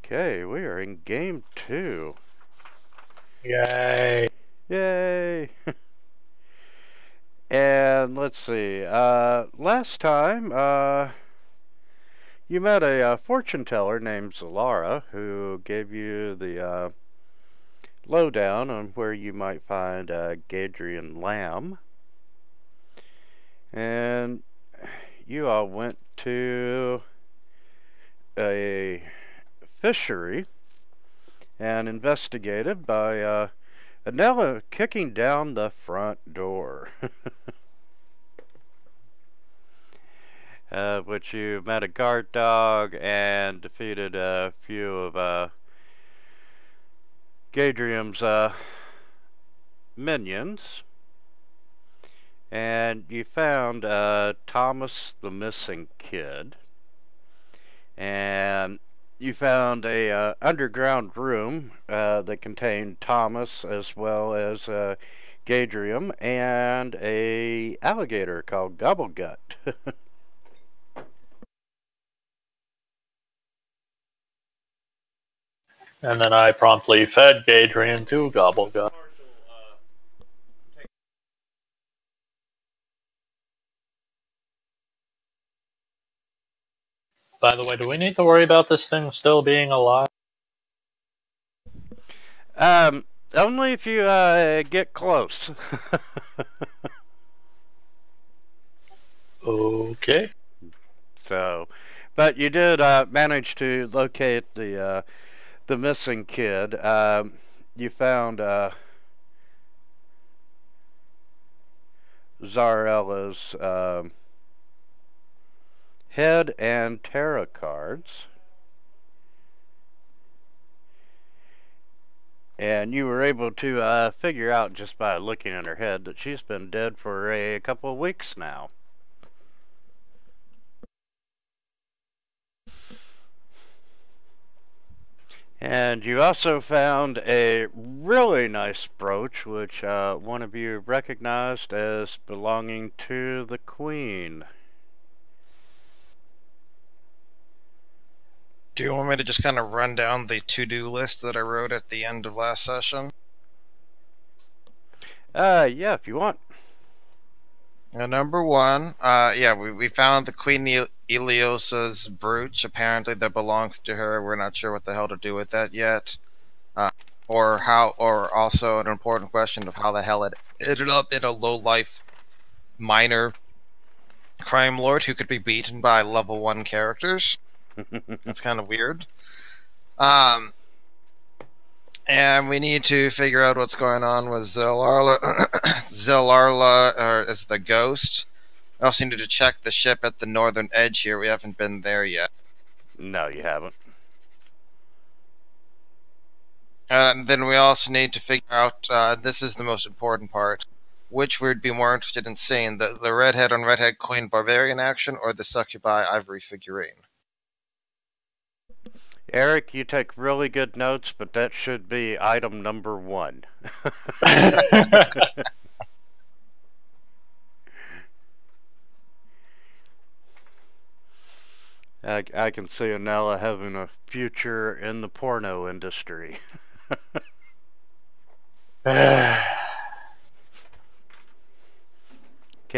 Okay, we are in game 2. Yay. Yay! And let's see, last time, you met a fortune teller named Zalara who gave you the lowdown on where you might find Gadrian lamb. And you all went to a fishery and investigated by Anella kicking down the front door. Which you met a guard dog and defeated a few of Gadrium's minions. And you found Thomas the missing kid. And you found a underground room that contained Thomas as well as Gadrium and a alligator called Gobblegut. And then I promptly fed Gadrian to Gobblegut. By the way, do we need to worry about this thing still being alive? Only if you get close. Okay. So, but you did manage to locate the missing kid. You found Zarella's head and tarot cards. And you were able to figure out just by looking at her head that she's been dead for a couple of weeks now. And you also found a really nice brooch, which one of you recognized as belonging to the Queen. Do you want me to just kind of run down the to-do list that I wrote at the end of last session? Yeah, if you want. Number 1, yeah, we found the Queen Iliosa's brooch. Apparently that belongs to her. We're not sure what the hell to do with that yet. Or also an important question of how the hell it ended up in a low-life minor crime lord who could be beaten by level 1 characters. That's kind of weird. And we need to figure out what's going on with Zelarla. Zelarla is the ghost. I also need to check the ship at the northern edge here. We haven't been there yet. No, you haven't. And then we also need to figure out, this is the most important part, which we'd be more interested in seeing, the redhead on redhead Queen Barbarian action or the succubi ivory figurine. Eric, you take really good notes, but that should be item number 1. I can see Anella having a future in the porno industry. Can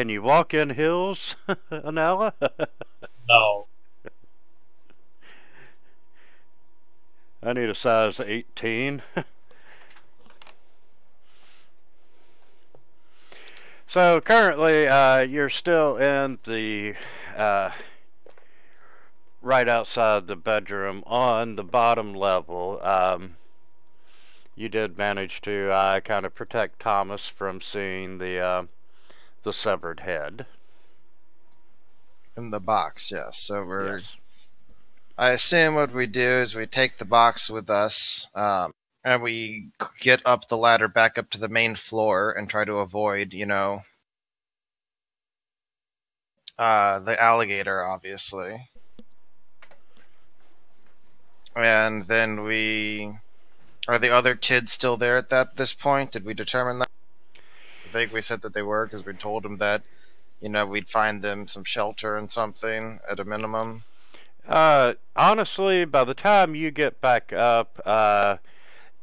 you walk in hills, Anella? No. I need a size 18. So currently, you're still in the right outside the bedroom on the bottom level. You did manage to kind of protect Thomas from seeing the severed head. In the box, yes. So we're... Yes. I assume what we do is we take the box with us, and we get up the ladder back up to the main floor and try to avoid, you know, the alligator, obviously. And then we... Are the other kids still there at this point? Did we determine that? I think we said that they were, because we told them that, you know, we'd find them some shelter and something, at a minimum. Honestly, by the time you get back up,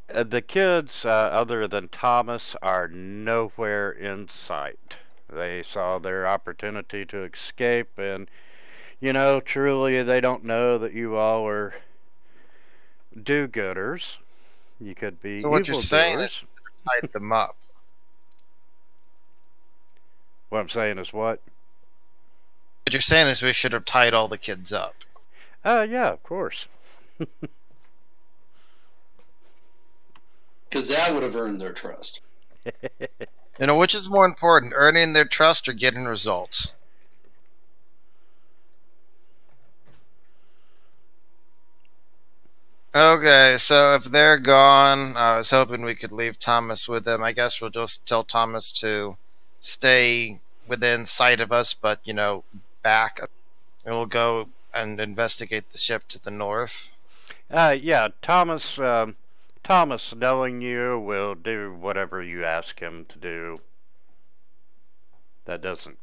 the kids, other than Thomas, are nowhere in sight. They saw their opportunity to escape, and, you know, truly they don't know that you all are do-gooders. You could be So what you're saying is evildoers. tied them up. What I'm saying is what? What you're saying is we should have tied all the kids up. Yeah, of course. Because that would have earned their trust. You know, which is more important, earning their trust or getting results? Okay, so if they're gone, I was hoping we could leave Thomas with them. I guess we'll just tell Thomas to stay within sight of us, but, you know, back. And we'll go and investigate the ship to the north. Yeah, Thomas, Thomas, knowing you, will do whatever you ask him to do. That doesn't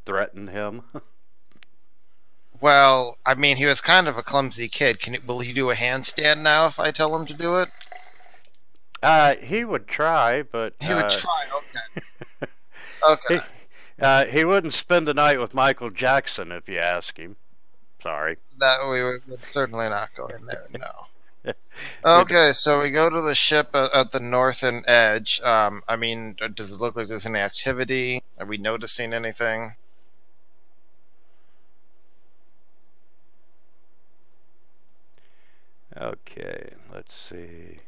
threaten him. Well, I mean, he was kind of a clumsy kid. Will he do a handstand now if I tell him to do it? He would try, but... He would try, okay. Okay. He wouldn't spend the night with Michael Jackson if you ask him. Sorry. That we would certainly not go in there, no. Okay, so we go to the ship at the northern edge. I mean, does it look like there's any activity? Are we noticing anything? Okay, let's see.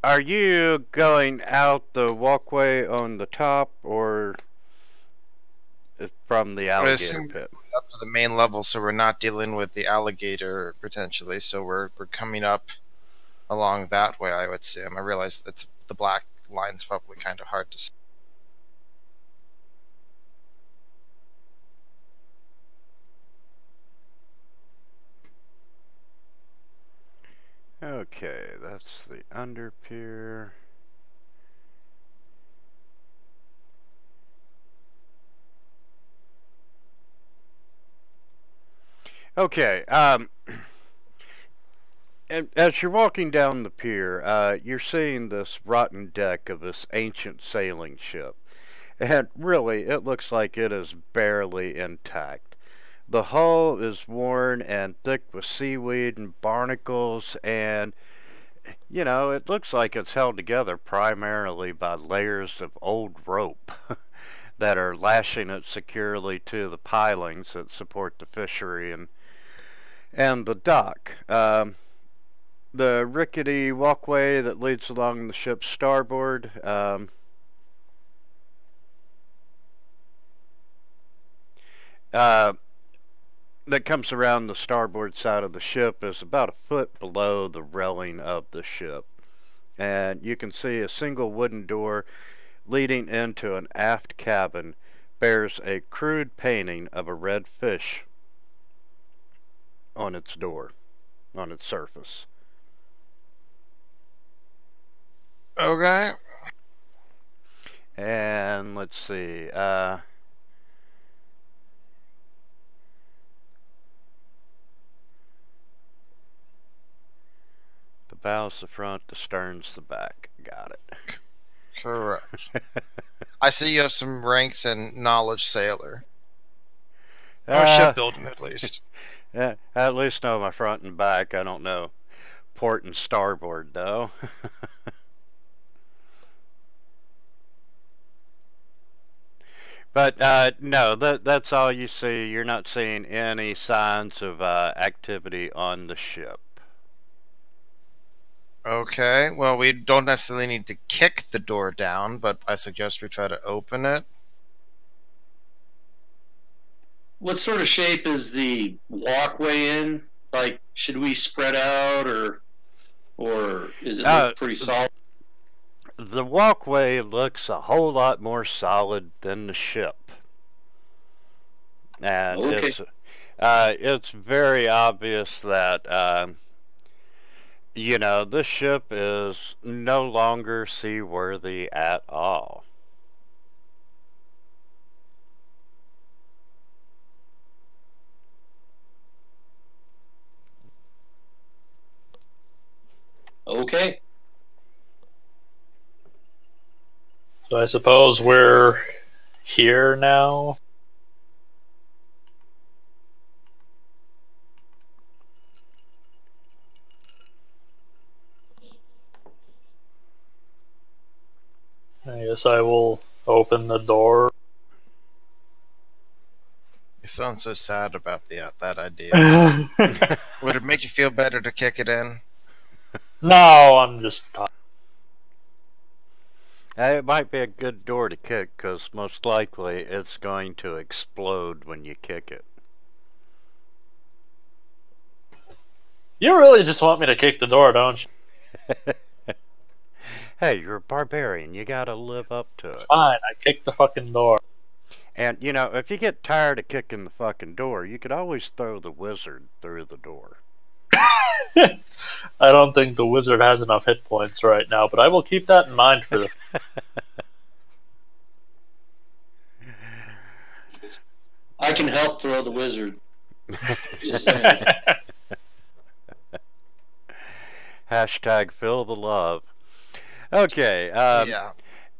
Are you going out the walkway on the top or from the alligator pit? Up to the main level, so we're not dealing with the alligator potentially. So we're coming up along that way, I would assume. I realize that the black line's probably kind of hard to see. Okay, that's the under pier. Okay, and as you're walking down the pier, you're seeing this rotten deck of this ancient sailing ship. And really, it looks like it is barely intact. The hull is worn and thick with seaweed and barnacles, and, you know, it looks like it's held together primarily by layers of old rope that are lashing it securely to the pilings that support the fishery and the dock. The rickety walkway that leads along the ship's starboard, that comes around the starboard side of the ship is about a foot below the railing of the ship. And you can see a single wooden door leading into an aft cabin bears a crude painting of a red fish on its door, on its surface. Okay. And let's see, the bow's the front, the stern's the back. Got it. Correct. I see you have some ranks in knowledge sailor. Or shipbuilding, at least. Yeah, I at least know my front and back. I don't know port and starboard, though. But no, that's all you see. You're not seeing any signs of activity on the ship. Okay, well, we don't necessarily need to kick the door down, but I suggest we try to open it. What sort of shape is the walkway in? Like, should we spread out, or is it look pretty solid? The walkway looks a whole lot more solid than the ship. And okay. it's very obvious that You know, this ship is no longer seaworthy at all. Okay. So I suppose we're here now. I guess I will open the door. You sound so sad about that idea. No, Would it make you feel better to kick it in? I'm just tired. It might be a good door to kick, because most likely it's going to explode when you kick it. You really just want me to kick the door, don't you? Hey, you're a barbarian. You gotta live up to it. Fine, I kicked the fucking door. And, you know, if you get tired of kicking the fucking door, you could always throw the wizard through the door. I don't think the wizard has enough hit points right now, but I will keep that in mind for the... I can help throw the wizard. Just saying. Hashtag fill the love. Okay, Yeah.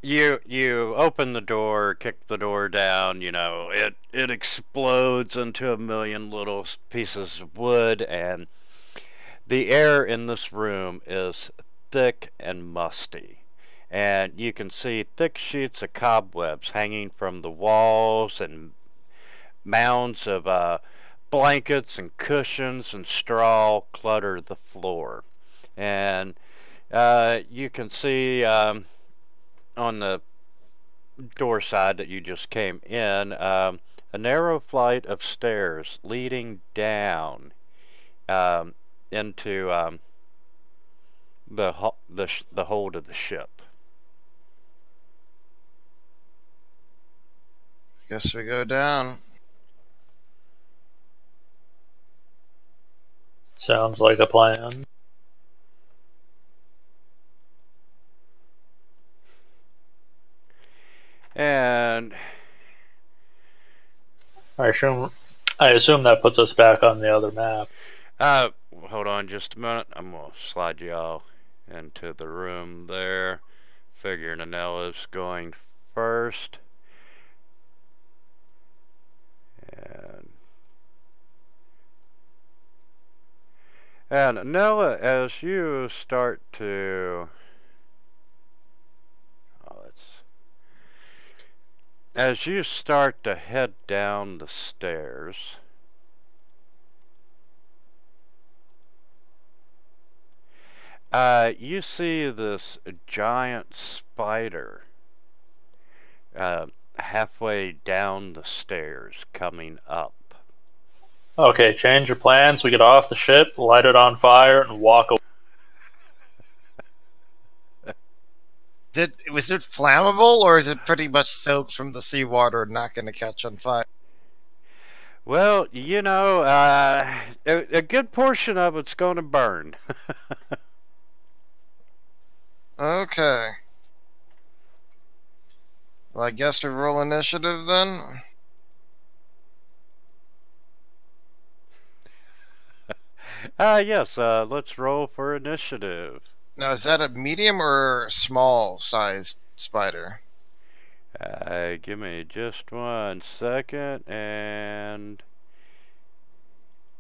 you open the door, kick the door down, you know, it explodes into a million little pieces of wood, and the air in this room is thick and musty. And you can see thick sheets of cobwebs hanging from the walls, and mounds of blankets and cushions and straw clutter the floor. And you can see on the door side that you just came in, a narrow flight of stairs leading down into the hold of the ship. Guess we go down. Sounds like a plan. And I assume that puts us back on the other map. hold on just a minute. I'm gonna slide y'all into the room there. Figuring Anella's going first. And Anella, as you start to as you start to head down the stairs, you see this giant spider halfway down the stairs coming up. Okay, change your plans. We get off the ship, light it on fire, and walk away. Was it flammable, or is it pretty much soaked from the seawater and not going to catch on fire? Well, you know, a good portion of it's going to burn. Okay. Well, I guess we roll initiative then. Yes, let's roll for initiative. Now, is that a medium or small sized spider? Give me just 1 second, and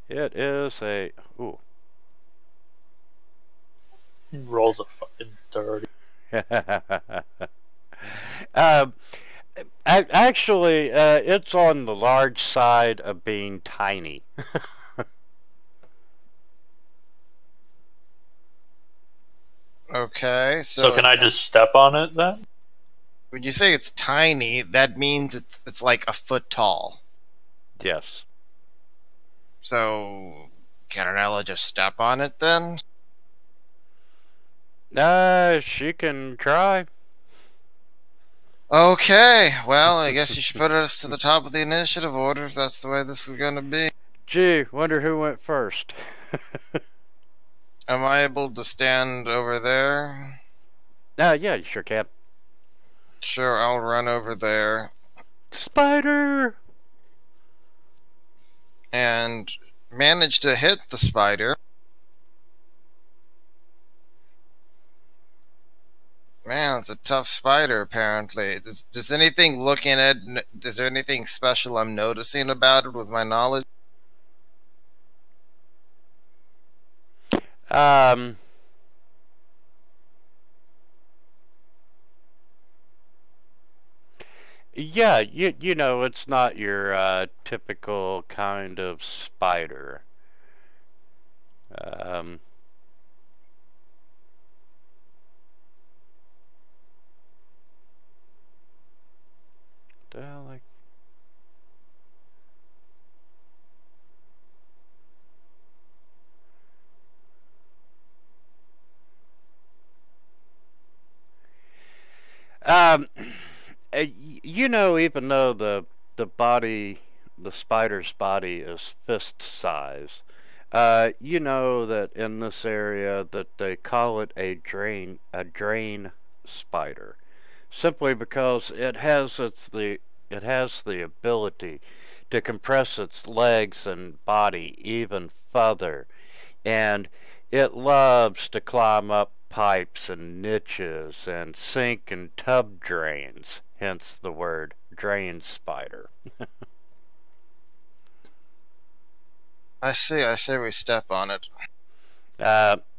it is a... Ooh. He rolls a fucking 30. Actually, it's on the large side of being tiny. Okay, So can I just step on it then? when you say it's tiny, that means it's like a foot tall. Yes. So, can Arnella just step on it then? She can try. Okay, well, I guess you should put us to the top of the initiative order if that's the way this is going to be. Gee, wonder who went first. Am I able to stand over there? Yeah, you sure can. Sure, I'll run over there Spider! and manage to hit the spider. Man, it's a tough spider, apparently. Does anything looking at it, is there anything special I'm noticing about it with my knowledge? Yeah, you know, it's not your typical kind of spider. Um, like um, you know, even though the spider's body is fist size, you know that in this area that they call it a drain spider, simply because it has the ability to compress its legs and body even further, and it loves to climb up pipes and niches and sink in tub drains, hence the word drain spider. I see, I say we step on it.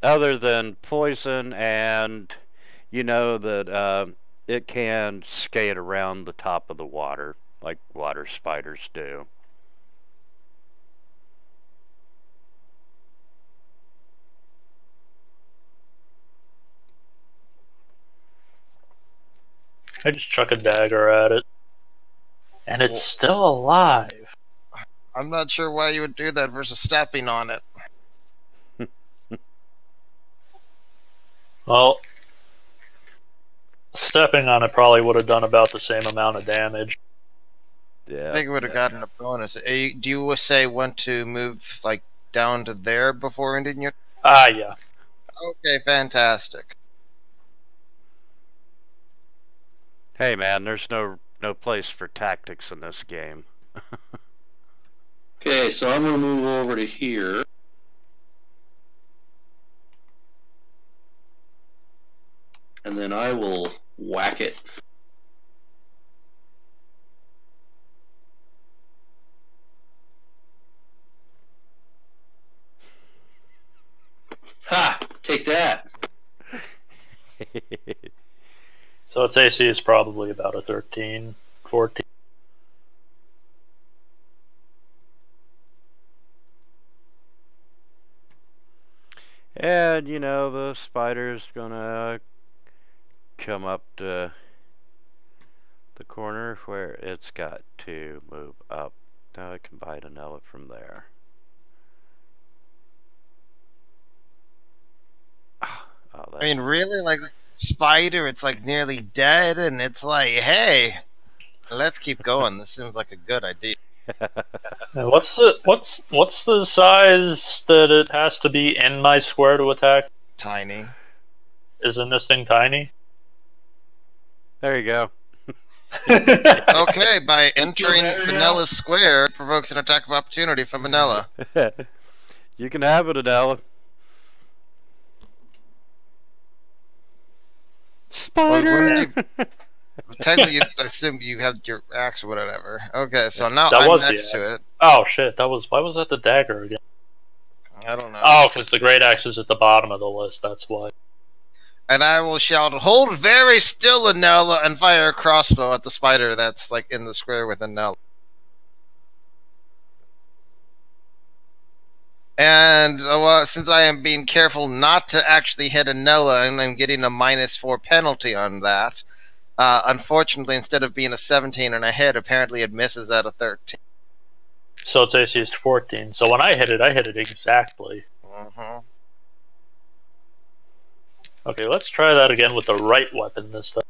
Other than poison, and you know that it can skate around the top of the water like water spiders do. I just chuck a dagger at it. And it's still alive. I'm not sure why you would do that versus stepping on it. Well, stepping on it probably would have done about the same amount of damage. Yeah. I think it would have gotten a bonus. Do you say want to move like down to there before ending your? Yeah. Okay, fantastic. Hey man, there's no place for tactics in this game. Okay, so I'm going to move over to here. And then I will whack it. Ha! Take that. So its AC is probably about a 13, 14. And, you know, the spider's gonna come up to the corner where it's got to move up. Now I can bite another from there. Oh, I mean, really? Like, spider, it's like nearly dead, and it's like, hey, let's keep going. This seems like a good idea. What's the size that it has to be in my square to attack? Tiny. Isn't this thing tiny? There you go. Okay, by entering Vanilla's square, it provokes an attack of opportunity from Vanilla. You can have it, Adela. Spider! Technically, you assume you had your axe or whatever. Okay, so now That I'm was next to it. Oh shit, why was that the dagger again? I don't know. Oh, because the great axe is at the bottom of the list, that's why. And I will shout, "Hold very still, Anella," and fire a crossbow at the spider that's like in the square with Anella. And since I am being careful not to actually hit Anella, and I'm getting a -4 penalty on that, unfortunately, instead of being a 17 and a hit, apparently it misses at a 13. So its AC is 14. So when I hit it exactly. Mm-hmm. Okay, let's try that again with the right weapon this time.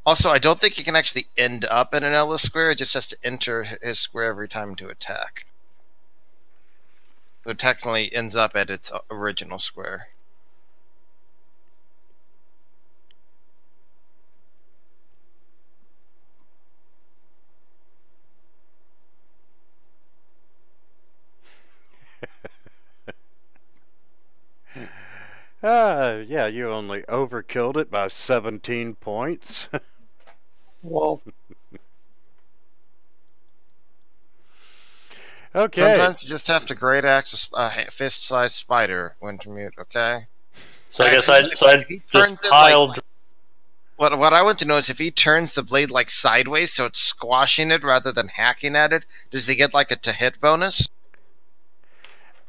Also, I don't think you can actually end up in an Ella square. It just has to enter his square every time to attack. So it technically ends up at its original square. Yeah, you only overkilled it by 17 points. Well, Okay. Sometimes you just have to great axe a fist-sized spider, Wintermute, okay? so I guess I He just turns it piled. What I want to know is if he turns the blade like sideways, so it's squashing it rather than hacking at it, does he get like a to-hit bonus?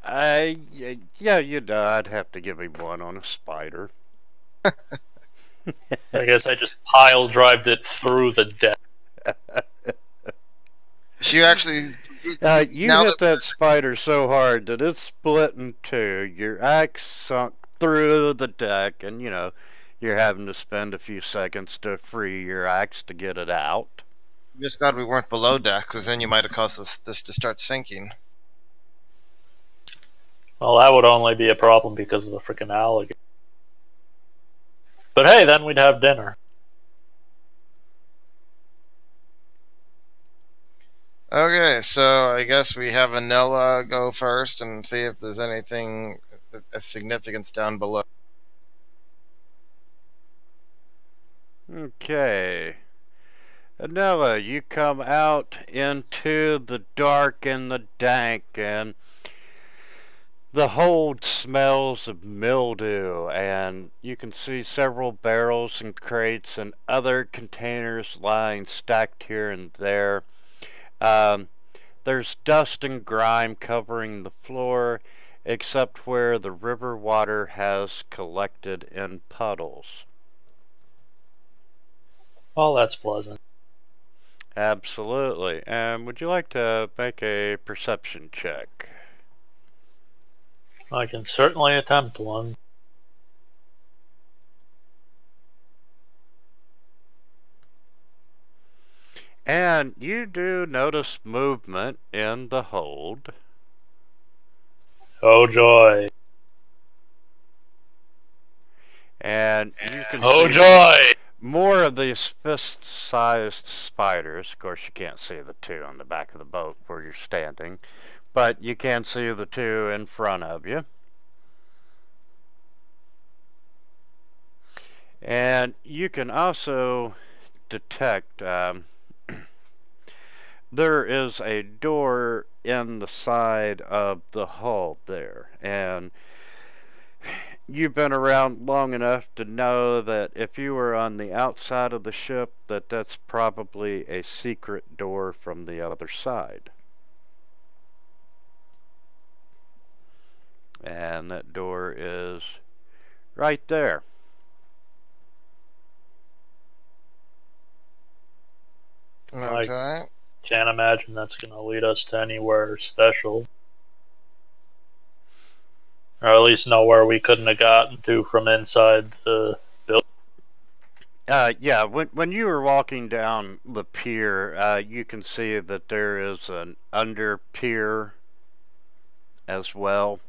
Yeah, I'd have to give him one on a spider. I guess I just pile drived it through the deck. You actually... You now hit that spider so hard that it split in two. Your axe sunk through the deck, and you're having to spend a few seconds to free your axe to get it out. Just glad we weren't below deck, because then you might have caused this to start sinking. Well, that would only be a problem because of the freaking alligator. But hey, then we'd have dinner. Okay, so I guess we have Anilla go first and see if there's anything of significance down below. Okay. Noah, you come out into the dark and the dank, and the hold smells of mildew, and you can see several barrels and crates and other containers lying stacked here and there. There's dust and grime covering the floor, except where the river water has collected in puddles. Well, that's pleasant. Absolutely. And would you like to make a perception check? I can certainly attempt one. And you do notice movement in the hold. Oh joy. And you can Oh see joy! more of these fist-sized spiders. Of course, you can't see the two on the back of the boat where you're standing, but you can see the two in front of you. And you can also detect there is a door in the side of the hull there, and you've been around long enough to know that if you were on the outside of the ship, that's probably a secret door from the other side. And that door is right there. Okay. Can't imagine that's going to lead us to anywhere special. Or at least nowhere we couldn't have gotten to from inside the building. Yeah, when you were walking down the pier, you can see that there is an under pier as well.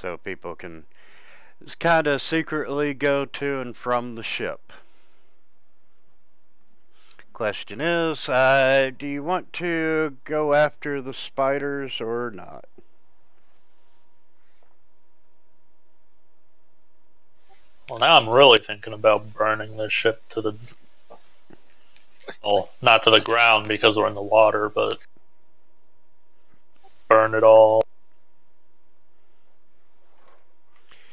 So people can kind of secretly go to and from the ship. Question is, do you want to go after the spiders or not? Well, now I'm really thinking about burning this ship to the... Well, not to the ground because we're in the water, but... burn it all.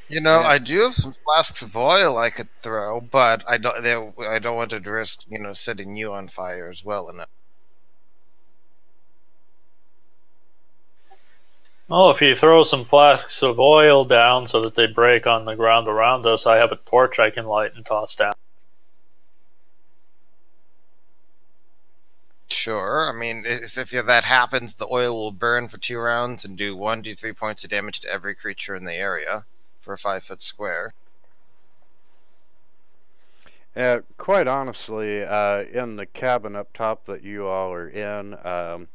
You know, I do have some flasks of oil I could throw, but I don't want to risk, setting you on fire as well. Well, if you throw some flasks of oil down so that they break on the ground around us, I have a torch I can light and toss down. Sure. I mean, if that happens, the oil will burn for 2 rounds and do 1d3 points of damage to every creature in the area for a 5-foot square. Quite honestly, in the cabin up top that you all are in,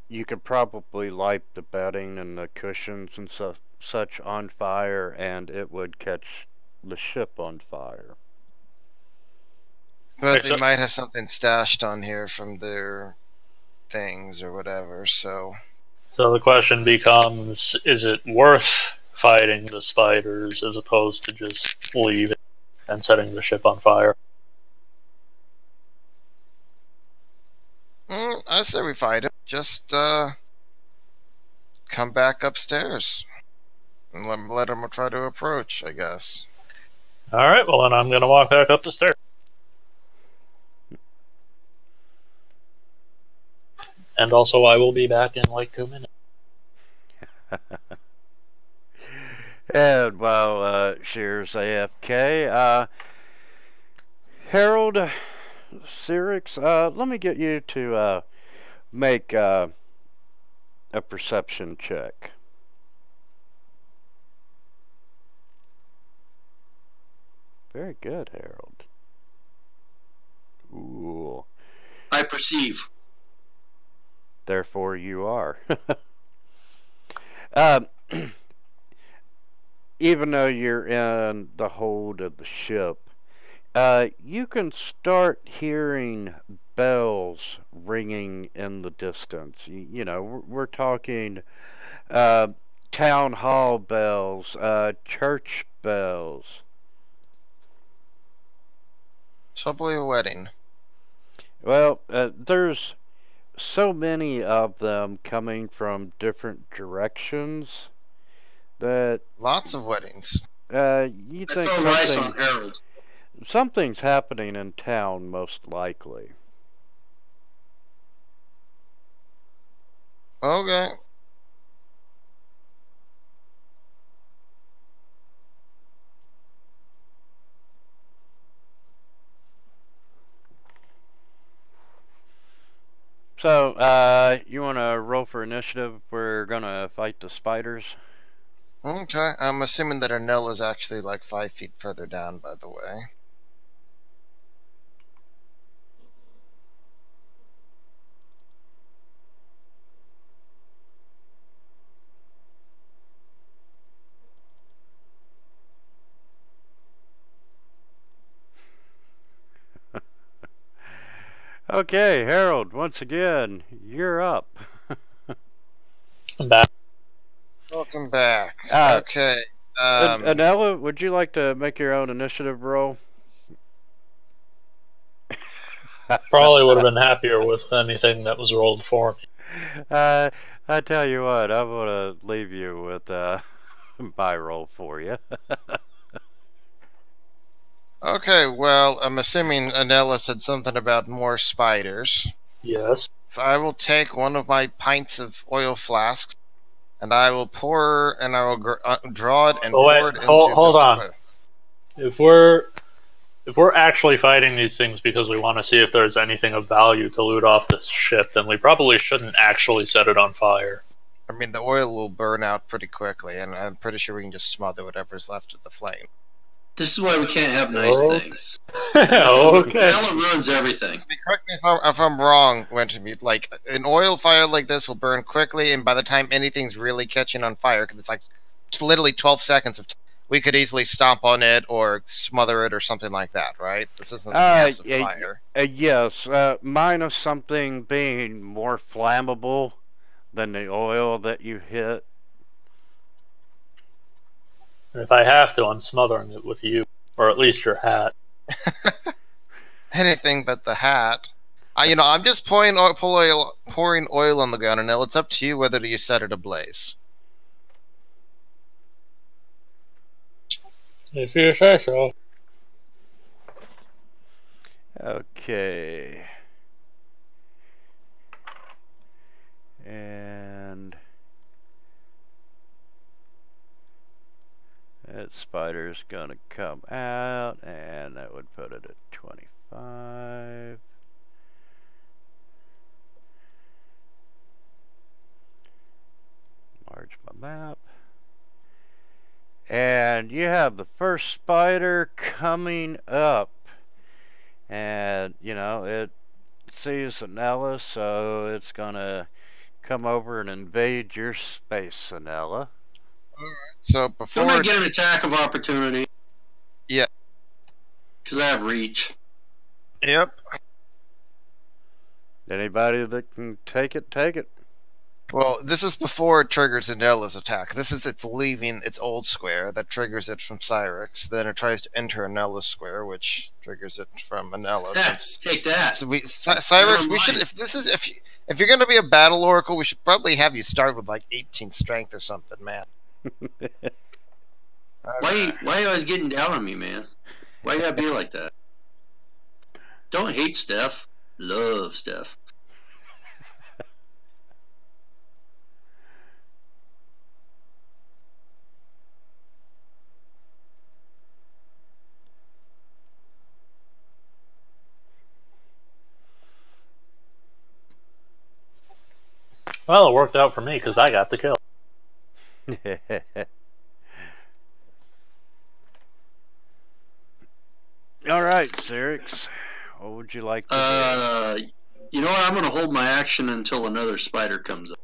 you could probably light the bedding and the cushions and such on fire, and it would catch the ship on fire. But they might have something stashed on here from their things or whatever, so... So the question becomes, is it worth fighting the spiders as opposed to just leaving and setting the ship on fire? I say we fight it. Just, come back upstairs. And let them try to approach, I guess. Alright, well then I'm going to walk back up the stairs. And also I will be back in like 2 minutes. And while Shear's AFK, Harold, Cyrix, let me get you to make a perception check. Very good, Harold. Ooh. I perceive. Therefore you are. Even though you're in the hold of the ship, you can start hearing bells ringing in the distance. You know, we're talking town hall bells, church bells. Probably a wedding. Well, there's so many of them coming from different directions that Lots of weddings. you think I throw rice on Harold. something's happening in town, most likely. Okay. So, you want to roll for initiative? We're gonna fight the spiders. Okay. I'm assuming that Arnell is actually like 5 feet further down, by the way. Okay, Harold, once again, you're up. I'm back. Welcome back. Ah. Okay. Anella, would you like to make your own initiative roll? Probably would have been happier with anything that was rolled for me. I tell you what, I'm gonna leave you with my roll for you. Okay, well, I'm assuming Anella said something about more spiders. Yes. So I will take one of my pints of oil flasks, and I will pour, and I will draw it and Oh, wait, pour it into hold this on. oil. If we're actually fighting these things because we want to see if there's anything of value to loot off this ship, then we probably shouldn't actually set it on fire. I mean, the oil will burn out pretty quickly, and I'm pretty sure we can just smother whatever's left of the flame. This is why we can't have nice Oh. things. Okay. Alan ruins everything. Correct me if I'm wrong, Wintermute. Like, an oil fire like this will burn quickly, and by the time anything's really catching on fire, because it's literally 12 seconds of we could easily stomp on it or smother it or something like that, right? This isn't a massive fire. Yes, minus something being more flammable than the oil that you hit. And if I have to, I'm smothering it with you. Or at least your hat. Anything but the hat. I'm just pouring oil on the ground, and now it's up to you whether you set it ablaze. If you say so. Okay. And that spider's gonna come out, and that would put it at 25. Enlarge my map. And you have the first spider coming up. And, you know, it sees Anella, so it's going to come over and invade your space, Anella. So Don't before I get an attack of opportunity? Yeah. Because I have reach. Yep. Anybody that can take it, take it. Well, this is before it triggers Anella's attack. This is it's leaving its old square that triggers it from Cyrix. Then it tries to enter Anella's square, which triggers it from Anella. Take that. So Cyrix, we should if you're going to be a battle oracle, we should probably have you start with like 18 strength or something, man. Why are you always getting down on me, man? Why you gotta be like that? Don't hate Steph. Love Steph. Well, it worked out for me because I got the kill. All right, Cyrix. What would you like to do? You know what? I'm gonna hold my action until another spider comes up.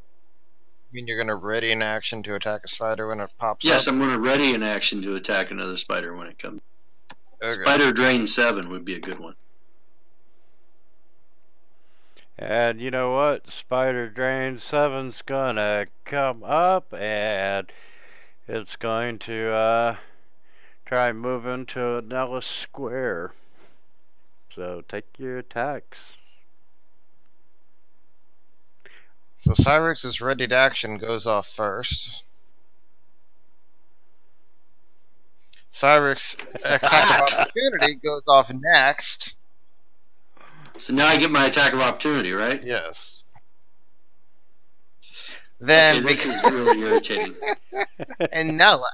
You mean you're going to ready an action to attack a spider when it pops Yes, up? I'm gonna ready an action to attack another spider when it comes. Okay. Spider Drain 7 would be a good one. And you know what? Spider Drain 7's gonna come up and it's going to try and move into Anella's square. So take your attacks. So Cyrix's readied action goes off first. Cyrix attack of opportunity goes off next. So now I get my attack of opportunity, right? Yes. Then Okay, this is really irritating. and Nella.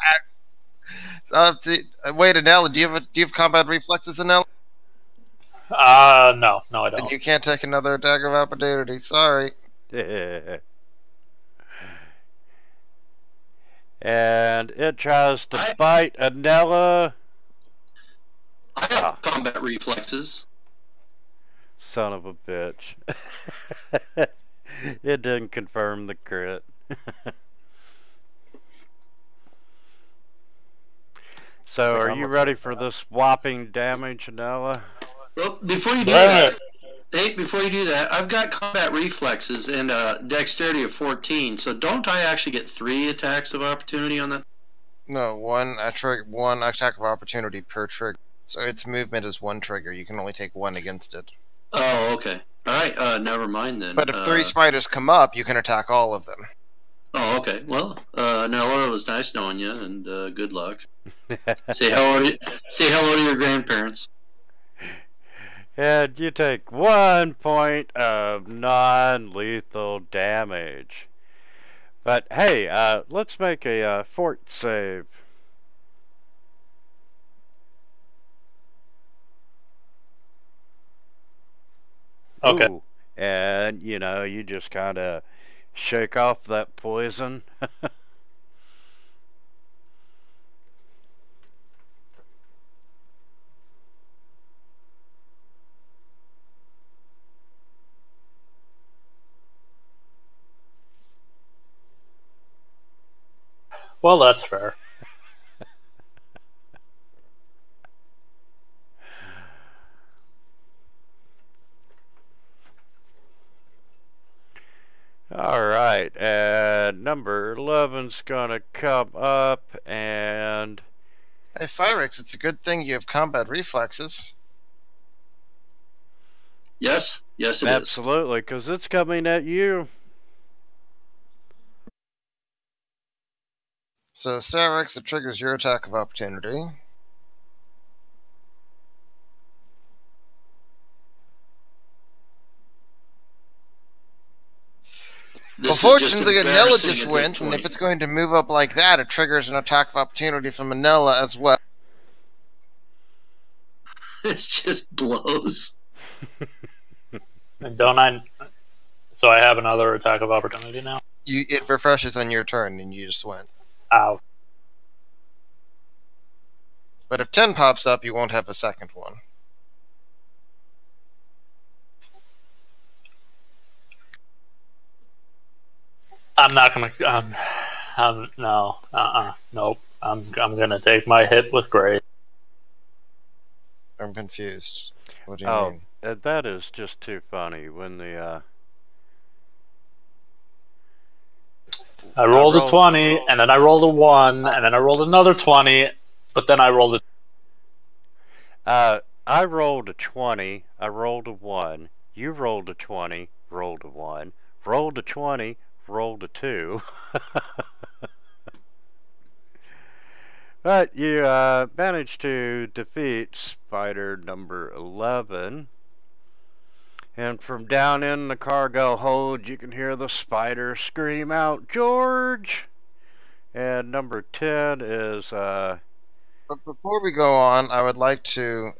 Wait, Anella, do you have combat reflexes, Anella? No, I Then don't. you can't take another attack of opportunity. Sorry. And it tries to bite Anella. I have combat reflexes. Son of a bitch. It didn't confirm the crit. So, are you ready for this whopping damage, Anella? Well, before you do that, before you do that, I've got combat reflexes and dexterity of 14. So don't I actually get 3 attacks of opportunity on that? No, one attack of opportunity per trigger. So its movement is 1 trigger. You can only take 1 against it. Oh, okay. All right. Never mind then. But if 3 spiders come up, you can attack all of them. Oh, okay. Well, Nella, it was nice knowing you, and good luck. Say hello to your grandparents. And you take 1 point of non-lethal damage. But hey, let's make a fort save. Okay. Ooh. And, you know, you just kind of shake off that poison. Well, that's fair. Alright, and number 11's gonna come up and... Hey, Cyrix, it's a good thing you have combat reflexes. Yes, it is. Absolutely, because it's coming at you. So, Cyrix, it triggers your attack of opportunity. Unfortunately, Anella just went, and if it's going to move up like that, it triggers an attack of opportunity from Anella as well. This just blows. And don't I? So I have another attack of opportunity now. It refreshes on your turn, and you just went. Ow. But if 10 pops up, you won't have a second one. I'm not gonna. No. Nope. I'm gonna take my hit with grace. I'm confused. What do you Oh, mean? that is just too funny when the I rolled a 20, and then I rolled a 1, and then I rolled another 20, but then I rolled I rolled a 20, I rolled a 1, you rolled a 20, rolled a 1, rolled a 20, rolled a 2. But you managed to defeat spider number 11. And from down in the cargo hold, you can hear the spider scream out, "George!" And number 10 is But before we go on, I would like to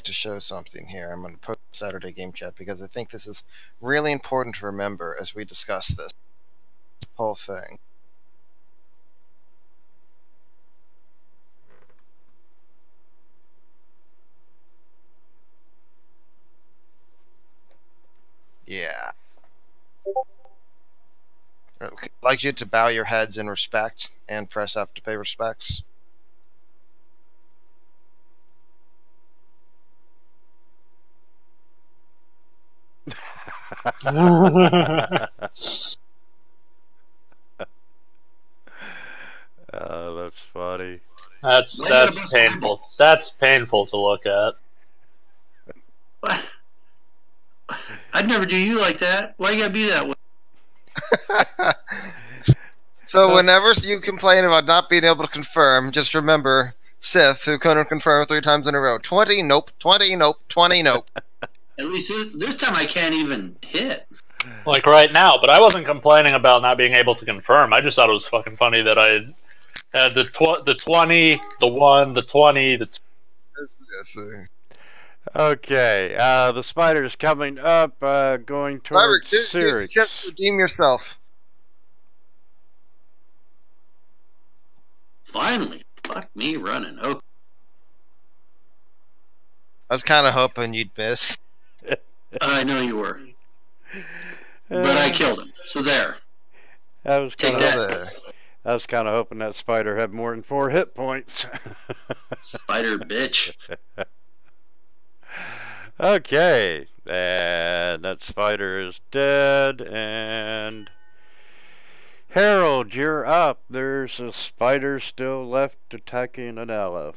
show something here. I'm going to post Saturday Game Chat because I think this is really important to remember as we discuss this whole thing. Yeah. Okay. I'd like you to bow your heads in respect and press F to pay respects. Oh, that's funny. That's painful. That's painful to look at. I'd never do you like that. Why you gotta be that way? So whenever you complain about not being able to confirm, just remember Sith, who couldn't confirm 3 times in a row. 20, nope. 20, nope. 20, nope. At least this time I can't even hit. Like right now, but I wasn't complaining about not being able to confirm. I just thought it was fucking funny that I had the 20, the 1, the 20, the... Okay, the spider's coming up, going towards Sirix. You can't redeem yourself. Finally. Fuck me running. Okay. I was kind of hoping you'd miss. I know you were. But I killed him. So there. I was Take kind that. of hoping that spider had more than 4 hit points. Spider bitch. Okay, and that spider is dead, and Harold, you're up. There's a spider still left attacking Anello.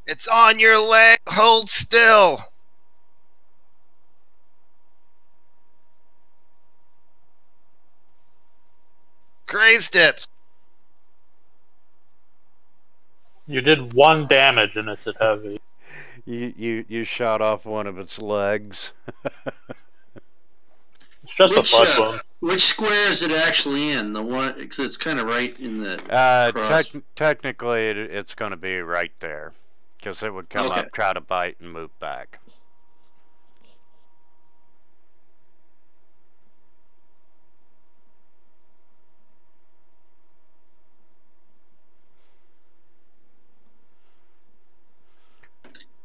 It's on your leg. Hold still. Grazed it. You did 1 damage and it's at heavy. You shot off one of its legs. It's just a flesh wound. Which square is it actually in? The one, because it's kind of right in the Technically, it's going to be right there, because it would come up, try to bite, and move back.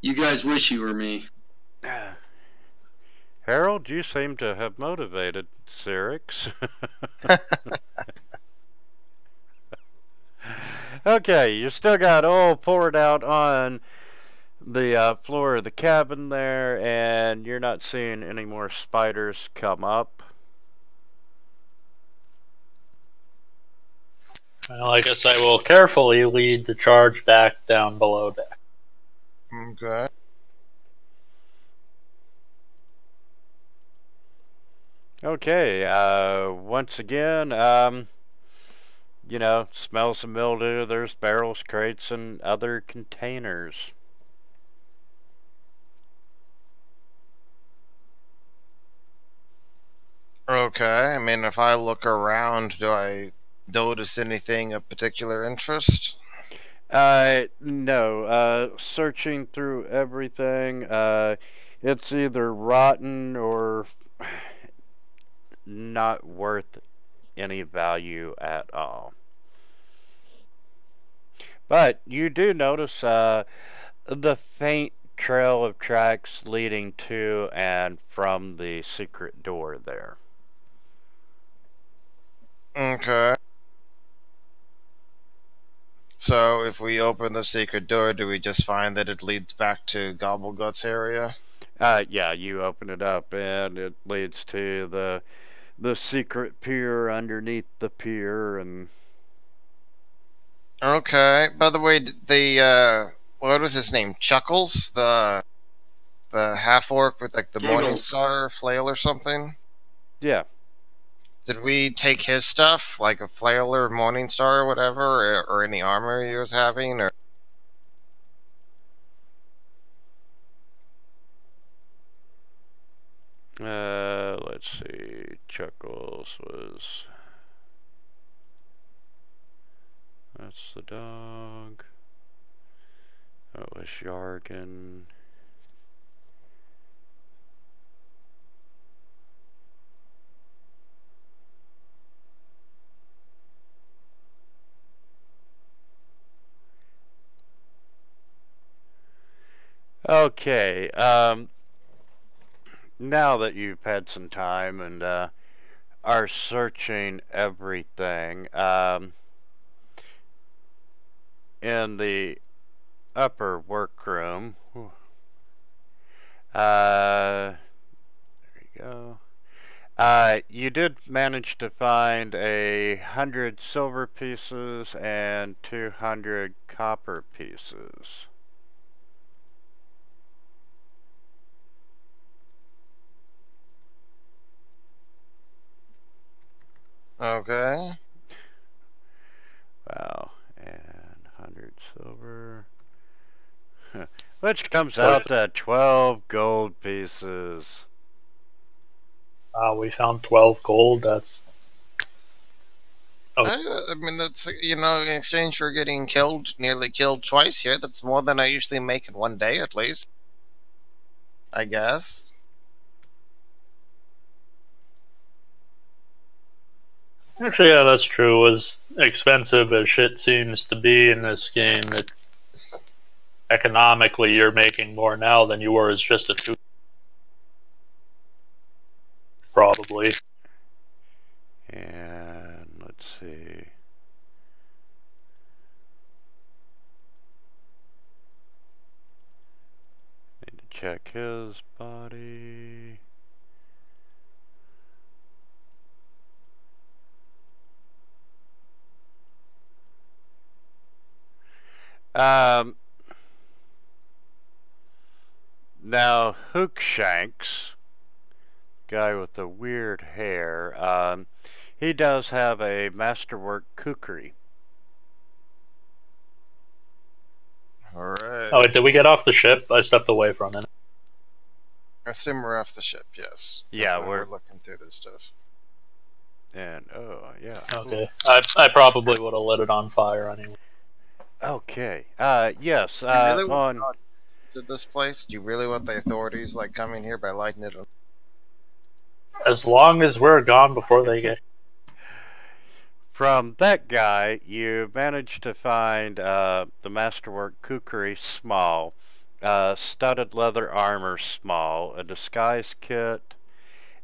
You guys wish you were me. Harold, you seem to have motivated Sirix. Okay, you still got oil poured out on the floor of the cabin there, and you're not seeing any more spiders come up. Well, I guess I will carefully lead the charge back down below deck. Okay. Okay, once again, you know, smells of mildew. There's barrels, crates, and other containers. Okay, I mean, if I look around, do I notice anything of particular interest? No. Searching through everything, it's either rotten or not worth any value at all. But you do notice the faint trail of tracks leading to and from the secret door there. Okay. So if we open the secret door, do we just find that it leads back to Gobblegut's area? Yeah, you open it up and it leads to the secret pier underneath the pier, and Okay. By the way, the what was his name? Chuckles, the half orc with like the Giggles. Morningstar flail or something. yeah. Did we take his stuff, like a flail or Morningstar or whatever, or any armor he was having, or? Let's see. Chuckles was. That's the dog. That was Jargon. Okay. Now that you've had some time and are searching everything, in the upper workroom, there you go. You did manage to find 100 silver pieces and 200 copper pieces. Okay. Wow, and 100 silver, which comes out to 12 gold pieces. We found 12 gold. That's I mean, that's, in exchange for getting nearly killed twice here, that's more than I usually make in one day, at least. I guess. actually, yeah, that's true. As expensive as shit seems to be in this game, economically you're making more now than you were as just a two. Probably. And let's see. Need to check his body. Now Hookshanks, guy with the weird hair, he does have a masterwork kukri. Alright. Oh, wait, did we get off the ship? I stepped away from it. I assume we're off the ship, yes. Yeah, That's why we're looking through this stuff. and oh yeah. Okay. I probably would have lit it on fire anyway. Okay. Yes. Do you really On want to this place? Do you really want the authorities coming here by lighting it on? As long as we're gone before they get. from that guy, you managed to find the masterwork kukri small, studded leather armor small, a disguise kit,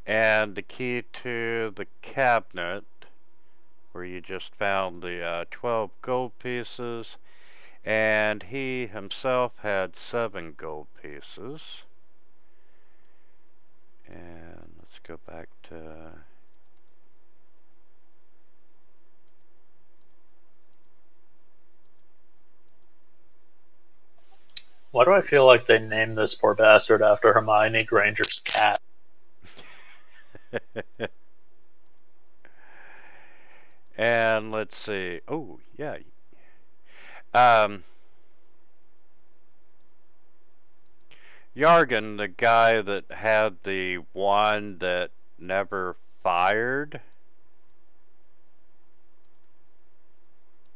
and the key to the cabinet where you just found the 12 gold pieces, and he himself had 7 gold pieces. And let's go back to Why do I feel like they named this poor bastard after Hermione Granger's cat? and let's see. Oh, yeah. Jargon, the guy that had the wand that never fired.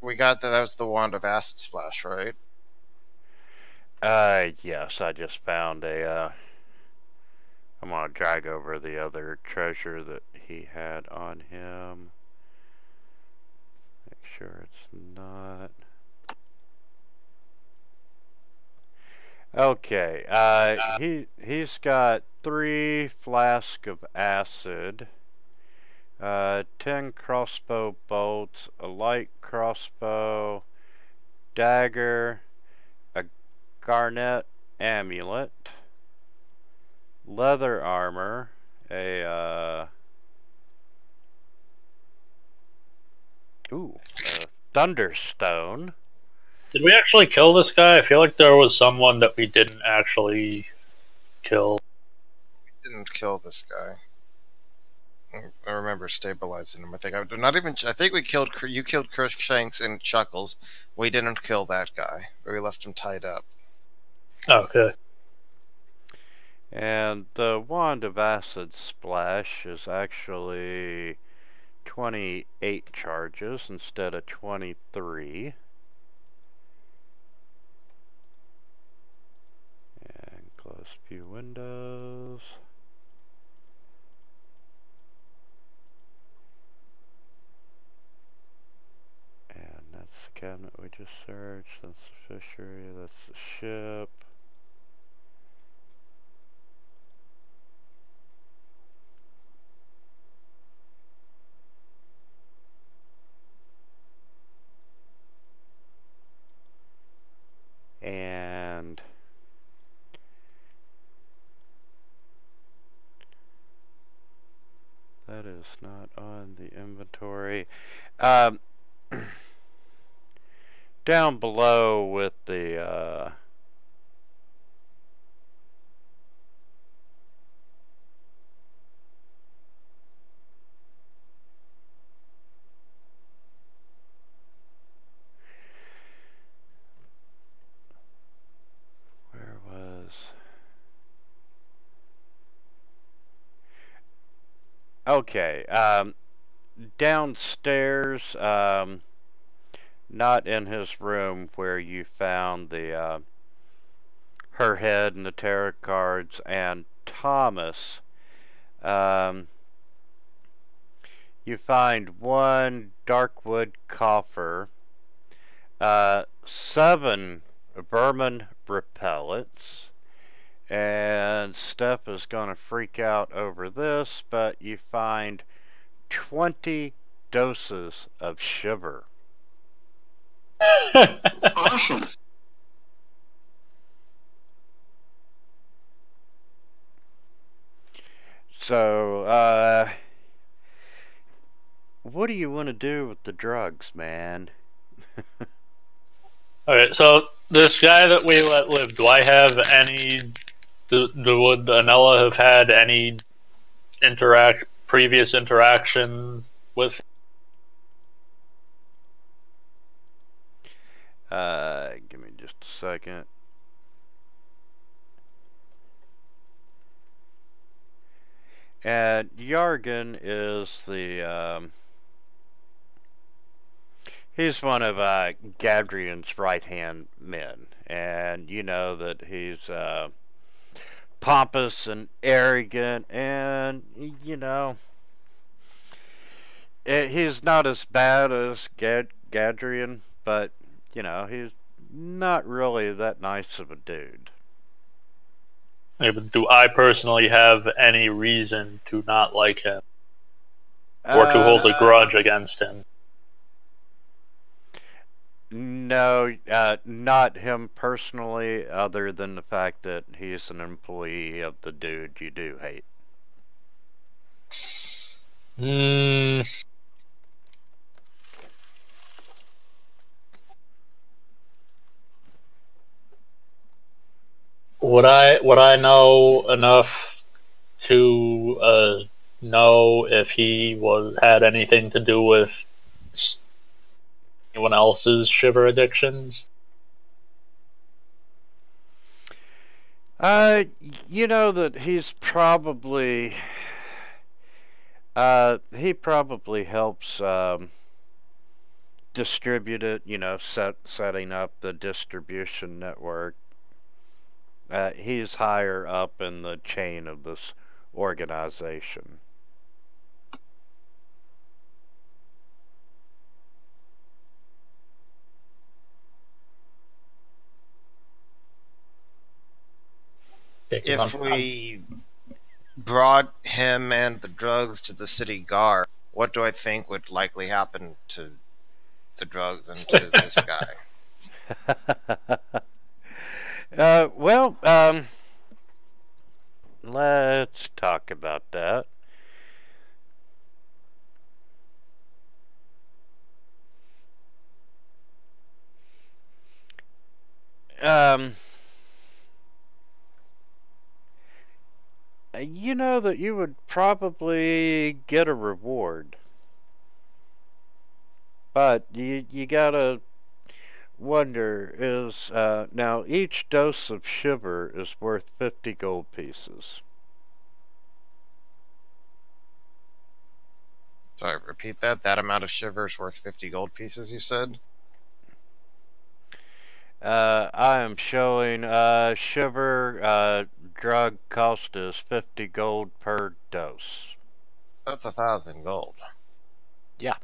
We got that was the wand of acid splash, right? Yes, I just found I'm gonna drag over the other treasure that he had on him. Make sure it's not. Okay, he's got 3 flasks of acid, 10 crossbow bolts, a light crossbow, dagger, a garnet amulet, leather armor, a thunderstone. Did we actually kill this guy? I feel like there was someone that we didn't actually kill. We didn't kill this guy. I remember stabilizing him. I think I think we killed. You killed Shanks and Chuckles. We didn't kill that guy. We left him tied up. Okay. And the wand of acid splash is actually 28 charges instead of 23. And close a few windows. And that's the cabinet we just searched. That's the fishery. That's the ship. And that is not on the inventory. Down below with the where was okay, downstairs, not in his room where you found the her head and the tarot cards and Thomas. You find 1 darkwood coffer, 7 vermin repellents, and Steph is gonna freak out over this, but you find 20 doses of shiver. Awesome. So, what do you want to do with the drugs, man? Okay, so this guy that we let live, do I have any... would Anella have had any previous interaction with... Give me just a second. And Yargan is the, he's one of Gadrian's right-hand men. And you know that he's pompous and arrogant, and, you know, he's not as bad as Gadrian, but, you know, he's not really that nice of a dude. Do I personally have any reason to not like him? Or to hold a grudge against him? No, not him personally, other than the fact that he's an employee of the dude you do hate. Would I know enough to know if he had anything to do with anyone else's shiver addictions? You know that he's probably he probably helps distribute it, you know, setting up the distribution network. He's higher up in the chain of this organization. if we brought him and the drugs to the city guard, what do I think would likely happen to the drugs and to this guy? Well, let's talk about that. You know that you would probably get a reward, but you gotta wonder is now each dose of shiver is worth 50 gold pieces. Sorry, repeat that. That amount of shiver is worth 50 gold pieces, you said? I am showing shiver drug cost is 50 gold per dose. That's 1,000 gold. Yeah.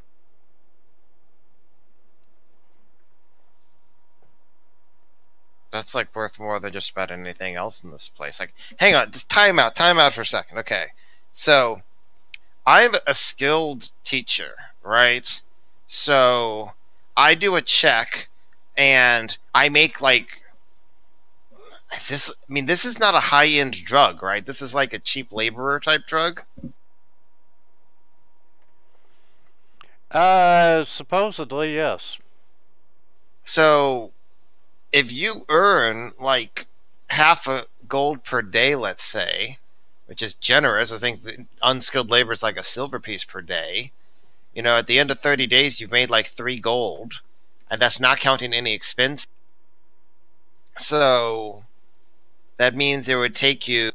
That's like worth more than just about anything else in this place. Like, hang on, just time out for a second. Okay, so I'm a skilled teacher, right? So I do a check, and I make like this. I mean, this is not a high-end drug, right? This is like a cheap laborer type drug. Supposedly yes. So if you earn like half a gold per day, let's say, which is generous. I think the unskilled labor is like a silver piece per day. You know, at the end of 30 days, you've made like 3 gold, and that's not counting any expense. So that means it would take you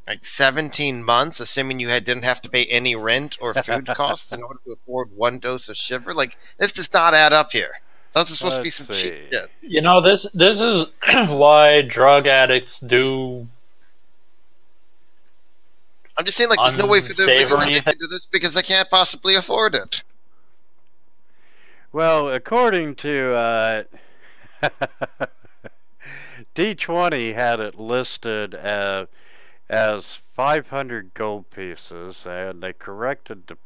like 17 months, assuming you didn't have to pay any rent or food costs in order to afford 1 dose of shiver. Like, this does not add up here. Those are supposed to be some cheap shit. You know, this is why drug addicts do. I'm just saying, like, there's no way for them to unsavory get addicted to this because they can't possibly afford it. Well, according to D20 had it listed as 500 gold pieces, and they corrected the.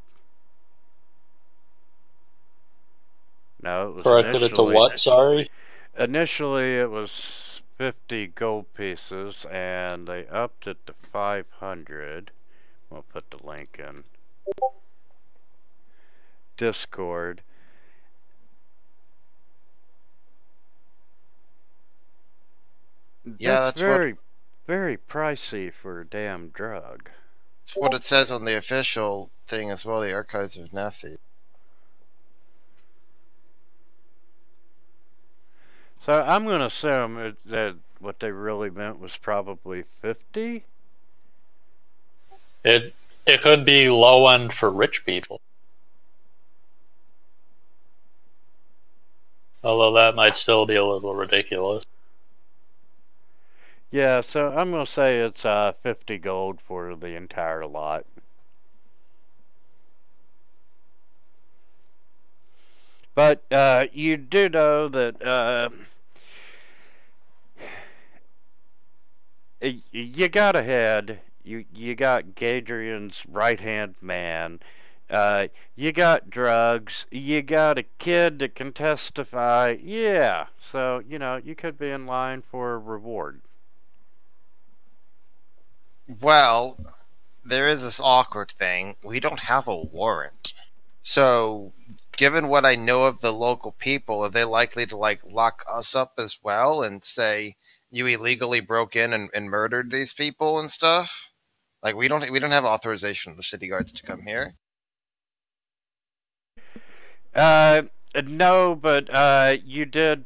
No, it was Corrected it to what? Sorry. Initially, it was 50 gold pieces, and they upped it to 500. We'll put the link in Discord. Yeah, that's very pricey for a damn drug. That's what it says on the official thing as well, the Archives of Nethi. So I'm going to assume that what they really meant was probably 50. It could be low end for rich people. Although that might still be a little ridiculous. Yeah, so I'm going to say it's 50 gold for the entire lot. But you do know that you got a head. You got Gadrian's right-hand man. You got drugs. You got a kid that can testify. Yeah, so, you know, you could be in line for a reward. Well, there is this awkward thing. We don't have a warrant. So, given what I know of the local people, are they likely to, like, lock us up as well and say, you illegally broke in and murdered these people and stuff? Like, we don't have authorization of the city guards to come here. No, but you did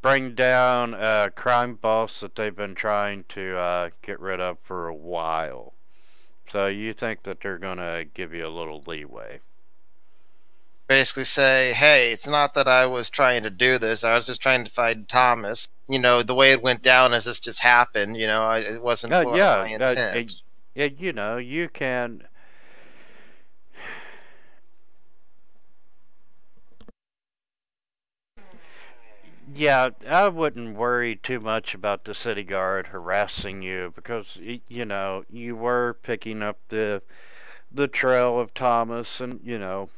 bring down a crime boss that they've been trying to get rid of for a while. So you think that they're gonna give you a little leeway? Basically say, hey, it's not that I was trying to do this. I was just trying to find Thomas. You know, the way it went down is this just happened. You know, it wasn't for my intent. Yeah, you know, you can. Yeah, I wouldn't worry too much about the city guard harassing you because you know you were picking up the trail of Thomas, and you know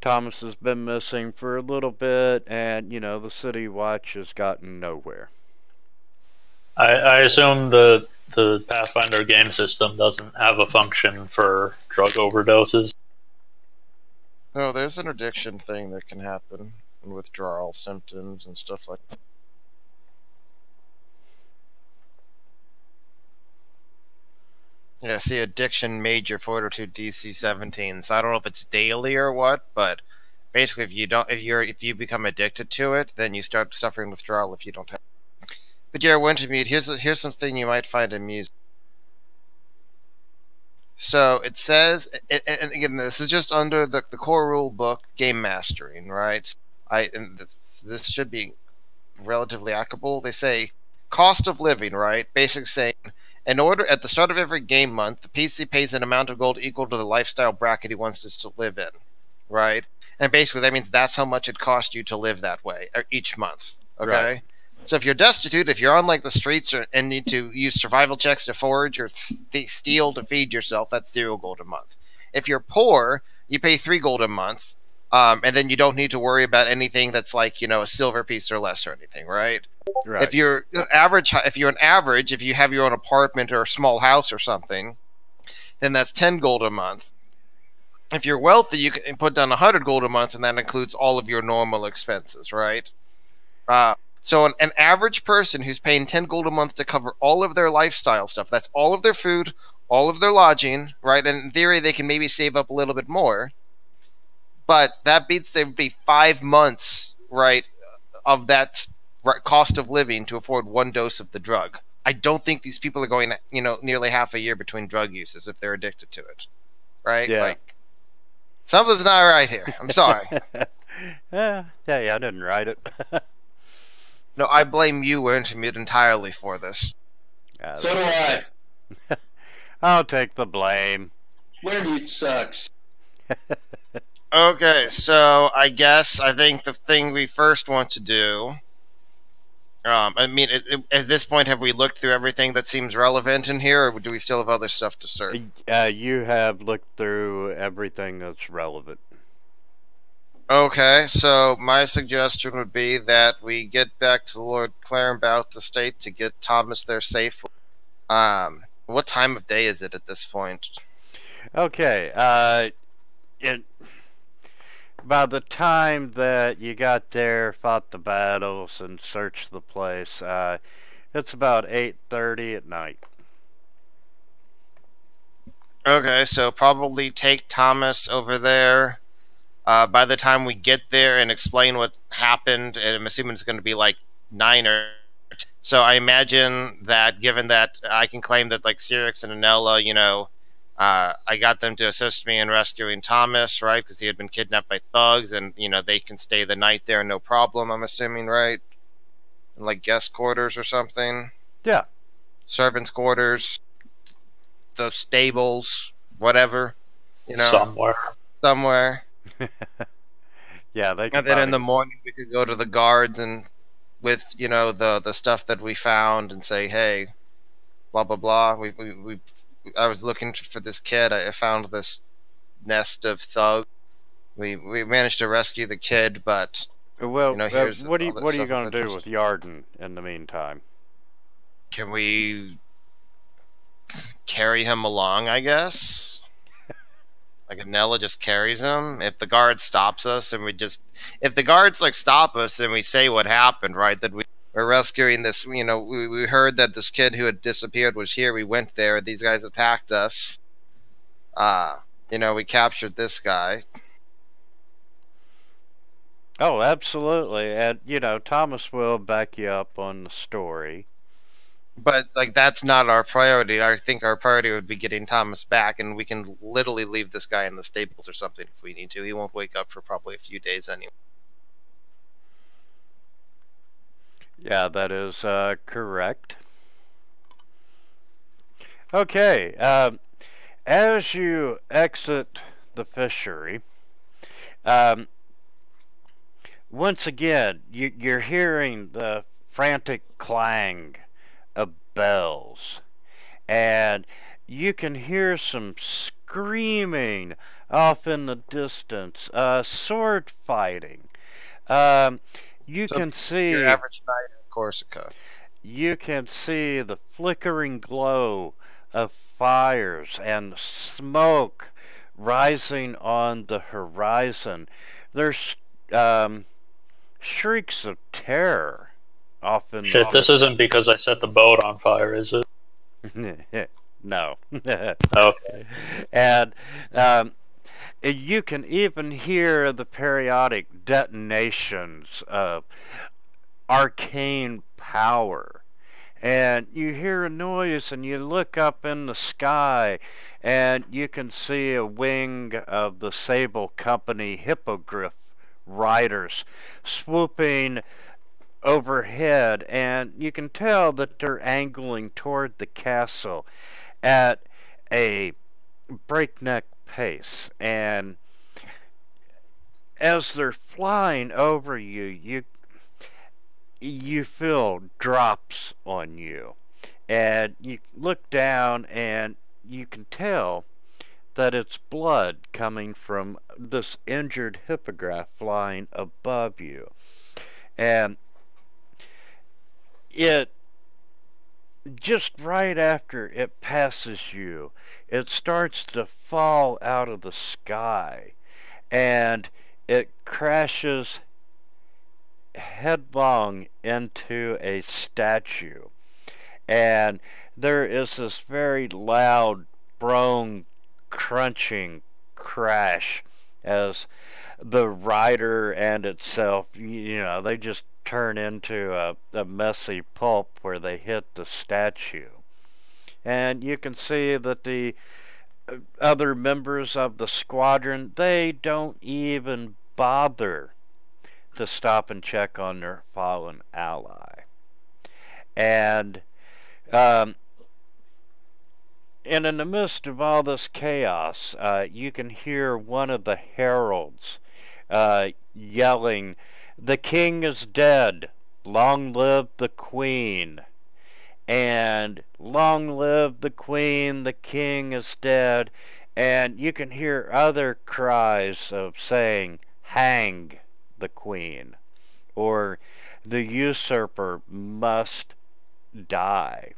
Thomas has been missing for a little bit, and you know the city watch has gotten nowhere. I assume the Pathfinder game system doesn't have a function for drug overdoses. No, there's an addiction thing that can happen, and withdrawal symptoms and stuff like that. Yeah, see, addiction major fortitude DC 17. So I don't know if it's daily or what, but basically, if you become addicted to it, then you start suffering withdrawal if you don't have. But yeah, Wintermute, here's something you might find amusing. So it says, and again, this is just under the core rule book, game mastering, right? And this should be relatively applicable. They say cost of living, right? Basic saying, in order at the start of every game month, the PC pays an amount of gold equal to the lifestyle bracket he wants us to live in, right? And basically that means that's how much it costs you to live that way each month. Okay. Right. So if you're destitute, if you're on like the streets and need to use survival checks to forage or steal to feed yourself, that's 0 gold a month. If you're poor, you pay 3 gold a month, and then you don't need to worry about anything that's like, you know, a silver piece or less or anything, right? Right. If you're an average, if you have your own apartment or a small house or something, then that's 10 gold a month. If you're wealthy, you can put down 100 gold a month, and that includes all of your normal expenses, right? So an average person who's paying 10 gold a month to cover all of their lifestyle stuff, that's all of their food, all of their lodging, right? And in theory, they can maybe save up a little bit more. But that beats, there would be 5 months, right, of that cost of living to afford 1 dose of the drug. I don't think these people are going, you know, nearly half a year between drug uses if they're addicted to it, right? Yeah. Like, something's not right here. I'm sorry. Yeah, I didn't write it. No, I blame you, Intermute, entirely for this. So do I. I'll take the blame. Wintermute sucks. Okay, so I think the thing we first want to do. I mean, at this point, have we looked through everything that seems relevant in here, or do we still have other stuff to search? You have looked through everything that's relevant. Okay, so my suggestion would be that we get back to Lord Clarenbout's estate to get Thomas there safely. What time of day is it at this point? Okay, by the time that you got there, fought the battles, and searched the place, it's about 8:30 at night. Okay, so probably take Thomas over there. By the time we get there and explain what happened, and I'm assuming it's going to be like 9 or 10. So I imagine that, given that I can claim that like Cyrix and Anella, you know, I got them to assist me in rescuing Thomas, right? Because he had been kidnapped by thugs, and you know they can stay the night there, no problem. I'm assuming, right? In, like guest quarters or something. Yeah. Servants' quarters, the stables, whatever. You know, somewhere. Yeah, they. And then in the morning we could go to the guards and with, you know, the stuff that we found and say, hey, blah blah blah. I was looking for this kid. I found this nest of thugs. We managed to rescue the kid, but well, you know, what are you going to do with Yarden in the meantime? Can we carry him along? I guess. Like Anella just carries him. If the guard stops us, and if the guards like stop us, and we say what happened, right? That we're rescuing this. You know, we heard that this kid who had disappeared was here. We went there. These guys attacked us. You know, we captured this guy. Oh, absolutely, and you know, Thomas will back you up on the story. But like that's not our priority. I think our priority would be getting Thomas back, and we can literally leave this guy in the stables or something if we need to. He won't wake up for probably a few days anyway. Yeah, that is correct. Okay, as you exit the fishery, once again, you're hearing the frantic clang of bells, and you can hear some screaming off in the distance, sword fighting. Um, you So can your see average night in Corsica. you can see the flickering glow of fires and smoke rising on the horizon. There's shrieks of terror off in Shit, the this isn't because I set the boat on fire, is it? no. Okay. And you can even hear the periodic detonations of arcane power. And you hear a noise and you look up in the sky and you can see a wing of the Sable Company hippogriff riders swooping overhead, and you can tell that they're angling toward the castle at a breakneck pace. And as they're flying over you, you feel drops on you, and you look down and you can tell that it's blood coming from this injured hippogriff flying above you. And it just right after it passes you, it starts to fall out of the sky, and it crashes headlong into a statue. And there is this very loud, bone crunching crash as the rider and itself, they just turn into a messy pulp where they hit the statue. And you can see that the other members of the squadron, they don't even bother to stop and check on their fallen ally. And and in the midst of all this chaos, you can hear one of the heralds yelling, "The king is dead! Long live the queen!" And "Long live the queen! The king is dead!" And you can hear other cries of saying, "Hang the queen," or "The usurper must die."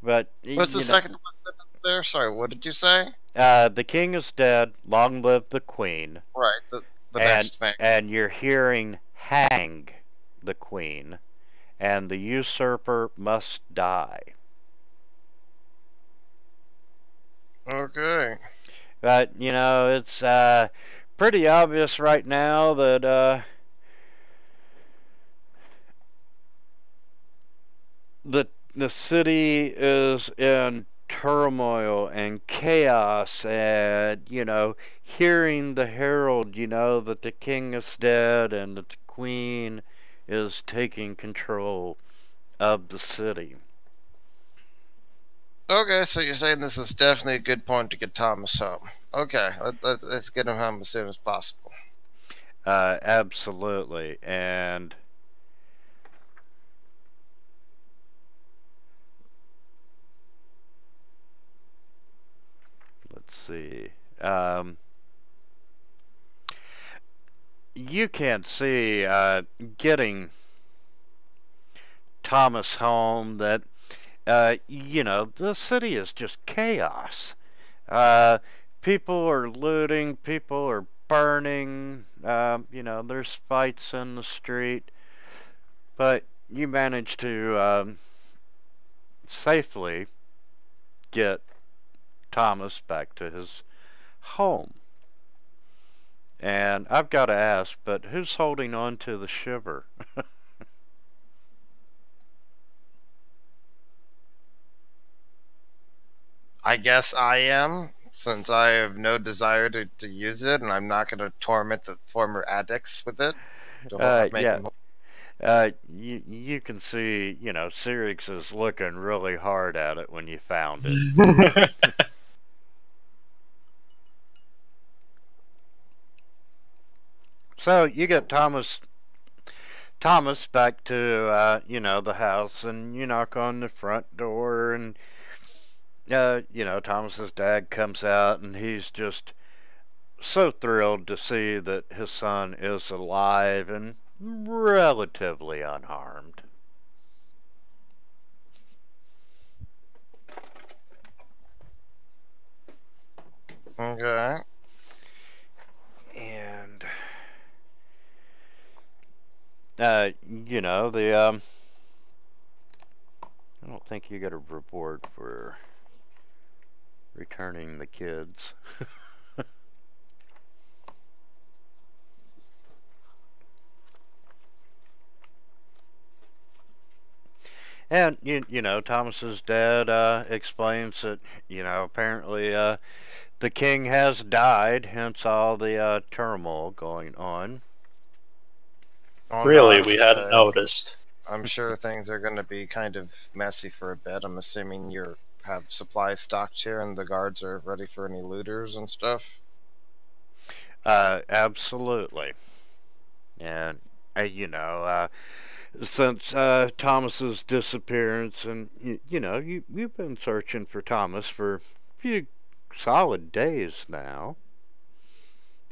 But What's the second sentence there? Sorry, what did you say? the king is dead, long live the queen. Right, the next thing. And you're hearing "hang the queen," and "the usurper must die." Okay. But, it's pretty obvious right now that the city is in turmoil and chaos, and hearing the herald, that the king is dead and that the queen is taking control of the city. Okay, so you're saying this is definitely a good point to get Thomas home. Okay, let's get him home as soon as possible. Absolutely. And let's see. You can't see getting Thomas home that the city is just chaos. People are looting, people are burning, there's fights in the street, but you manage to safely get Thomas back to his home. And I've got to ask, but who's holding on to the shiver? I guess I am, since I have no desire to use it, and I'm not going to torment the former addicts with it. You can see, Sirix is looking really hard at it when you found it. So you get Thomas Thomas back to, you know, the house, and you knock on the front door, and, you know, Thomas's dad comes out, and he's just so thrilled to see that his son is alive and relatively unharmed. Okay. And, you know, I don't think you get a reward for returning the kids. And, you know, Thomas's dad explains that, you know, apparently the king has died, hence all the turmoil going on. Really, we hadn't noticed. I'm sure things are going to be kind of messy for a bit. I'm assuming you have supplies stocked here and the guards are ready for any looters and stuff. Absolutely. And, you know, since Thomas's disappearance, and you know, you've been searching for Thomas for a few solid days now.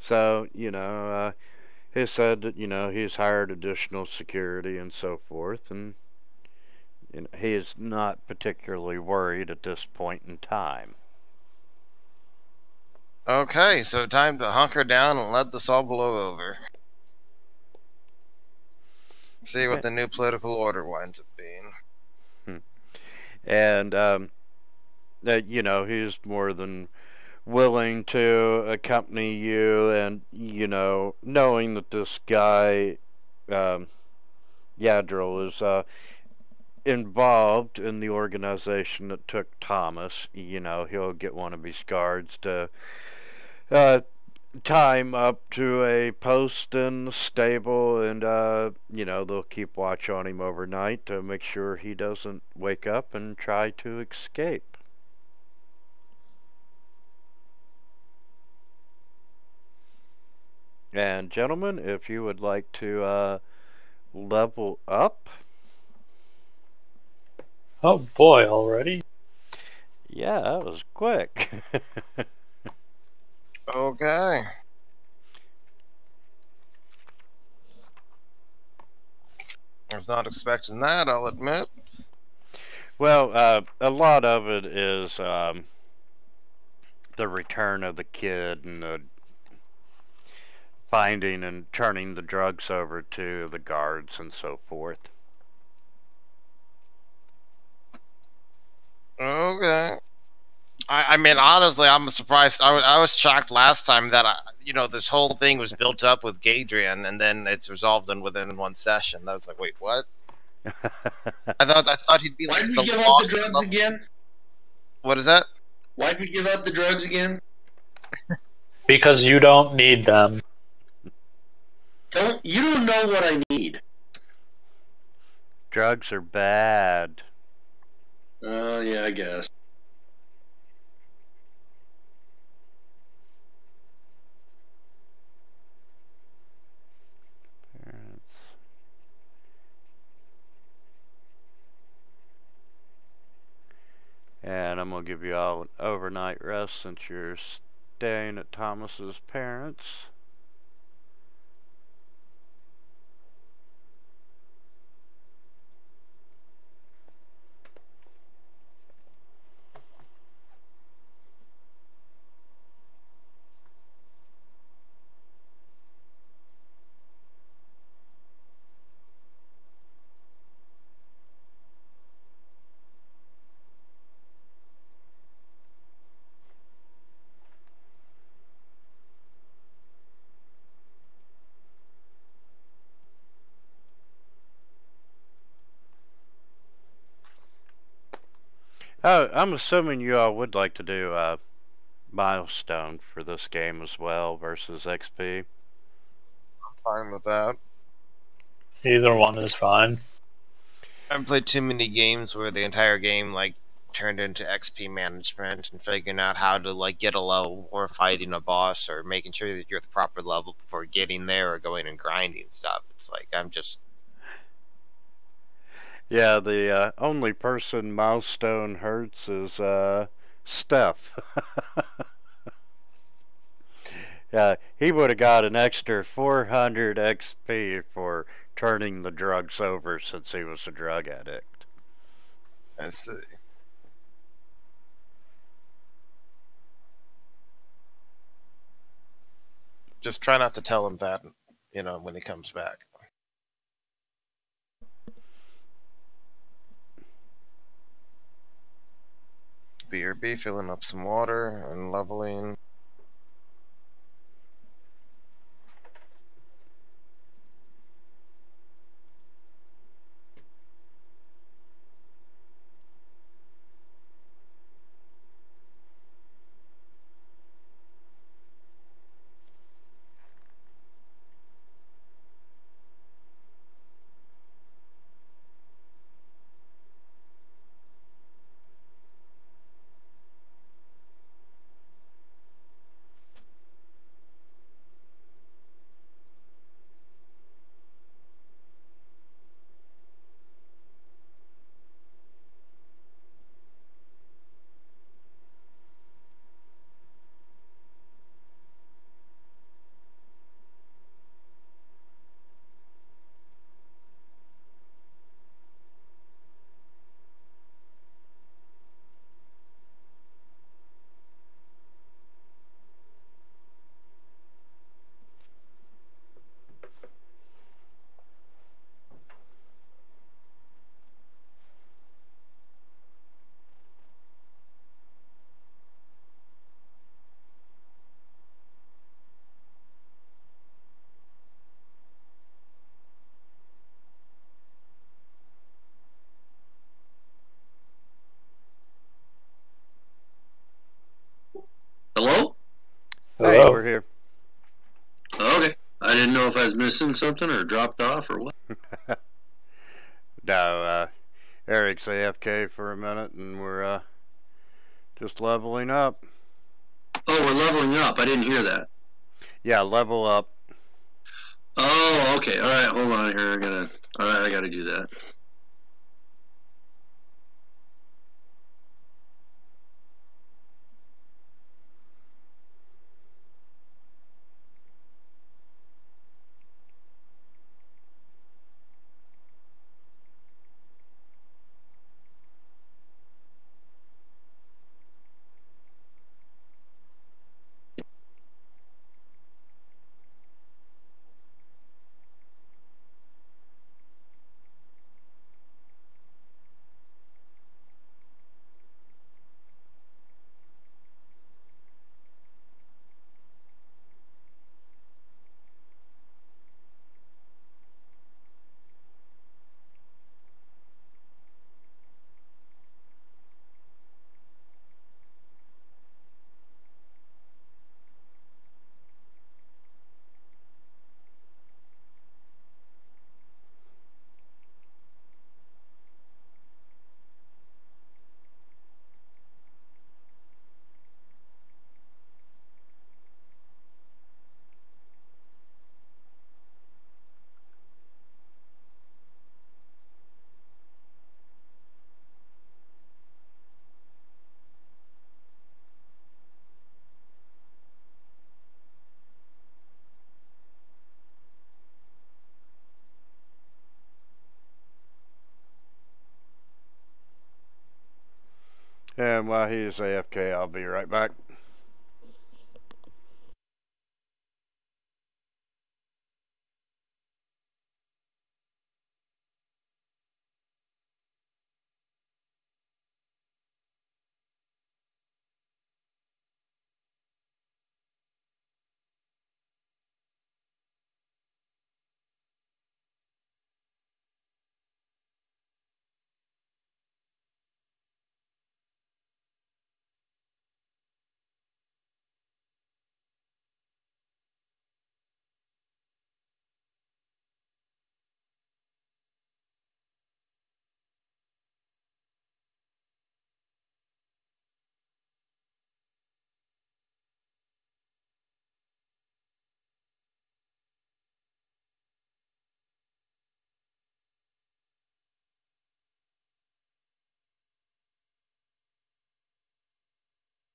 So, you know, he said that, you know, he's hired additional security and so forth, and you know, he is not particularly worried at this point in time. Okay, so time to hunker down and let this all blow over. See what the new political order winds up being. And, you know, he's more than willing to accompany you, and, you know, knowing that this guy, Yadril, is involved in the organization that took Thomas, you know, he'll get one of his guards to tie him up to a post in the stable, and you know, they'll keep watch on him overnight to make sure he doesn't wake up and try to escape. And gentlemen, if you would like to level up. Oh boy, already? Yeah, that was quick. Okay. I was not expecting that, I'll admit. Well, a lot of it is the return of the kid, and the finding and turning the drugs over to the guards and so forth. Okay. I mean, honestly, I'm surprised. I was shocked last time that, you know, this whole thing was built up with Gadrian, and then it's resolved within one session. I was like, wait, what? I thought he'd be like. Why'd we give up the drugs again? What is that? Why'd we give up the drugs again? Because you don't need them. You don't know what I need. Drugs are bad. Oh, yeah, I guess. And I'm going to give you all an overnight rest since you're staying at Thomas's parents'. Oh, I'm assuming you all would like to do a milestone for this game as well versus XP. Fine with that. Either one is fine. I've played too many games where the entire game like turned into XP management and figuring out how to like get a level or fighting a boss or making sure that you're at the proper level before getting there or going and grinding stuff. It's like I'm just Yeah, the only person milestone hurts is Steph. Yeah, he would have got an extra 400 XP for turning the drugs over since he was a drug addict. I see. Just try not to tell him that, when he comes back. BRB, filling up some water and leveling. Hello? Hey, Hello. we're here. Okay. I didn't know if I was missing something or dropped off or what. No, Eric's AFK for a minute, and we're just leveling up. Oh, we're leveling up. I didn't hear that. Yeah, level up. Oh, okay. All right. Hold on here. All right. I gotta do that. And while he's AFK, I'll be right back.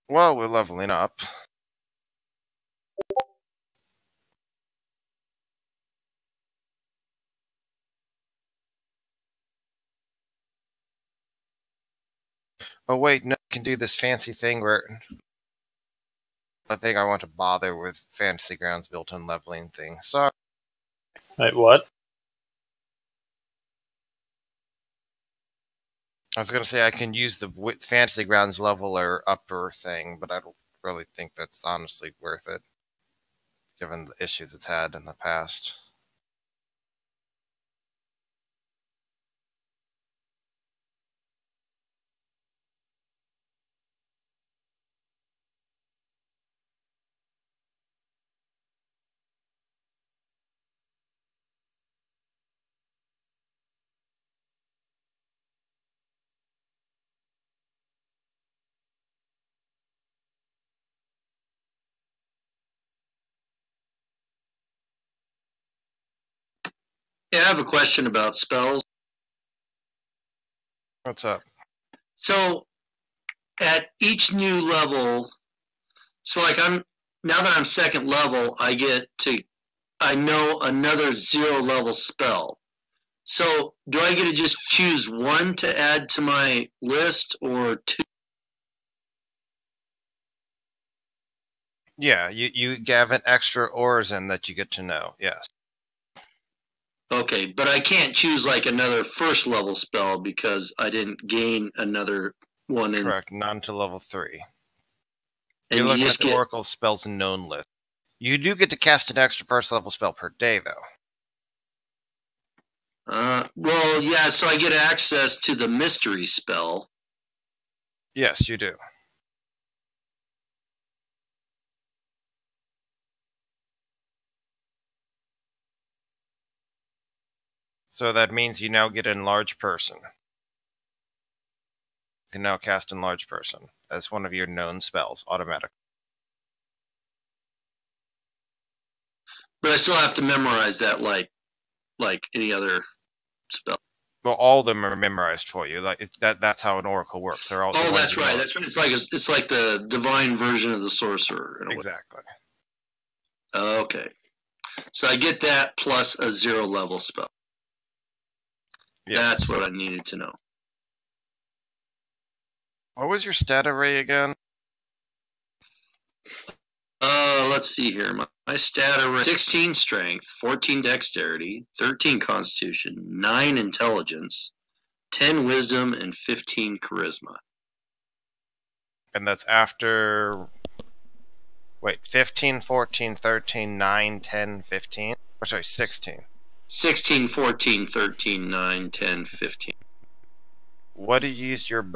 Well, we're leveling up. Oh wait, no, I can do this fancy thing where I think I want to bother with Fantasy Grounds built-in leveling thing. Sorry. Wait, what? I was going to say I can use the Fantasy Grounds leveler upper thing, but I don't really think that's honestly worth it, given the issues it's had in the past. Yeah, I have a question about spells. What's up? So at each new level, so like now that I'm second level, I know another 0 level spell. So do I get to just choose one to add to my list or two? Yeah, you have an extra orison that you get to know, yes. Okay, but I can't choose like another first level spell because I didn't gain another one in. Correct, not until level 3. And You're you looking at just the get, Oracle spells and known list. You do get to cast an extra first level spell per day, though. well, yeah, so I get access to the mystery spell. Yes, you do. So that means you now get Enlarge Person. You can now cast Enlarge Person as one of your known spells, automatically. But I still have to memorize that like any other spell. Well, all of them are memorized for you. Like that's how an oracle works. They're all. Oh, that's right. That's right. It's like the divine version of the sorcerer. In a way. Exactly. Okay, so I get that plus a 0 level spell. Yes. That's what I needed to know. What was your stat array again? Let's see here. My stat array: 16 strength, 14 dexterity, 13 constitution, 9 intelligence, 10 wisdom, and 15 charisma. And that's after. Wait, 15, 14, 13, 9, 10, 15? Or sorry, 16. 16, 14, 13, 9, 10, 15. What do you use your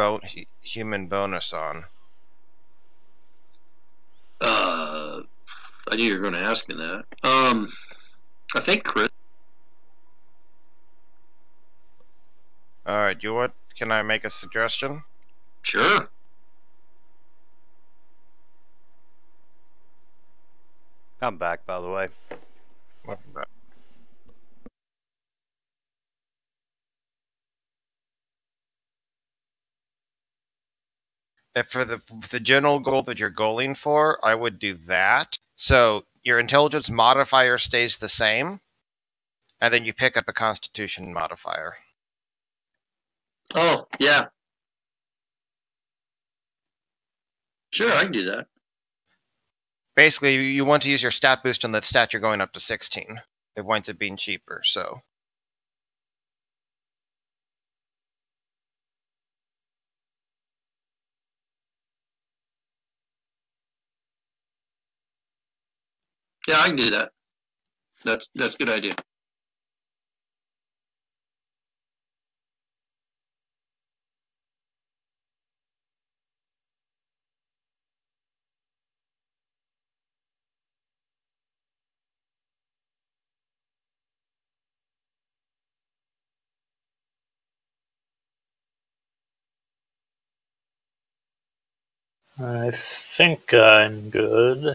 human bonus on? I knew you were going to ask me that. I think crit. Alright, you what? Can I make a suggestion? Sure. I'm back, by the way. Welcome back. If for the general goal that you're goaling for, I would do that. So your intelligence modifier stays the same, and then you pick up a constitution modifier. Oh, yeah. Sure, I can do that. Basically, you want to use your stat boost on that stat you're going up to 16. It winds up being cheaper, so. Yeah, I can do that. That's a good idea. I think I'm good.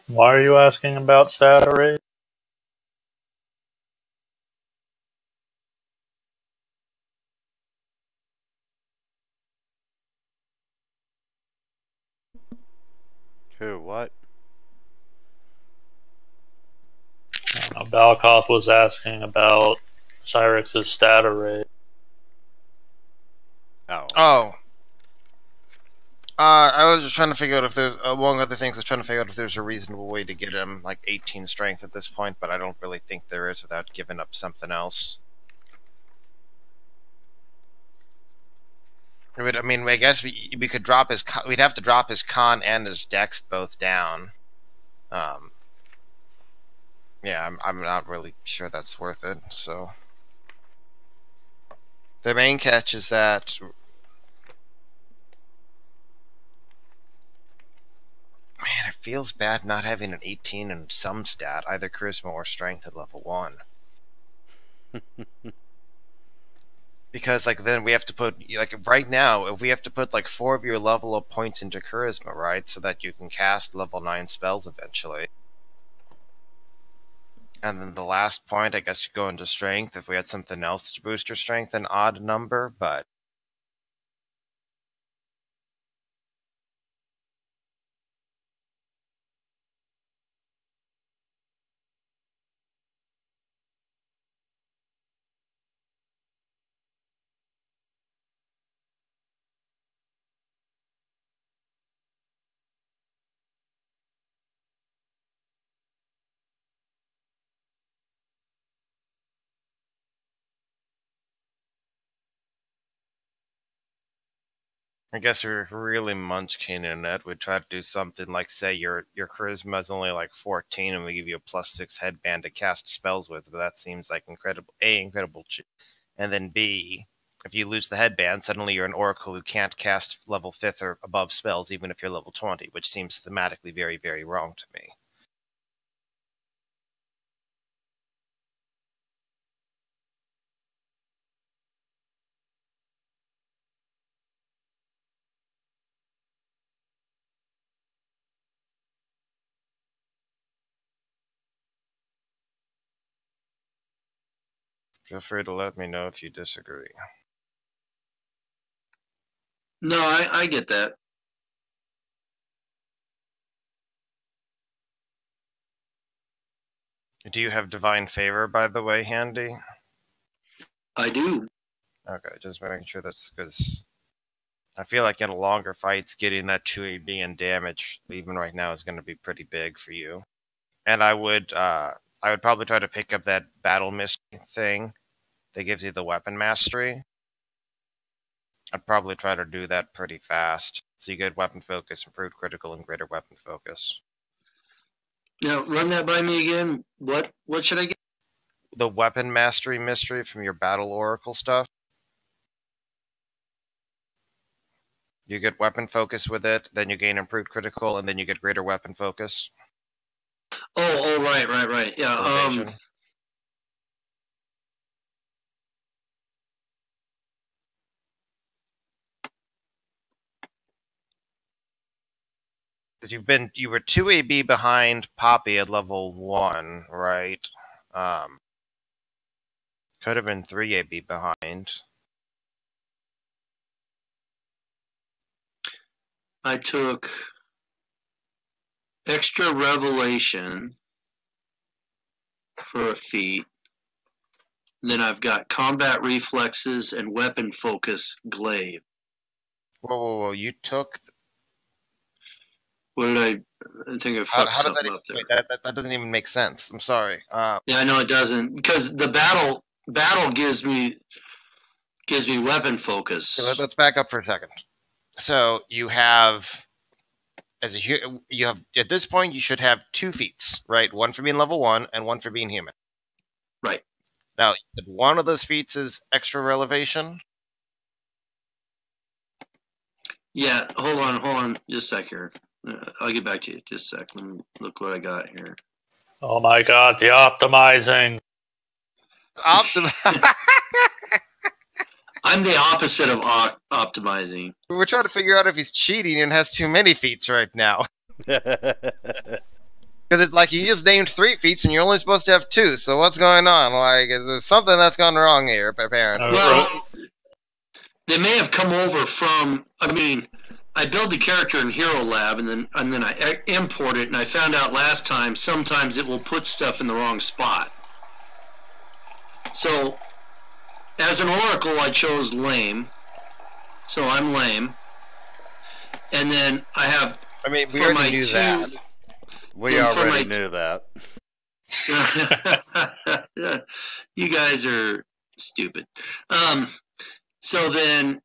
Why are you asking about stat array? Who? What? Balkoff was asking about Cyrix's stat array. Oh. Oh. I was just trying to figure out if there's, among other things, I was trying to figure out if there's a reasonable way to get him like 18 strength at this point, but I don't really think there is without giving up something else. I mean, I guess we could drop his. We'd have to drop his con and his dex both down. Yeah, I'm not really sure that's worth it. So the main catch is that. Man, it feels bad not having an 18 in some stat, either charisma or strength at level 1. Because, like, then we have to put, like, right now, if we have to put, like, 4 of your level up points into charisma, right? So that you can cast level 9 spells eventually. And then the last point, I guess, you go into strength if we had something else to boost your strength, an odd number, but. I guess we're really munchkinin it. We'd try to do something like, say, your charisma is only like 14, and we give you a +6 headband to cast spells with. But that seems like incredible cheap. And then B, if you lose the headband, suddenly you're an oracle who can't cast level 5th or above spells, even if you're level 20, which seems thematically very, very wrong to me. Feel free to let me know if you disagree. No, I get that. Do you have Divine Favor, by the way, handy? I do. Okay, just making sure that's because I feel like in longer fights, getting that 2 AB and damage, even right now, is going to be pretty big for you. And I would probably try to pick up that Battle Mist thing that gives you the weapon mastery. I'd probably try to do that pretty fast, so you get weapon focus, improved critical, and greater weapon focus. Now, run that by me again. What should I get? The weapon mastery mystery from your Battle Oracle stuff. You get weapon focus with it, then you gain improved critical, and then you get greater weapon focus. Oh, right. Yeah. Because you were 2 AB behind Poppy at level 1, right? Could have been 3 AB behind. I took extra revelation for a feat. Then I've got combat reflexes and weapon focus glaive. Whoa, you took... What did I think I fucked something up there. Wait, that doesn't even make sense. I'm sorry. Yeah, I know it doesn't, because the battle gives me weapon focus. Okay, let's back up for a second. So you have, at this point you should have 2 feats, right? One for being level 1 and one for being human. Right. Now, one of those feats is extra relevation. Yeah, hold on, just a sec here. I'll get back to you. Just a sec. Let me look what I got here. Oh my god, the optimizing. I'm the opposite of optimizing. We're trying to figure out if he's cheating and has too many feats right now. like you just named 3 feats and you're only supposed to have 2. So what's going on? Like, there's something that's gone wrong here, apparently. Well, they may have come over from. I mean, I build the character in Hero Lab, and then I import it, and I found out last time sometimes it will put stuff in the wrong spot. So, as an Oracle, I chose lame. So I'm lame. And then I have. I mean, we already knew that. We already knew that. You guys are stupid. So then,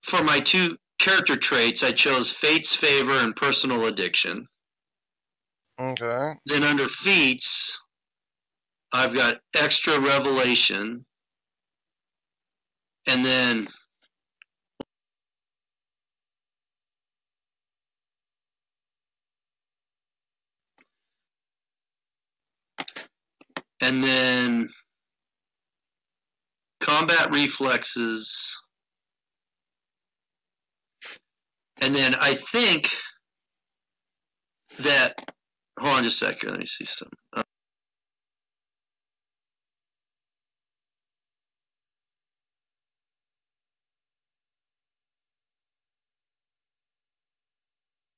for my 2 character traits, I chose Fate's Favor and Personal Addiction. Okay. Then under feats, I've got Extra Revelation. And then Combat Reflexes. And then I think that, hold on just a second, let me see something.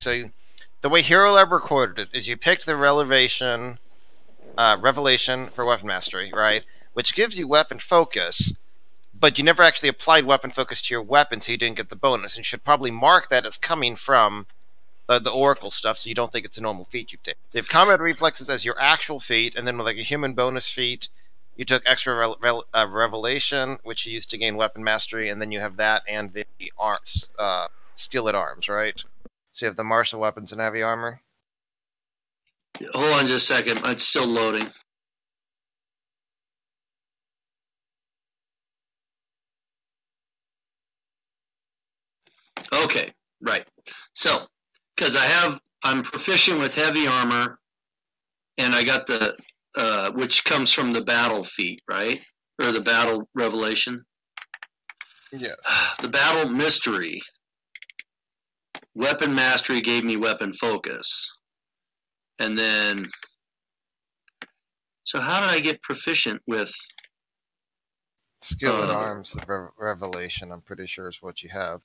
So the way Hero Lab recorded it is you picked the Revelation for Weapon Mastery, right? Which gives you Weapon Focus, but you never actually applied Weapon Focus to your weapon, so you didn't get the bonus. And you should probably mark that as coming from the Oracle stuff, so you don't think it's a normal feat you've taken. So you have Combat Reflexes as your actual feat, and then with like a human bonus feat, you took Extra Revelation, which you used to gain Weapon Mastery, and then you have that and the Skillet Arms, right? So you have the martial weapons and heavy armor. Hold on just a second. It's still loading. Okay, right. So, because I'm proficient with heavy armor, and I got the, which comes from the battle feat, right? Or the battle revelation. Yes. The battle mystery. Weapon mastery gave me weapon focus. And then, so how did I get proficient with Skillet Arms, Revelation, I'm pretty sure is what you have.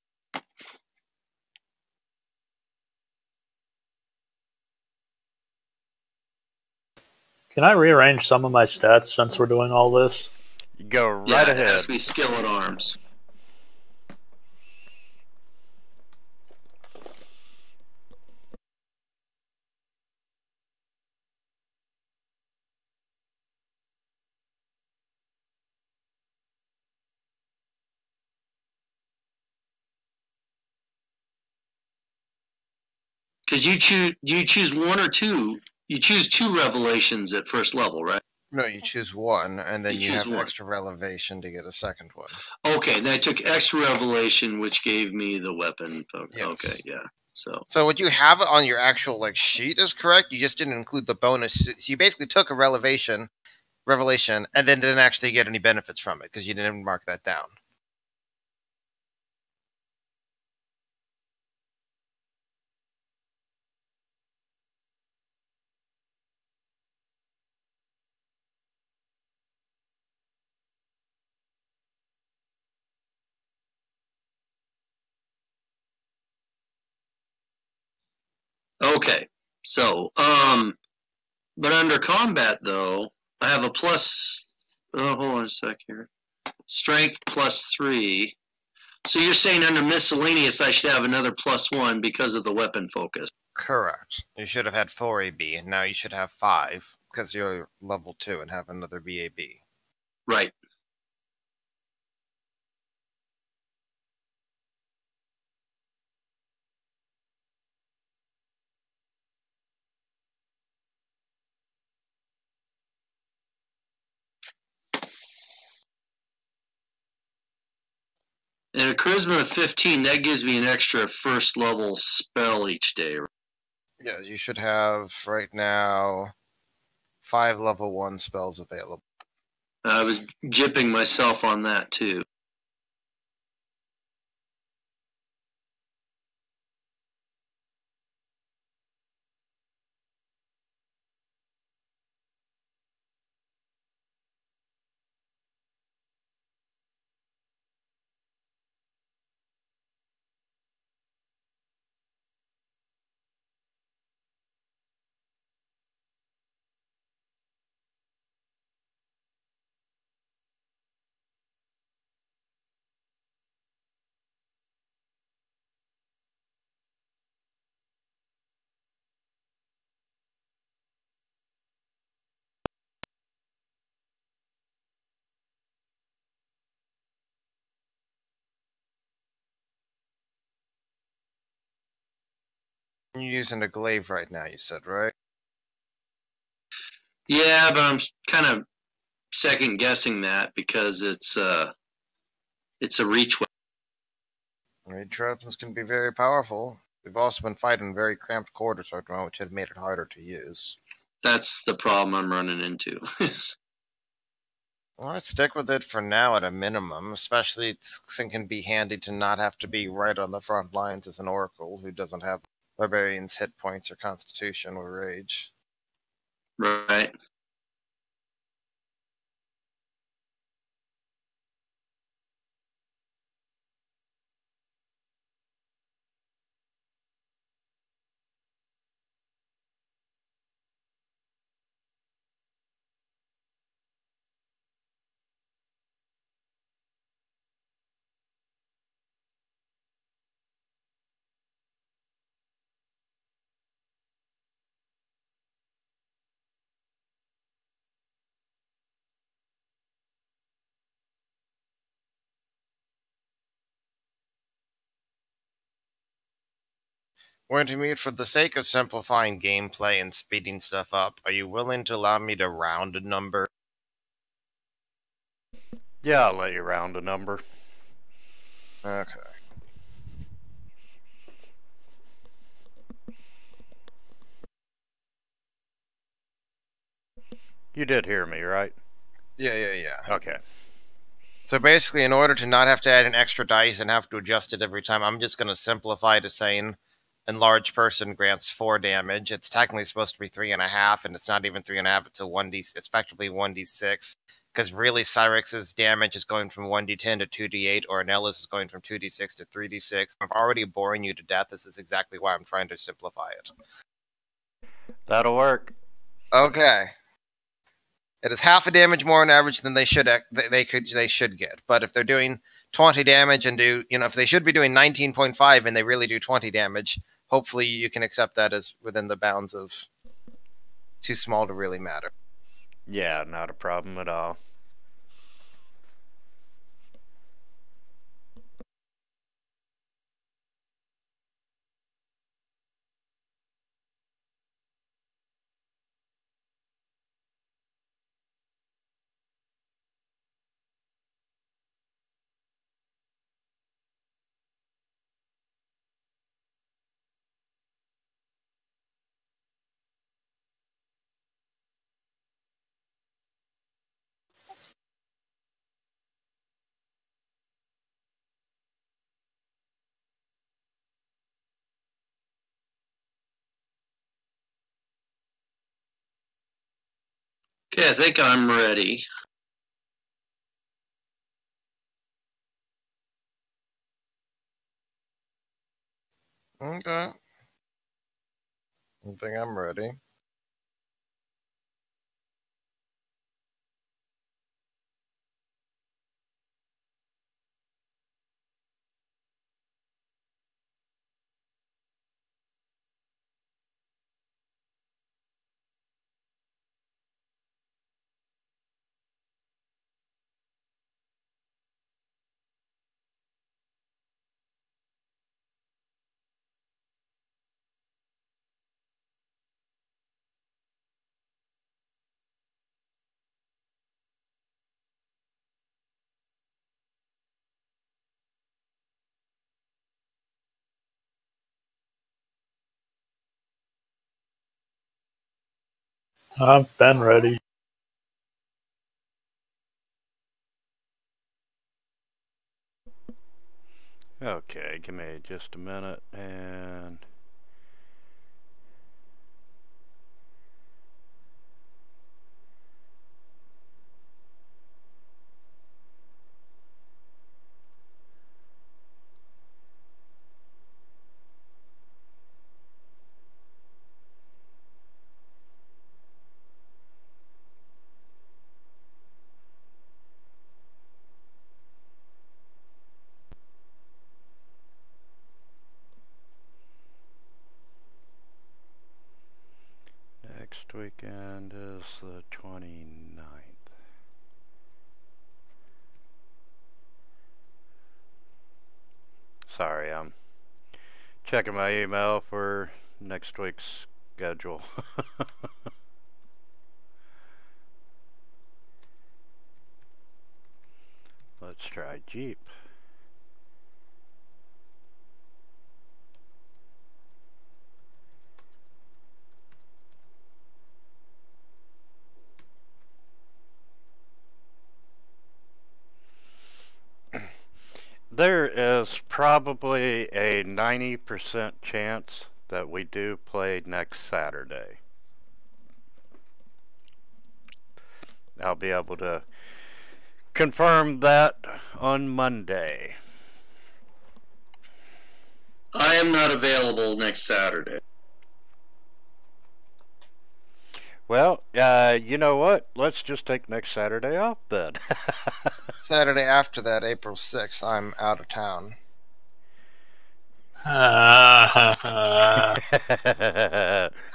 Can I rearrange some of my stats since we're doing all this? You go right yeah, ahead. it has to be skillet arms. Because you choose 1 or 2. You choose 2 revelations at first level, right? No, you choose 1, and then you have 1. Extra Revelation to get a second one. Okay, then I took extra revelation, which gave me the weapon. Yes. Okay, yeah. So what you have on your actual sheet is correct. You just didn't include the bonus. So you basically took a revelation, and then didn't actually get any benefits from it because you didn't mark that down. Okay, so but under combat though, I have a plus. Oh, hold on a sec here. Strength +3. So you're saying under miscellaneous, I should have another +1 because of the weapon focus. Correct. You should have had 4 AB, and now you should have 5 because you're level 2 and have another BAB. Right. And a charisma of 15, that gives me an extra first level spell each day. Yeah, you should have right now 5 level 1 spells available. I was jipping myself on that too. You're using a glaive right now, you said, right? Yeah, but I'm kind of second guessing that because it's a reach weapon. Range weapons can be very powerful. We've also been fighting very cramped quarters right now, which has made it harder to use. That's the problem I'm running into. Well, I'd stick with it for now at a minimum, especially it can be handy to not have to be right on the front lines as an oracle who doesn't have barbarian's hit points or constitution or rage. Right. Wintermute, for the sake of simplifying gameplay and speeding stuff up, are you willing to allow me to round a number? Yeah, I'll let you round a number. Okay. You did hear me, right? Yeah. Okay. So basically, in order to not have to add an extra dice and have to adjust it every time, I'm just going to simplify to saying enlarged person grants 4 damage. It's technically supposed to be 3.5, and it's not even 3.5. It's a 1d. It's effectively 1d6, because really Cyrix's damage is going from 1d10 to 2d8, or Anella's is going from 2d6 to 3d6. I'm already boring you to death. This is exactly why I'm trying to simplify it. That'll work. Okay. It is half a damage more on average than they should get. But if they're doing 20 damage and if they should be doing 19.5 and they really do 20 damage, hopefully you can accept that as within the bounds of too small to really matter. Yeah, not a problem at all. Okay, I think I'm ready. Okay. I think I'm ready. I've been ready. Okay, give me just a minute and... Next weekend is the 29th. Sorry, I'm checking my email for next week's schedule. Let's try Jeep. There is probably a 90% chance that we do play next Saturday. I'll be able to confirm that on Monday. I am not available next Saturday. Well, you know what? Let's just take next Saturday off then. Saturday after that, April 6th, I'm out of town. Uh,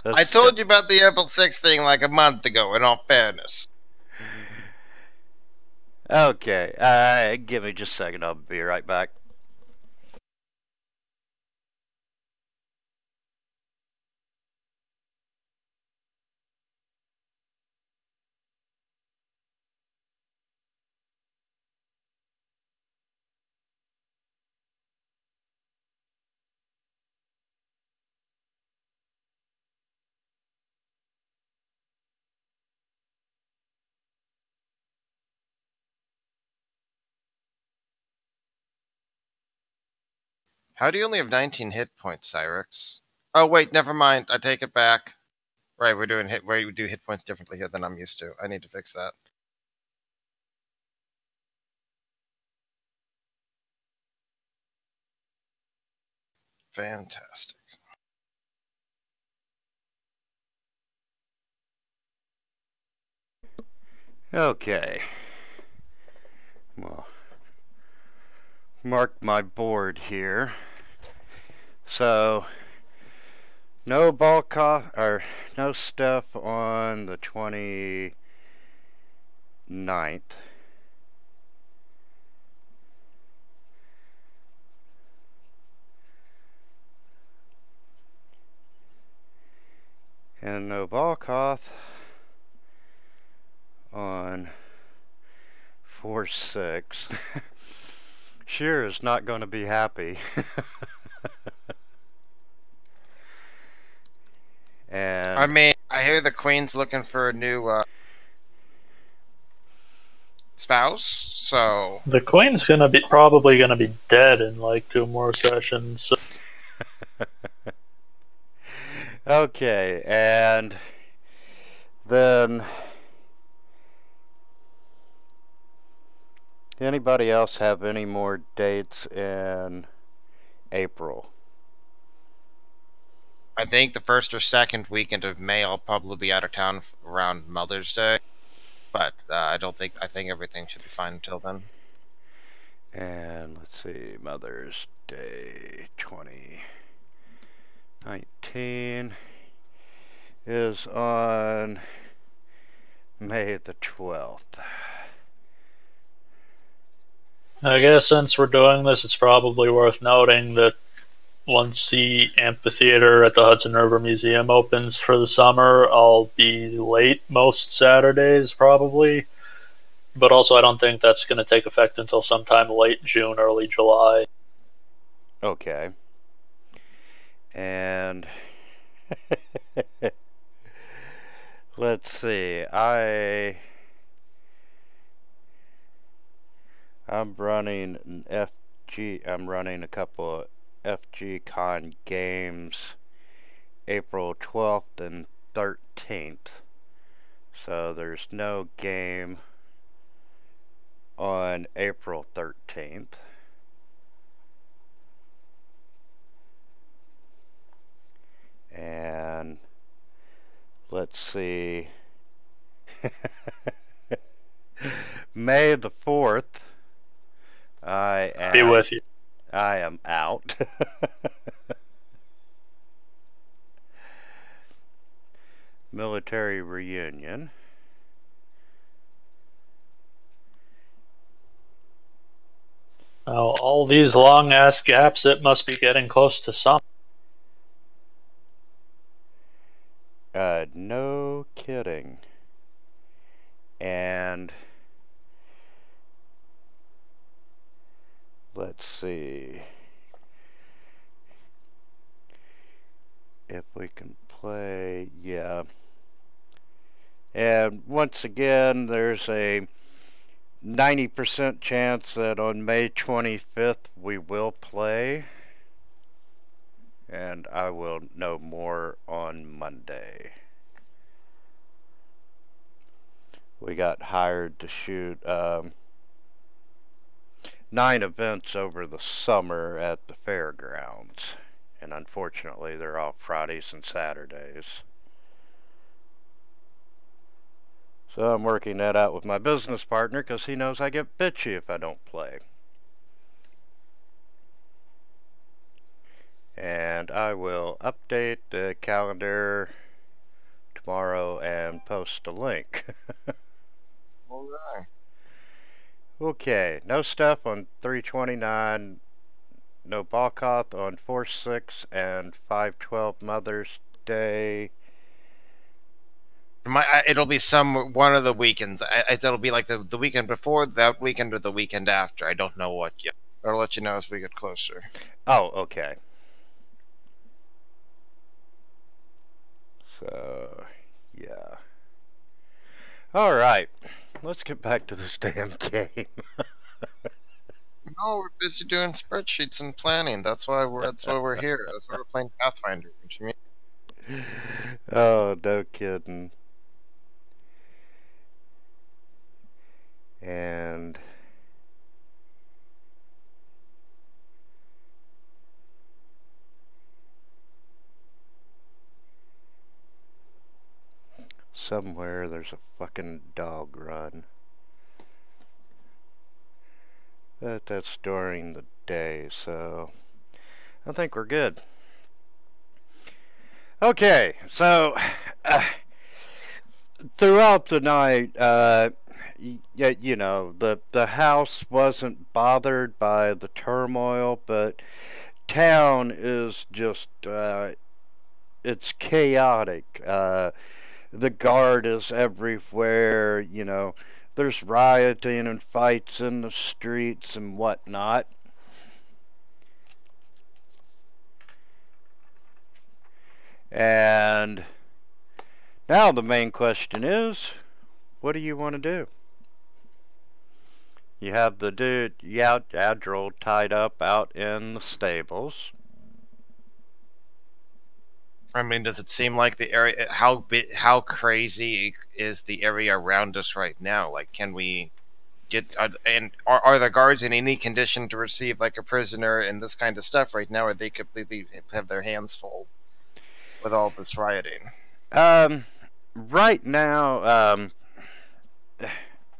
I told you about the April 6th thing like a month ago, in all fairness. Okay, give me just a second. I'll be right back. How do you only have 19 hit points, Cyrix? Oh, wait, never mind. I take it back. Right, we do hit points differently here than I'm used to. I need to fix that. Fantastic. Okay. Well, mark my board here. So, no ball cost or no stuff on the 29th. And no ball cost on 4/6. Sheer is not going to be happy. And I mean, I hear the Queen's looking for a new spouse, so the Queen's probably gonna be dead in like 2 more sessions. So. okay, and then anybody else have any more dates in April? I think the first or second weekend of May I'll probably be out of town around Mother's Day. But I think everything should be fine until then. And let's see, Mother's Day 2019 is on May the 12th. I guess since we're doing this, it's probably worth noting that once the amphitheater at the Hudson River Museum opens for the summer, I'll be late most Saturdays probably. But also I don't think that's going to take effect until sometime late June, early July. Okay. And let's see, I'm running an I'm running a couple of FG Con games April 12th and 13th. So there's no game on April 13th. And let's see, May the 4th, Be with you. I am out. Military reunion. Oh, all these long ass gaps, it must be getting close to summer. No kidding. And let's see if we can play. Yeah. And once again, there's a 90% chance that on May 25th we will play. And I will know more on Monday. We got hired to shoot 9 events over the summer at the fairgrounds. And unfortunately, they're all Fridays and Saturdays. So I'm working that out with my business partner because he knows I get bitchy if I don't play. And I will update the calendar tomorrow and post a link. Alright. Okay, no stuff on 329, no Balkoth on 4/6 and 5/12 Mother's Day. It'll be one of the weekends. It'll be like the weekend before, that weekend, or the weekend after. I don't know what yet. I'll let you know as we get closer. Oh, okay. So, yeah. Alright, let's get back to this damn game. No, we're busy doing spreadsheets and planning. That's why we're here. That's why we're playing Pathfinder. What you mean? Oh, no kidding. And somewhere there's a fucking dog run. But that's during the day, so I think we're good. Okay, so throughout the night, you know, the house wasn't bothered by the turmoil, but town is just it's chaotic. The guard is everywhere, you know. There's rioting and fights in the streets and whatnot. And now the main question is, what do you want to do? You have the dude, Adril, tied up out in the stables. I mean, does it seem like the area? How crazy is the area around us right now? Like, can we get? And are the guards in any condition to receive like a prisoner and this kind of stuff right now, or they completely have their hands full with all this rioting? Right now,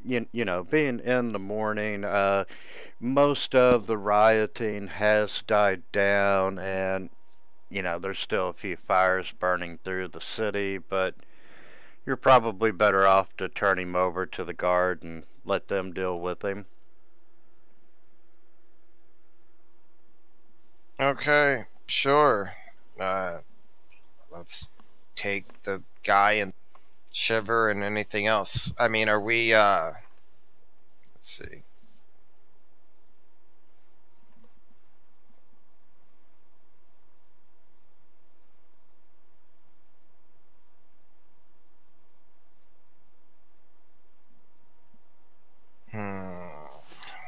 you know, being in the morning, most of the rioting has died down, and you know, there's still a few fires burning through the city, but you're probably better off to turn him over to the guard and let them deal with him. Okay, sure. Let's take the guy and Shiver and anything else. I mean, are we? Let's see.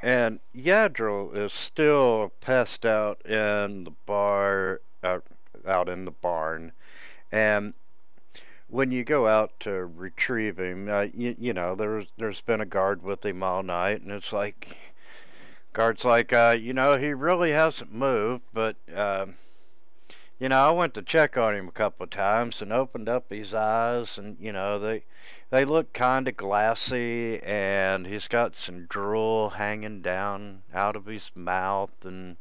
And Yadro is still passed out in the bar, out in the barn. And when you go out to retrieve him, you know, there's been a guard with him all night, and it's like, guard's like, you know, he really hasn't moved, but, you know, I went to check on him a couple of times and opened up his eyes, and, you know, they look kind of glassy, and he's got some drool hanging down out of his mouth, and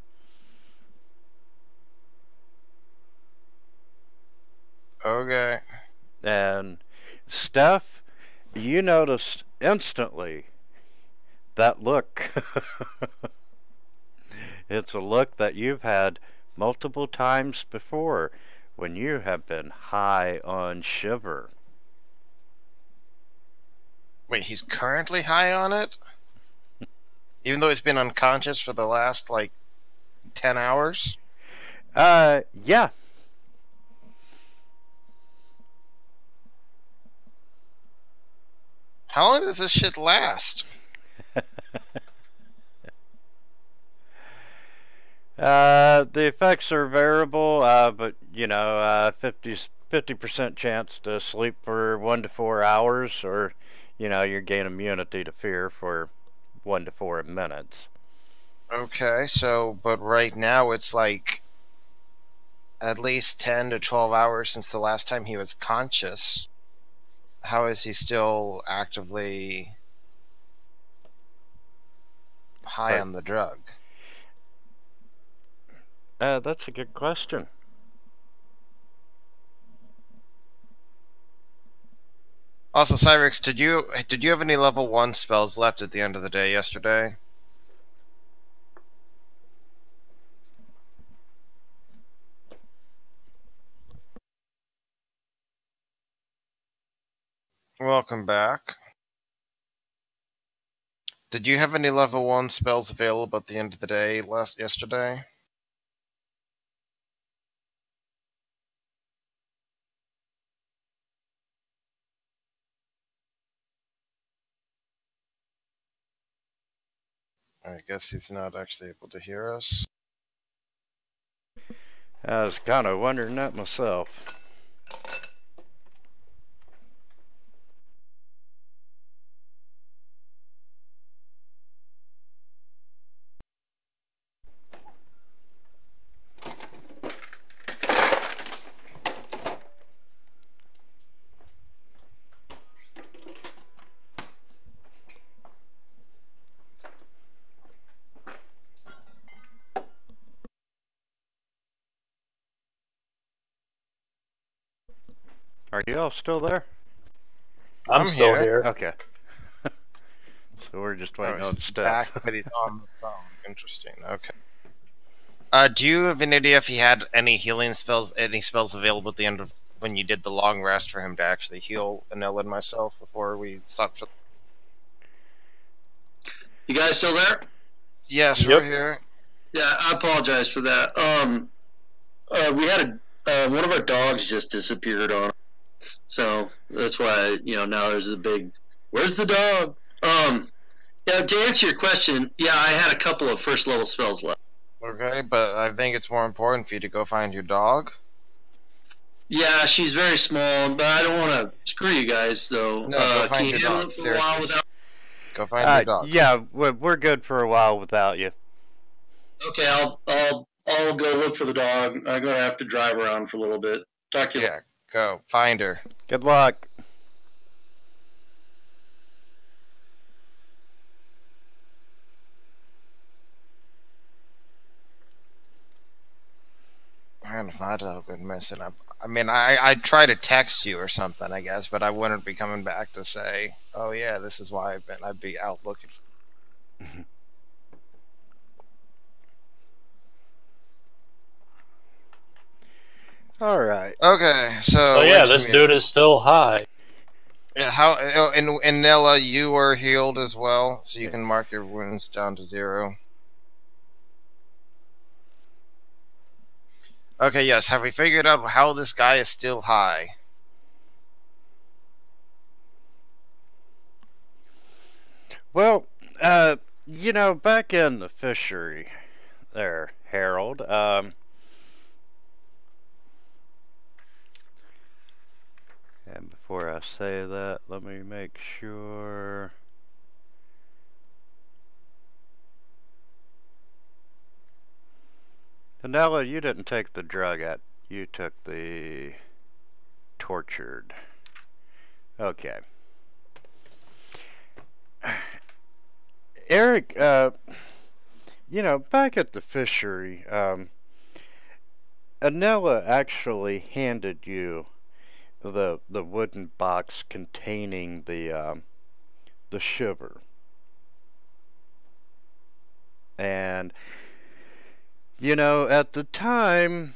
Okay. and Steph, you noticed instantly that look. It's a look that you've had multiple times before when you have been high on shiver. Wait, he's currently high on it? Even though he's been unconscious for the last, like, 10 hours? Yeah. How long does this shit last? The effects are variable, but, you know, 50% chance to sleep for 1 to 4 hours, or, you know, you gain immunity to fear for 1 to 4 minutes. Okay, so, but right now it's like at least 10 to 12 hours since the last time he was conscious. How is he still actively high on the drug? That's a good question. Also, Cyrix, did you have any level 1 spells left at the end of the day yesterday? Welcome back. Did you have any level 1 spells available at the end of the day yesterday? I guess he's not actually able to hear us. I was kind of wondering that myself. Are you all still there? I'm still here. Okay. So we're just waiting on He's Steph. back, but he's on the phone. Interesting. Okay. Do you have an idea if he had any healing spells, any spells available at the end of when you did the long rest for him to actually heal Anil and myself before we stopped for? You guys still there? Yes, Yep. we're here. Yeah, I apologize for that. We had one of our dogs just disappeared on, so that's why now there's a big "Where's the dog?" Yeah, to answer your question, yeah, I had a couple of first level spells left. Okay, but I think it's more important for you to go find your dog. Yeah, she's very small, but I don't want to screw you guys though. No, go find can you your handle dog. it for a while Seriously. without? Go find your dog. Yeah, we're good for a while without you. Okay, I'll go look for the dog. I'm gonna have to drive around for a little bit. Talk to you. Yeah, go find her. Good luck. Man, if my dog would mess it up. I mean, I'd try to text you or something, I guess, but I wouldn't be coming back to say, "Oh yeah, this is why I've been." I'd be out looking. All right. Okay, so Oh yeah, this dude is still high. Yeah, how in Nella, you were healed as well, so you can mark your wounds down to 0. Okay, yes. Have we figured out how this guy is still high? Well, back in the fishery there, Harold, and before I say that, let me make sure. Danella, you didn't take the drug you took the tortured. Okay. Eric, back at the fishery, Anella actually handed you the wooden box containing the shiver. And at the time,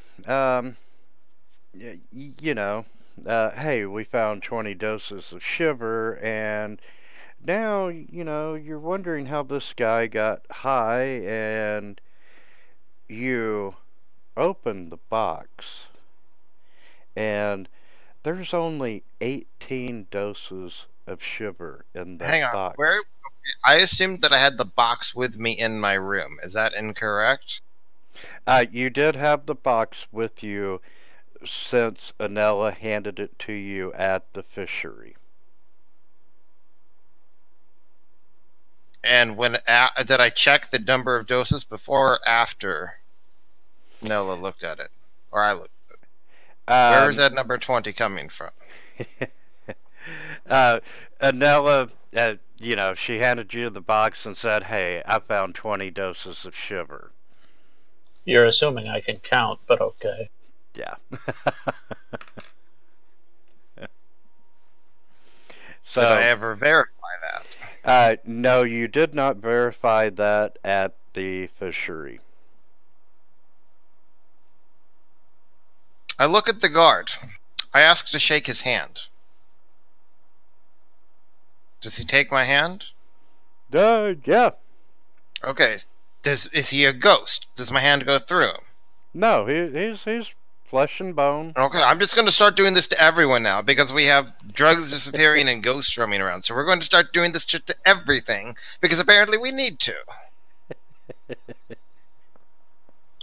you know, hey, we found 20 doses of shiver, and now, you're wondering how this guy got high, and you open the box, and there's only 18 doses of shiver in Hang that on. box. Where? I assumed that I had the box with me in my room. Is that incorrect? You did have the box with you since Anella handed it to you at the fishery. And did I check the number of doses before or after Nola looked at it? Or I looked at it? Where is that number 20 coming from? Anella, she handed you the box and said, hey, I found 20 doses of shiver. You're assuming I can count, but okay. Yeah. Did I ever verify that? No, you did not verify that at the fishery. I look at the guard. I ask to shake his hand. Does he take my hand? Yeah. Okay. Is he a ghost? Does my hand go through him? No, he's flesh and bone. Okay, I'm just going to start doing this to everyone now because we have drugs, Esoterian, and ghosts roaming around. So we're going to start doing this shit to everything because apparently we need to.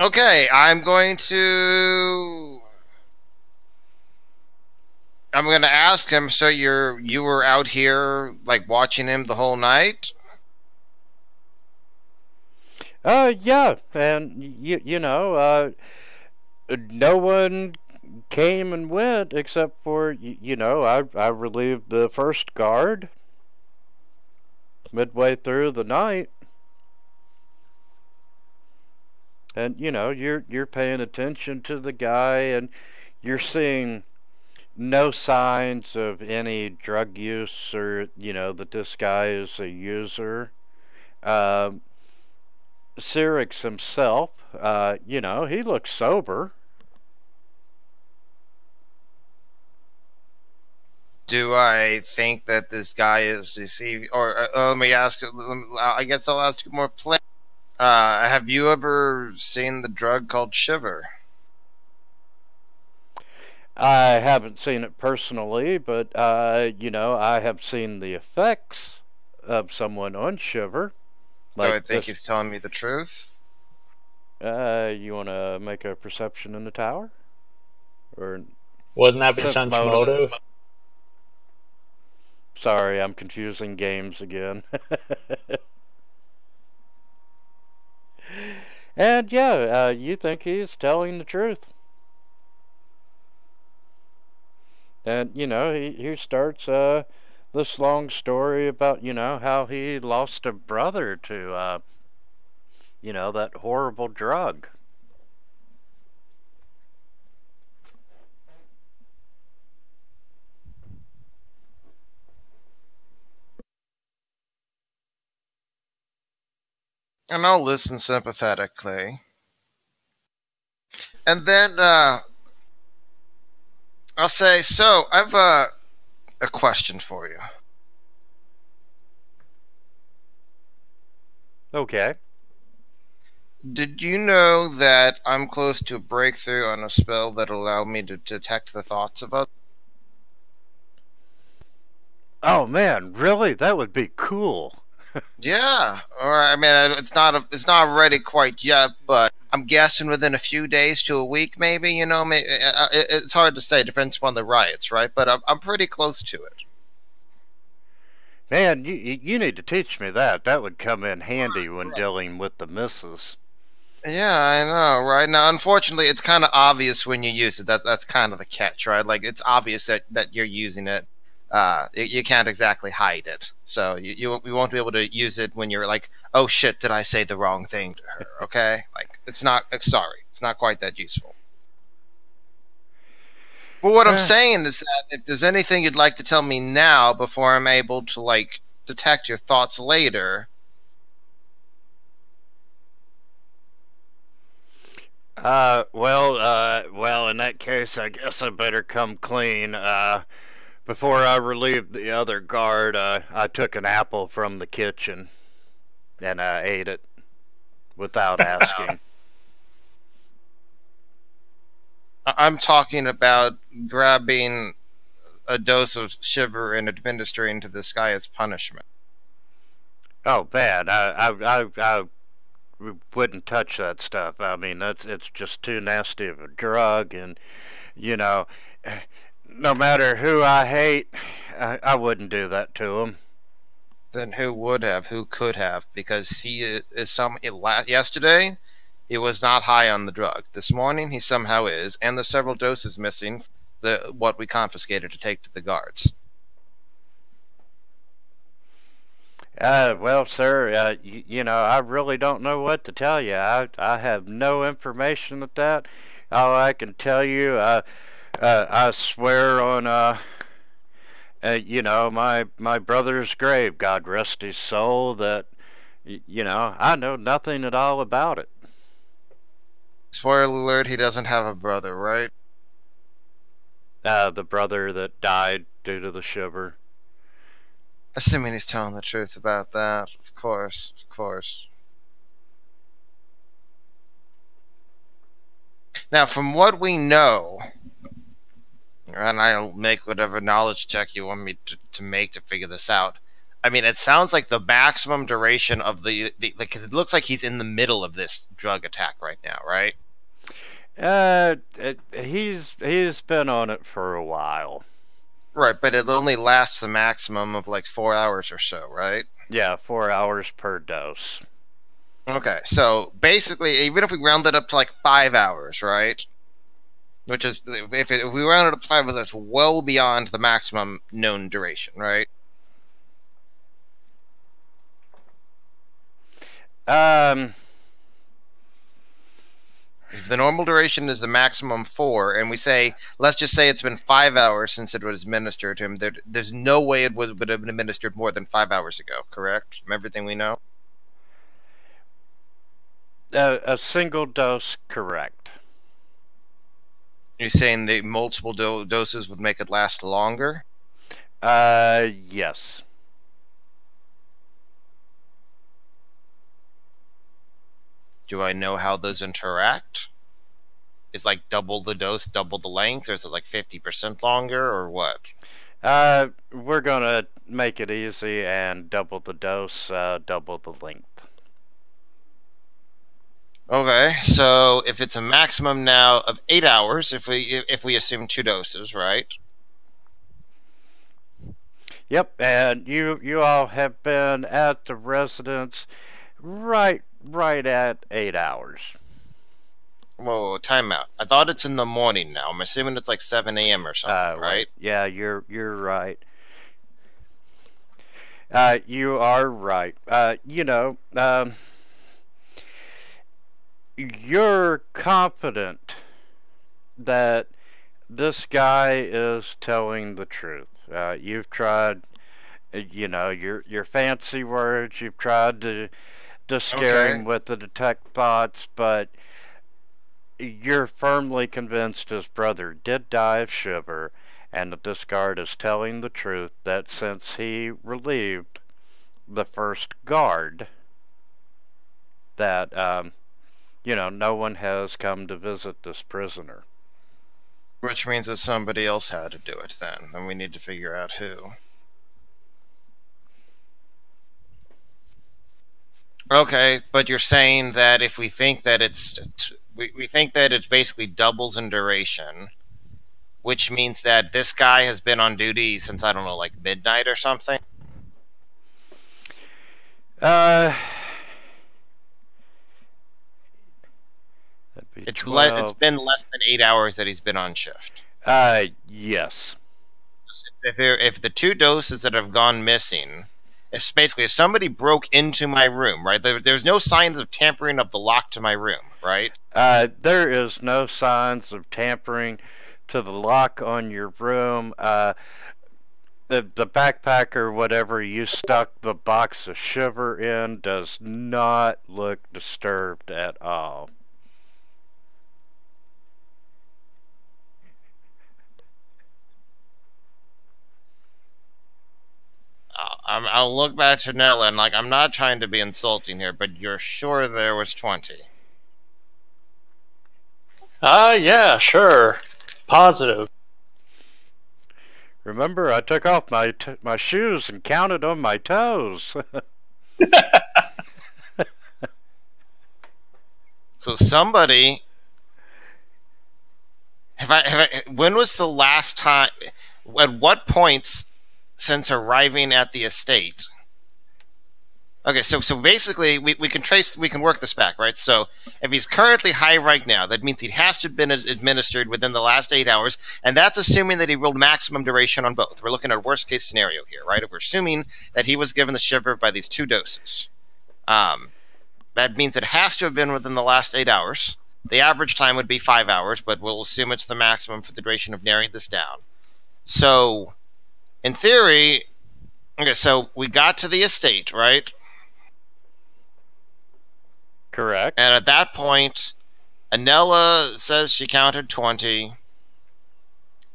Okay, I'm going to ask him. So you were out here like watching him the whole night? Yeah, and no one came and went except for I relieved the first guard midway through the night, and you're paying attention to the guy, and you're seeing no signs of any drug use or that this guy is a user. Cyrix himself, he looks sober. Do I think that this guy is deceived? Or let me ask. I guess I'll ask you more plain. Have you ever seen the drug called Shiver? I haven't seen it personally, but I have seen the effects of someone on Shiver. Do I think he's telling me the truth? You want to make a perception in the tower, or wouldn't that be sense motive? Sorry, I'm confusing games again. And yeah, you think he's telling the truth. And he starts this long story about how he lost a brother to that horrible drug. And I'll listen sympathetically. And then I'll say, so I've a question for you. Okay. Did you know that I'm close to a breakthrough on a spell that'll allow me to detect the thoughts of others? Oh man, really? That would be cool. Yeah. Or I mean, it's not ready quite yet, but I'm guessing within a few days to a week, maybe. It's hard to say. Depends upon the riots, right? But I'm pretty close to it. Man, you need to teach me that. That would come in handy when dealing with the missus. Yeah, I know, right? Now, unfortunately, it's kind of obvious when you use it. That's kind of the catch, right? Like, it's obvious that you're using it. You can't exactly hide it. So you won't be able to use it when you're like, oh shit, did I say the wrong thing to her? Okay? Like, it's not, sorry. It's not quite that useful. But what I'm saying is that if there's anything you'd like to tell me now before I'm able to, like, detect your thoughts later... Well, in that case, I guess I better come clean. Before I relieved the other guard, I took an apple from the kitchen and I ate it without asking. I'm talking about grabbing a dose of shiver and administering to this guy as punishment. Oh, bad. I wouldn't touch that stuff. I mean, it's just too nasty of a drug, and you know, no matter who I hate, I wouldn't do that to him. Then who would have? Who could have? Because he is yesterday, he was not high on the drug. This morning, he somehow is, and there's several doses missing. What we confiscated to take to the guards. Well, sir, you know, I really don't know what to tell you. I have no information at that. All I can tell you, I swear on, you know, my brother's grave, God rest his soul, that, you know, I know nothing at all about it. Spoiler alert, he doesn't have a brother, right? The brother that died due to the shiver. Assuming he's telling the truth about that, of course, of course. Now, from what we know, and I'll make whatever knowledge check you want me to make to figure this out. I mean, it sounds like the maximum duration of the like, 'cause it looks like he's in the middle of this drug attack right now, right? He's been on it for a while. Right, but it only lasts the maximum of like 4 hours or so, right? Yeah, 4 hours per dose. Okay, so basically, even if we round it up to like 5 hours, right? Which is, if we round it up to 5 hours, that's well beyond the maximum known duration, right? If the normal duration is the maximum 4, and we say, let's just say it's been 5 hours since it was administered to him, there's no way it would have been administered more than 5 hours ago, correct? From everything we know? A single dose, correct. You're saying the multiple doses would make it last longer? Yes. Do I know how those interact? Is like double the dose, double the length, or is it like 50% longer, or what? We're gonna make it easy and double the dose, double the length. Okay, so if it's a maximum now of 8 hours, if we assume 2 doses, right? Yep, and you all have been at the residence right at 8 hours. Whoa, timeout. I thought it's in the morning now. I'm assuming it's like 7 a.m. or something, right? Yeah, you're right. You are right. You know, you're confident that this guy is telling the truth. You've tried, you know, your fancy words. You've tried to scare him with the detect bots, but you're firmly convinced his brother did die of shiver, and that this guard is telling the truth, that since he relieved the first guard, that, you know, no one has come to visit this prisoner. Which means that somebody else had to do it then, and we need to figure out who. Okay, but you're saying that if we think that we think that it basically doubles in duration, which means that this guy has been on duty since, I don't know, like midnight or something? It's been less than 8 hours that he's been on shift. Yes. If the 2 doses that have gone missing, if somebody broke into my room, right? There's no signs of tampering of the lock to my room, right? There is no signs of tampering to the lock on your room. The backpack or whatever you stuck the box of shiver in does not look disturbed at all. I'll look back to Nella and, like, I'm not trying to be insulting here, but you're sure there was 20? Yeah, sure. Positive. Remember, I took off my shoes and counted on my toes. So somebody, when was the last time, at what points since arriving at the estate? Okay, so basically we can work this back, right? So if he's currently high right now, that means he has to have been administered within the last 8 hours, and that's assuming that he rolled maximum duration on both. We're looking at a worst case scenario here, right? If we're assuming that he was given the shiver by these 2 doses, that means it has to have been within the last 8 hours. The average time would be 5 hours, but we'll assume it's the maximum for the duration of narrowing this down. So, in theory, okay, so we got to the estate, right? Correct. And at that point, Anella says she counted 20,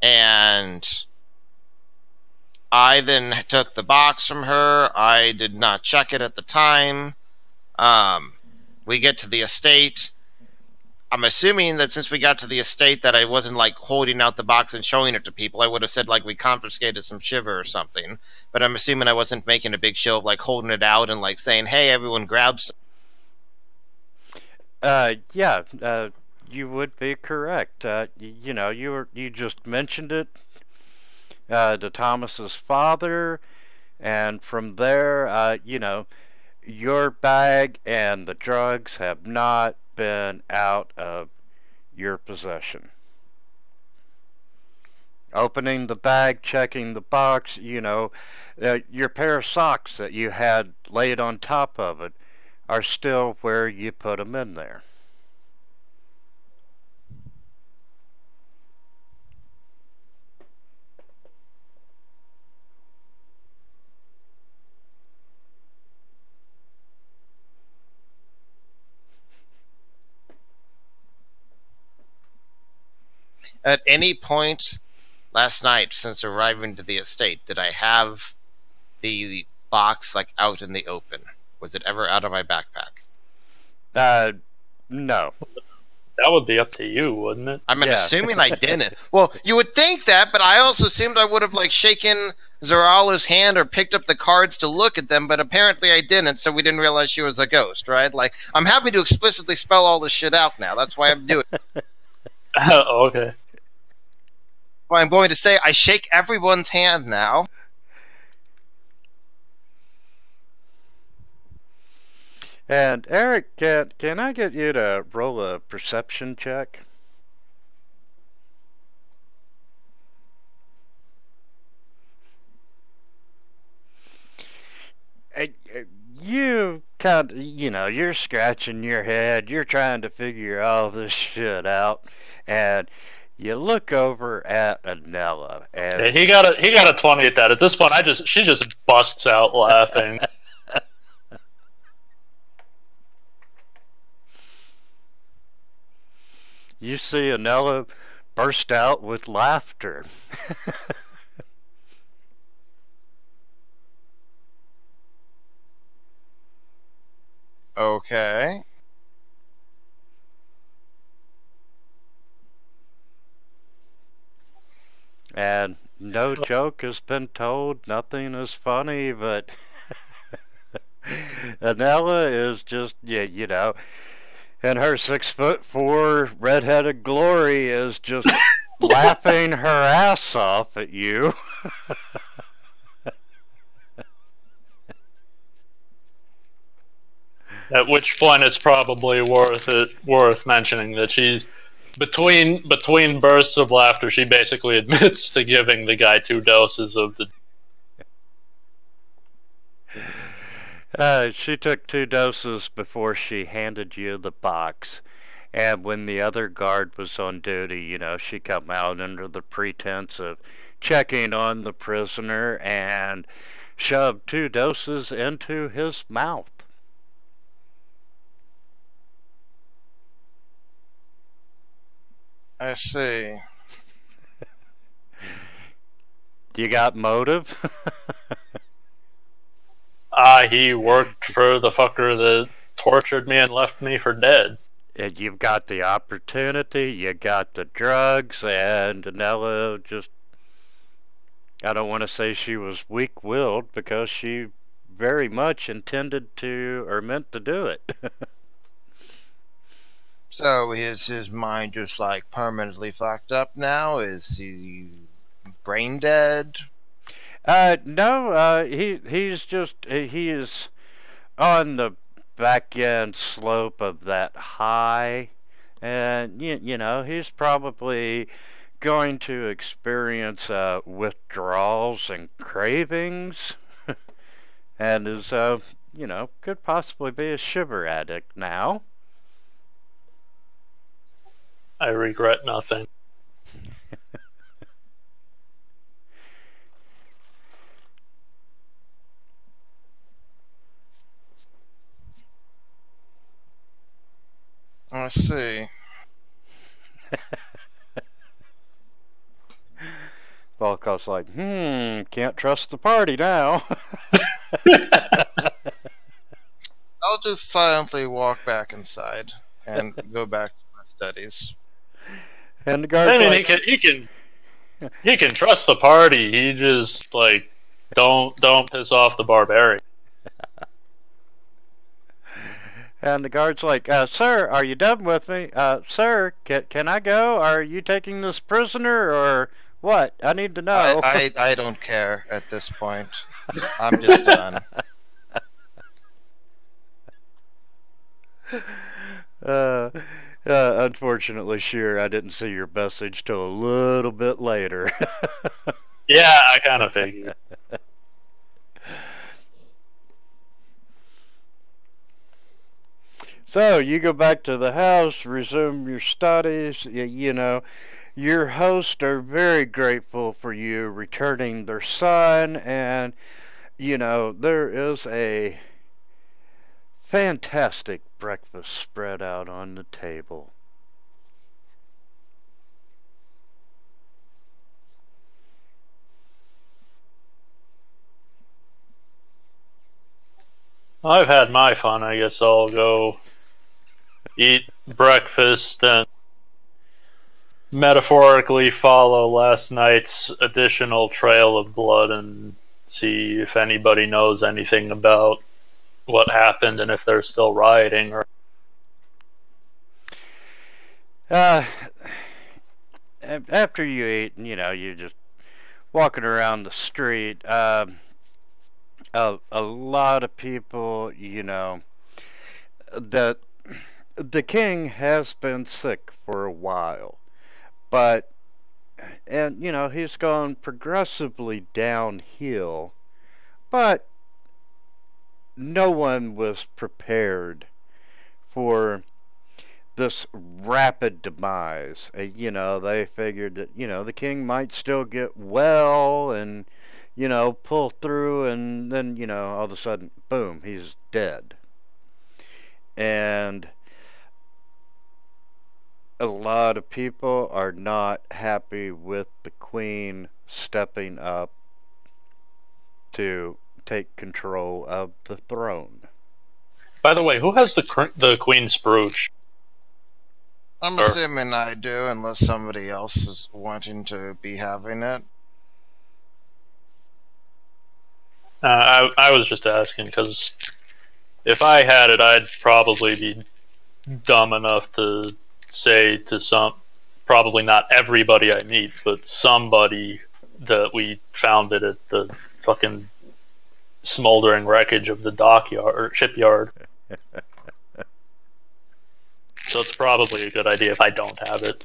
and I then took the box from her. I did not check it at the time. We get to the estate. I'm assuming that since we got to the estate that I wasn't, like, holding out the box and showing it to people. I would have said, like, we confiscated some shiver or something. But I'm assuming I wasn't making a big show of, like, holding it out and, like, saying, hey, everyone grab some. Yeah, you would be correct. You know, you just mentioned it to Thomas's father, and from there, you know, your bag and the drugs have not been out of your possession. Opening the bag, checking the box, you know, your pair of socks that you had laid on top of it are still where you put them in there. At any point last night since arriving to the estate, did I have the box, like, out in the open? Was it ever out of my backpack? No. That would be up to you, wouldn't it? I'm Yeah. assuming I didn't. Well, you would think that, but I also assumed I would have, like, shaken Zorala's hand or picked up the cards to look at them, but apparently I didn't, so we didn't realize she was a ghost, right? Like, I'm happy to explicitly spell all this shit out now. That's why I'm doing it. Okay. Well, I'm going to say I shake everyone's hand now. And Eric, can I get you to roll a perception check? You kind of, you know, you're scratching your head, you're trying to figure all this shit out, and you look over at Anella, and Yeah, he got a 20 at that. At this point, she just busts out laughing. you see Anella burst out with laughter. Okay. And no joke has been told, nothing is funny, but Anella is just, yeah, you know, and her 6'4" redheaded glory is just laughing her ass off at you. At which point, it's probably worth mentioning that she's between bursts of laughter. She basically admits to giving the guy 2 doses of the. She took 2 doses before she handed you the box. And when the other guard was on duty, you know, she come out under the pretense of checking on the prisoner and shoved 2 doses into his mouth. I see. You got motive? why he worked for the fucker that tortured me and left me for dead. And you've got the opportunity, you got the drugs, and Danella just, I don't want to say she was weak-willed, because she very much intended to, or meant to do it. So is his mind just like permanently fucked up now? Is he brain dead? No, he's just, he is on the back end slope of that high, and you know, he's probably going to experience withdrawals and cravings, and is you know, could possibly be a sugar addict now. I regret nothing. I see. Volkov's like, can't trust the party now. I'll just silently walk back inside and go back to my studies. And the guard's I mean, like, he can trust the party. He just like don't piss off the barbarian. and the guard's like, sir, are you done with me? Sir, can I go? Are you taking this prisoner, or what? I need to know. I don't care at this point. I'm just done. Unfortunately, sure, I didn't see your message till a little bit later. Yeah, I kind of figured. So, you go back to the house, resume your studies. You know, your hosts are very grateful for you returning their son, and, you know, there is a fantastic breakfast spread out on the table. I've had my fun. I guess I'll go eat breakfast and metaphorically follow last night's additional trail of blood and see if anybody knows anything about what happened and if they're still rioting. Or After you eat, you know, you're just walking around the street. A lot of people, you know, that the king has been sick for a while, but, and you know, he's gone progressively downhill, but no one was prepared for this rapid demise. You know, they figured that, you know, the king might still get well and, you know, pull through, and then, you know, all of a sudden, boom, he's dead. And a lot of people are not happy with the queen stepping up to take control of the throne. by the way, who has the queen's brooch? I'm assuming I do, unless somebody else is wanting to be having it. I was just asking because if I had it, I'd probably be dumb enough to say to some, probably not everybody I meet, but somebody that we found it at the fucking smoldering wreckage of the dockyard or shipyard. So it's probably a good idea if I don't have it.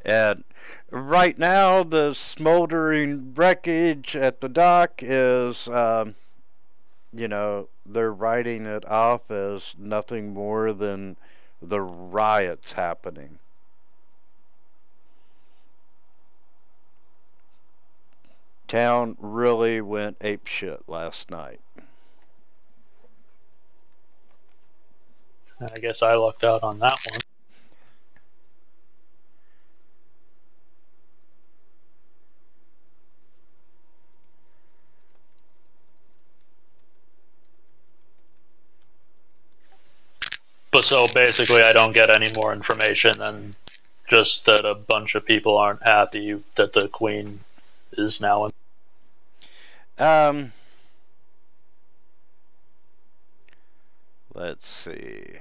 And right now, the smoldering wreckage at the dock is, you know, they're writing it off as nothing more than the riots happening. Town really went apeshit last night. I guess I lucked out on that one. But so basically, I don't get any more information than just that a bunch of people aren't happy that the queen is now in. Let's see.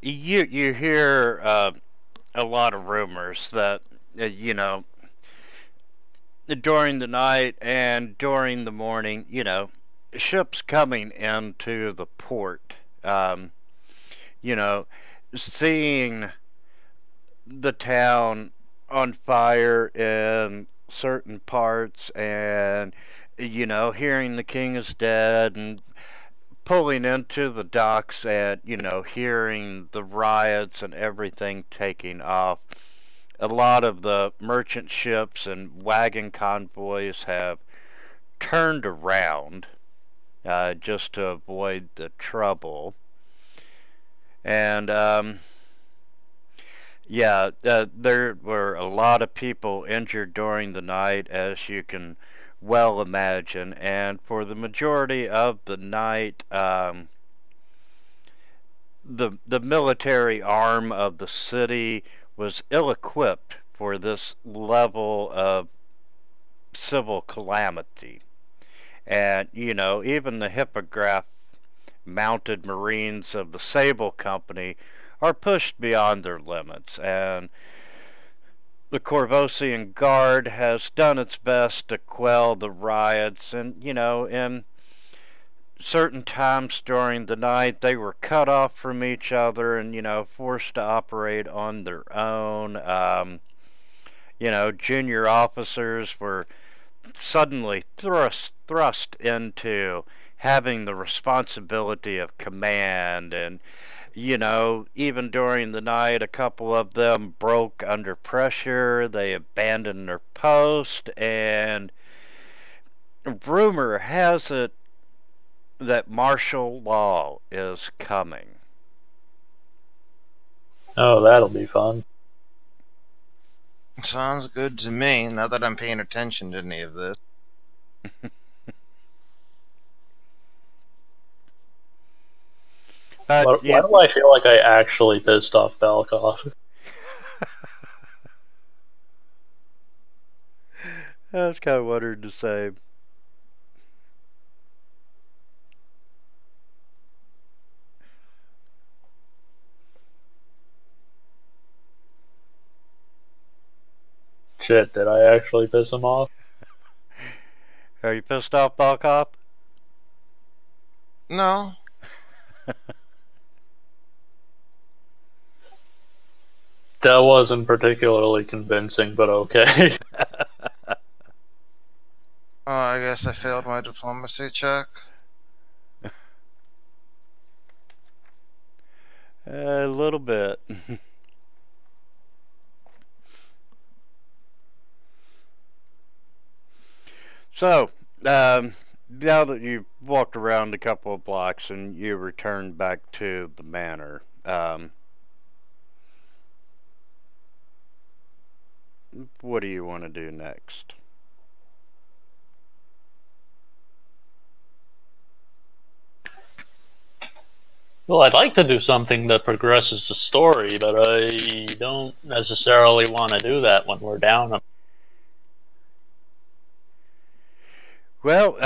You hear a lot of rumors that you know, during the night and during the morning, you know, ships coming into the port, you know, seeing the town on fire in certain parts, and you know, hearing the king is dead, and pulling into the docks, and you know, hearing the riots and everything taking off. A lot of the merchant ships and wagon convoys have turned around just to avoid the trouble. And yeah, there were a lot of people injured during the night, as you can well imagine. And for the majority of the night, the military arm of the city was ill-equipped for this level of civil calamity. And, you know, even the Hippogriff mounted Marines of the Sable Company are pushed beyond their limits, and the Corvosian Guard has done its best to quell the riots, and, you know, in certain times during the night they were cut off from each other and, you know, forced to operate on their own. You know, junior officers were suddenly thrust into having the responsibility of command, and you know, even during the night a couple of them broke under pressure, they abandoned their post, and rumor has it that martial law is coming. Oh, that'll be fun. Sounds good to me, not that I'm paying attention to any of this. Why do I feel like I actually pissed off Balkov? I was kind of wondering the same. Shit, did I actually piss him off? Are you pissed off, Balkov? No. That wasn't particularly convincing, but okay. Oh, I guess I failed my diplomacy check. A little bit. So, now that you've walked around a couple of blocks and you return back to the manor, what do you want to do next? Well, I'd like to do something that progresses the story, but I don't necessarily want to do that when we're down. Well,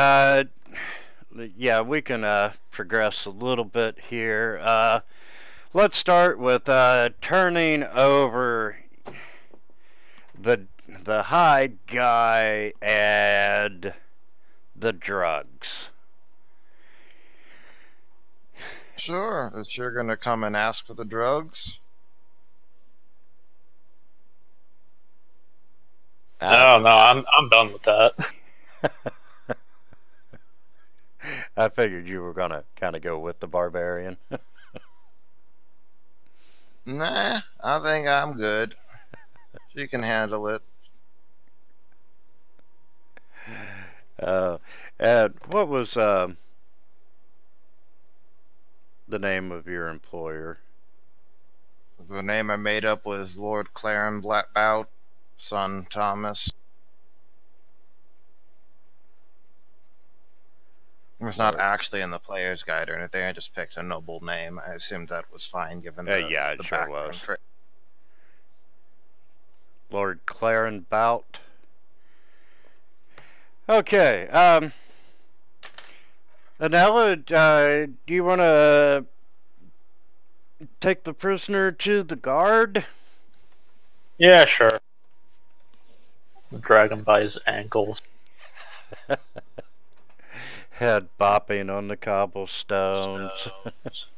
yeah, we can progress a little bit here. Let's start with turning over the hide guy and the drugs. Sure, if you're gonna come and ask for the drugs. No, I'm done with that. I figured you were gonna kind of go with the barbarian. Nah, I think I'm good. She can handle it. And what was the name of your employer? The name I made up was Lord Claren Blackbout, son Thomas. It was not actually in the player's guide or anything. I just picked a noble name. I assumed that was fine given the, yeah, it the sure background. was. Lord Claren Bout. Okay, Anella, do you want to take the prisoner to the guard? Yeah, sure. Drag him by his ankles. Head bopping on the cobblestones.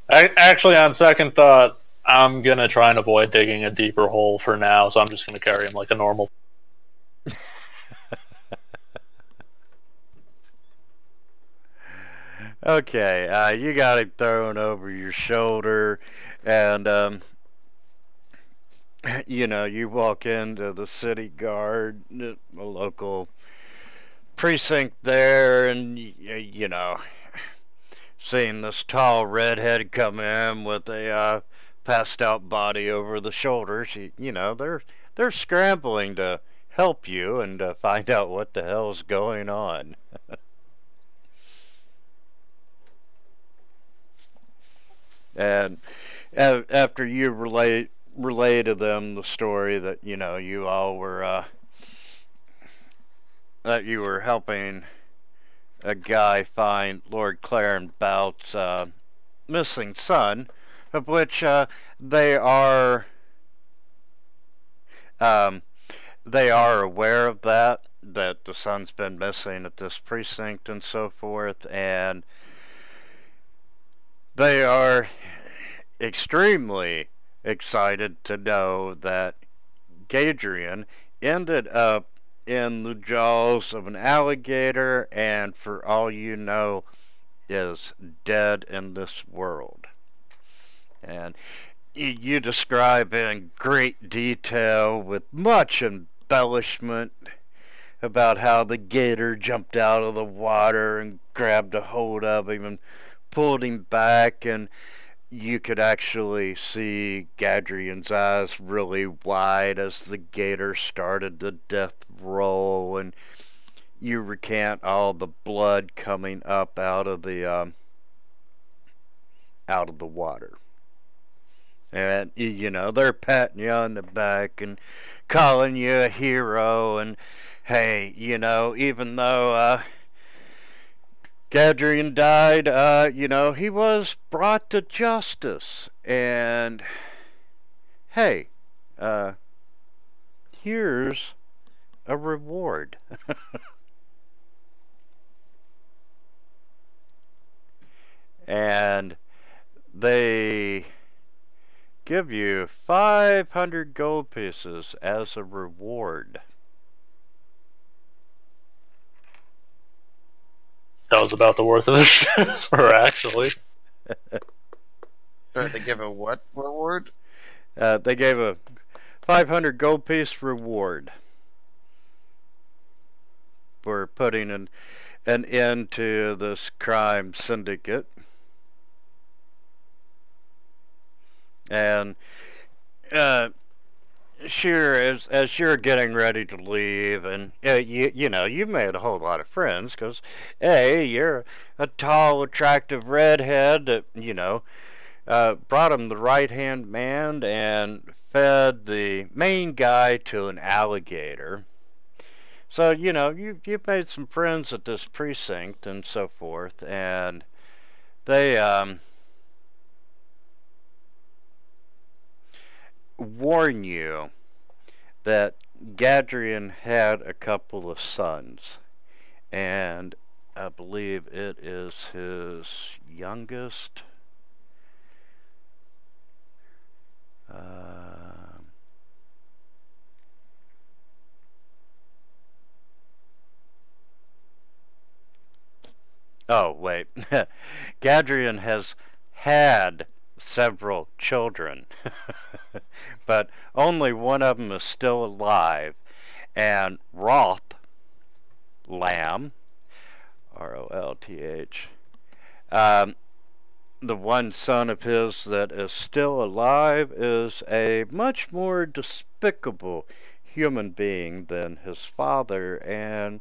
Actually, on second thought, I'm gonna try and avoid digging a deeper hole for now, so I'm just gonna carry him like a normal. Okay, you got him thrown over your shoulder, and you know, you walk into the city guard, a local precinct there, and you know, seeing this tall redhead come in with a passed out body over the shoulders, you know, they're scrambling to help you and find out what the hell's going on. And after you relay to them the story that, you know, you all were that you were helping a guy find Lord Claren Bout's missing son, of which they are aware of that the son's been missing at this precinct and so forth, and they are extremely excited to know that Gadrian ended up in the jaws of an alligator and, for all you know, is dead in this world. And you describe in great detail with much embellishment about how the gator jumped out of the water and grabbed a hold of him and pulled him back, and you could actually see Gadrian's eyes really wide as the gator started the death roll, and you recant all the blood coming up out of the water. And you know, they're patting you on the back and calling you a hero, and hey, you know, even though Gadrian died, you know, he was brought to justice, and hey, here's a reward. And they give you 500 gold pieces as a reward. That was about the worth of it, or actually. Sorry, they give a what reward? They gave a 500 gold piece reward for putting an end to this crime syndicate. And sure, as you're getting ready to leave, and you know, you've made a whole lot of friends, because hey, you're a tall, attractive redhead that, you know, brought him the right-hand man and fed the main guy to an alligator. So, you know, you've made some friends at this precinct and so forth, and they warn you that Gadrian had a couple of sons, and I believe it is his youngest. Oh, wait. Gadrian has had several children, but only one of them is still alive, and Roth, Lamb, Rolth, the one son of his that is still alive is a much more despicable human being than his father, and,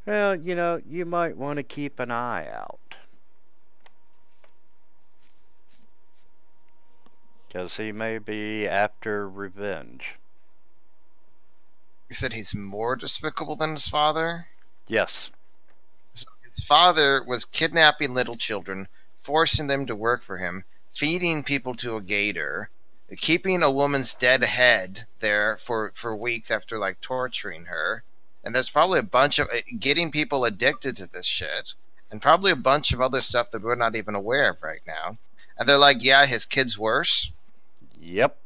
well, you know, you might want to keep an eye out. Because he may be after revenge. You said he's more despicable than his father? Yes. So his father was kidnapping little children, forcing them to work for him, feeding people to a gator, keeping a woman's dead head there for weeks after, like, torturing her. And there's probably a bunch of getting people addicted to this shit, and probably a bunch of other stuff that we're not even aware of right now. And they're like, yeah, his kid's worse. Yep.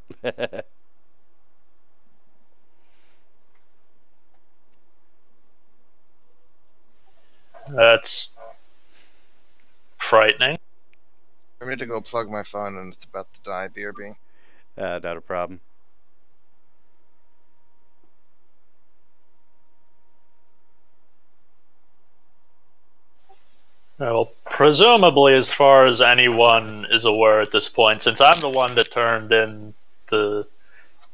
That's frightening. I need to go plug my phone and it's about to die, BRB. Not a problem. Well, presumably, as far as anyone is aware at this point, since I'm the one that turned in the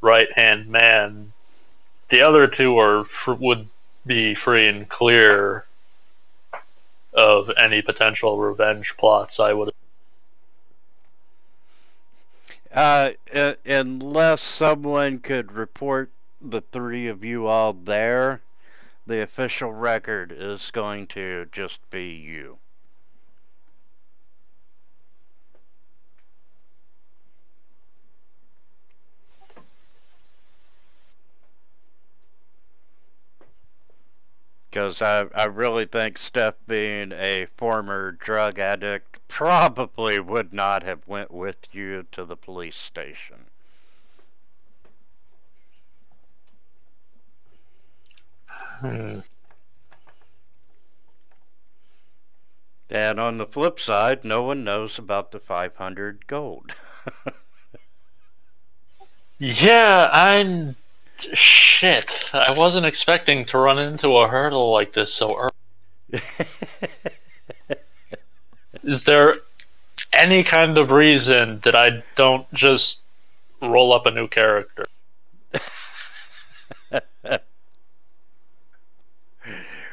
right-hand man, the other two would be free and clear of any potential revenge plots, I would. Unless someone could report the three of you all there, the official record is going to just be you. Because I really think Steph, being a former drug addict, probably would not have went with you to the police station. And on the flip side, no one knows about the 500 gold. Yeah, shit. I wasn't expecting to run into a hurdle like this so early. Is there any kind of reason that I don't just roll up a new character?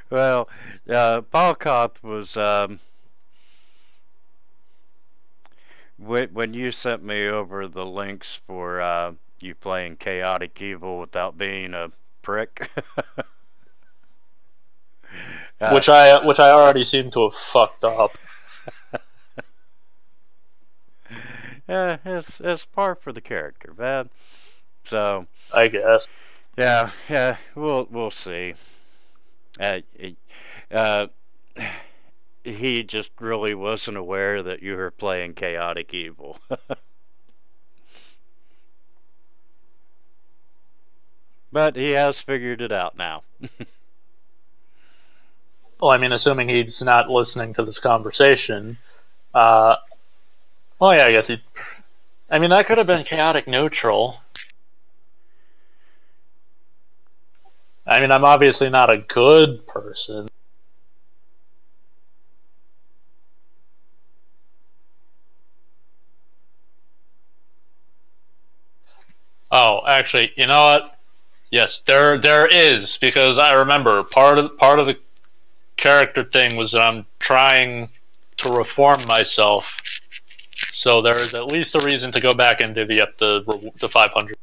Well, Balkoth was, when you sent me over the links for you playing Chaotic Evil without being a prick. Which I already seem to have fucked up. Yeah, it's par for the character, man. So I guess. Yeah, we'll see. He just really wasn't aware that you were playing Chaotic Evil. But he has figured it out now. Well, I mean, assuming he's not listening to this conversation. Well, yeah, I guess he. I mean, that could have been chaotic neutral. I mean, I'm obviously not a good person. Oh, actually, you know what? Yes, there is, because I remember part of the character thing was that I'm trying to reform myself, so there is at least a reason to go back and divvy up the 500.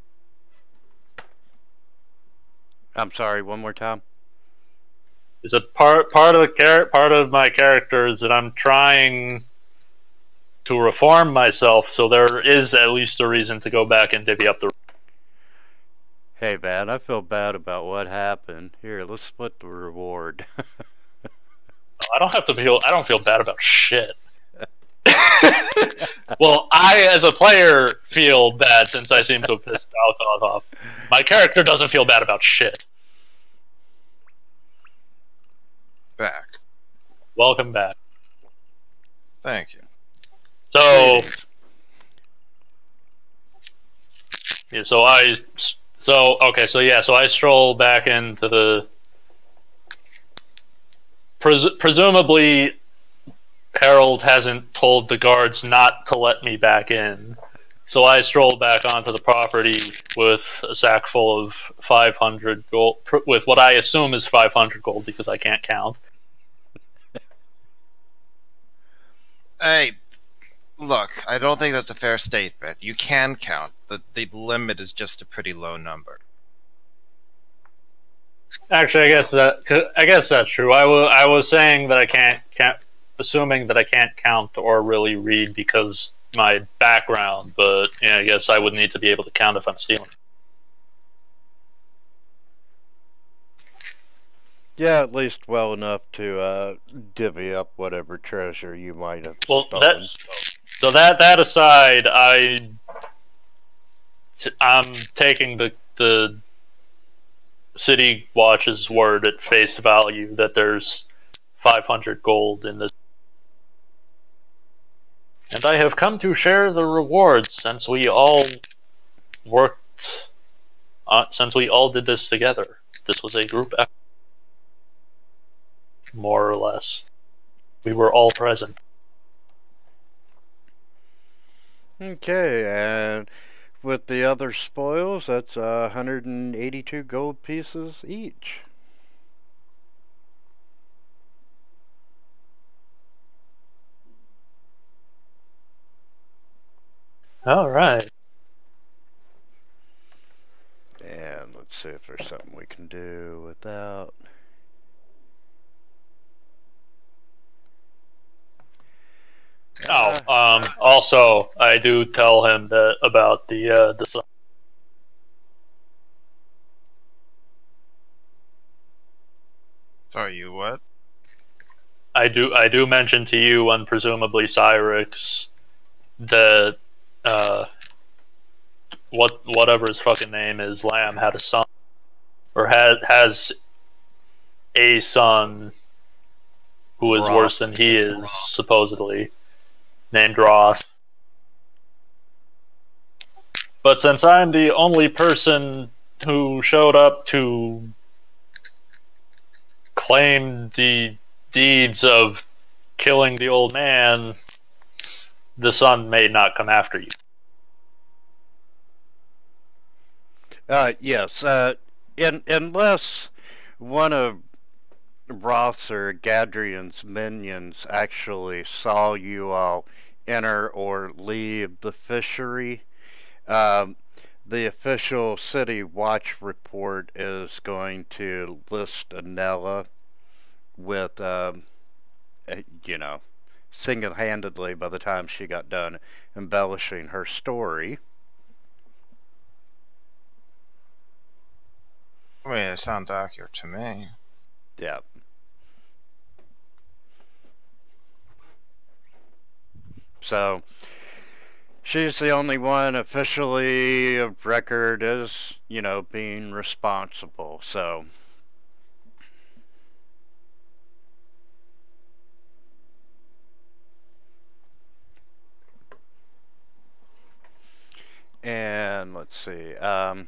I'm sorry, one more time. Is a part of my character is that I'm trying to reform myself, so there is at least a reason to go back and divvy up the. Hey man, I feel bad about what happened. Here, let's split the reward. I don't feel bad about shit. Well, I, as a player, feel bad since I seem to have pissed Balkoth off. My character doesn't feel bad about shit. Back. Welcome back. Thank you. So, yeah, so I stroll back into the. Presumably, Harold hasn't told the guards not to let me back in, so I stroll back onto the property with a sack full of 500 gold, with what I assume is 500 gold because I can't count. Hey, Look, I don't think that's a fair statement. You can count. The limit is just a pretty low number. Actually, I guess that's true. I was saying that I can't assuming that I can't count or really read because my background, but yeah, I guess I would need to be able to count if I'm stealing. Yeah, at least well enough to divvy up whatever treasure you might have Well, stolen. that aside, I'm taking the City Watch's word at face value that there's 500 gold in this. And I have come to share the rewards since we all since we all did this together. This was a group effort, more or less. We were all present. Okay, and with the other spoils, that's 182 gold pieces each. All right. And let's see if there's something we can do without. Also, I do tell him that about the sun. Sorry, you what? I do mention to you, and presumably Cyrix, that whatever his fucking name is, Lamb had a son, or has a son who is Roth. worse than he is, supposedly, named Roth. But since I'm the only person who showed up to claim the deeds of killing the old man, the son may not come after you. Yes, unless one of Roth's or Gadrian's minions actually saw you all enter or leave the fishery, the official City Watch report is going to list Anella with, single-handedly by the time she got done embellishing her story. I mean, it sounds accurate to me. Yeah. So, she's the only one officially of record as, being responsible, so. And, let's see, what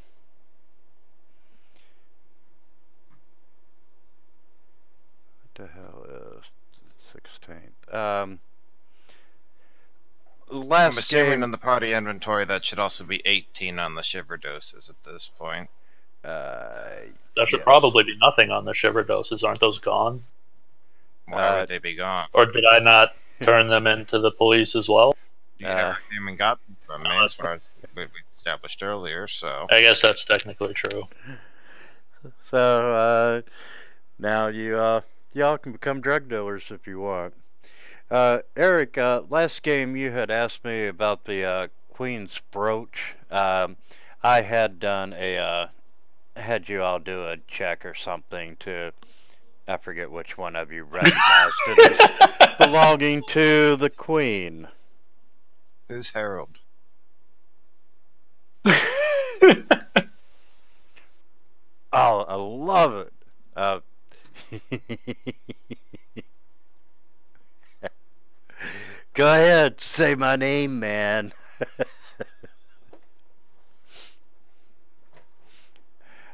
the hell is 16th? Last I'm assuming game, in the party inventory that should also be 18 on the shiver doses at this point. There should yes. probably be nothing on the shiver doses. Aren't those gone? Why would they be gone? Or did I not turn them into the police as well? You never came and got them from me, as far as we established earlier, so. I guess that's technically true. So, now y'all can become drug dealers if you want. Eric, last game you had asked me about the Queen's Brooch. I had done had you all do a check or something to, I forget which one of you recognized it as belonging to the Queen. Who's Harold? Oh, I love it. Go ahead, say my name, man.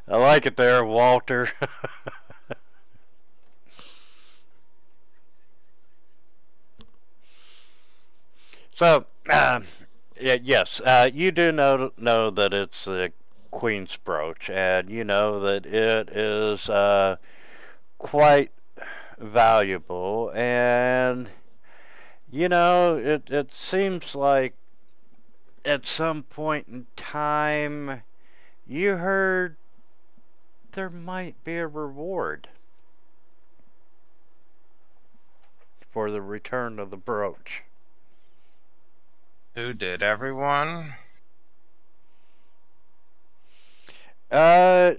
I like it there, Walter. So, yes, you do know that it's the Queen's Brooch, and you know that it is quite valuable, and You know, it seems like at some point in time you heard there might be a reward for the return of the brooch. Who did? Everyone? Uh,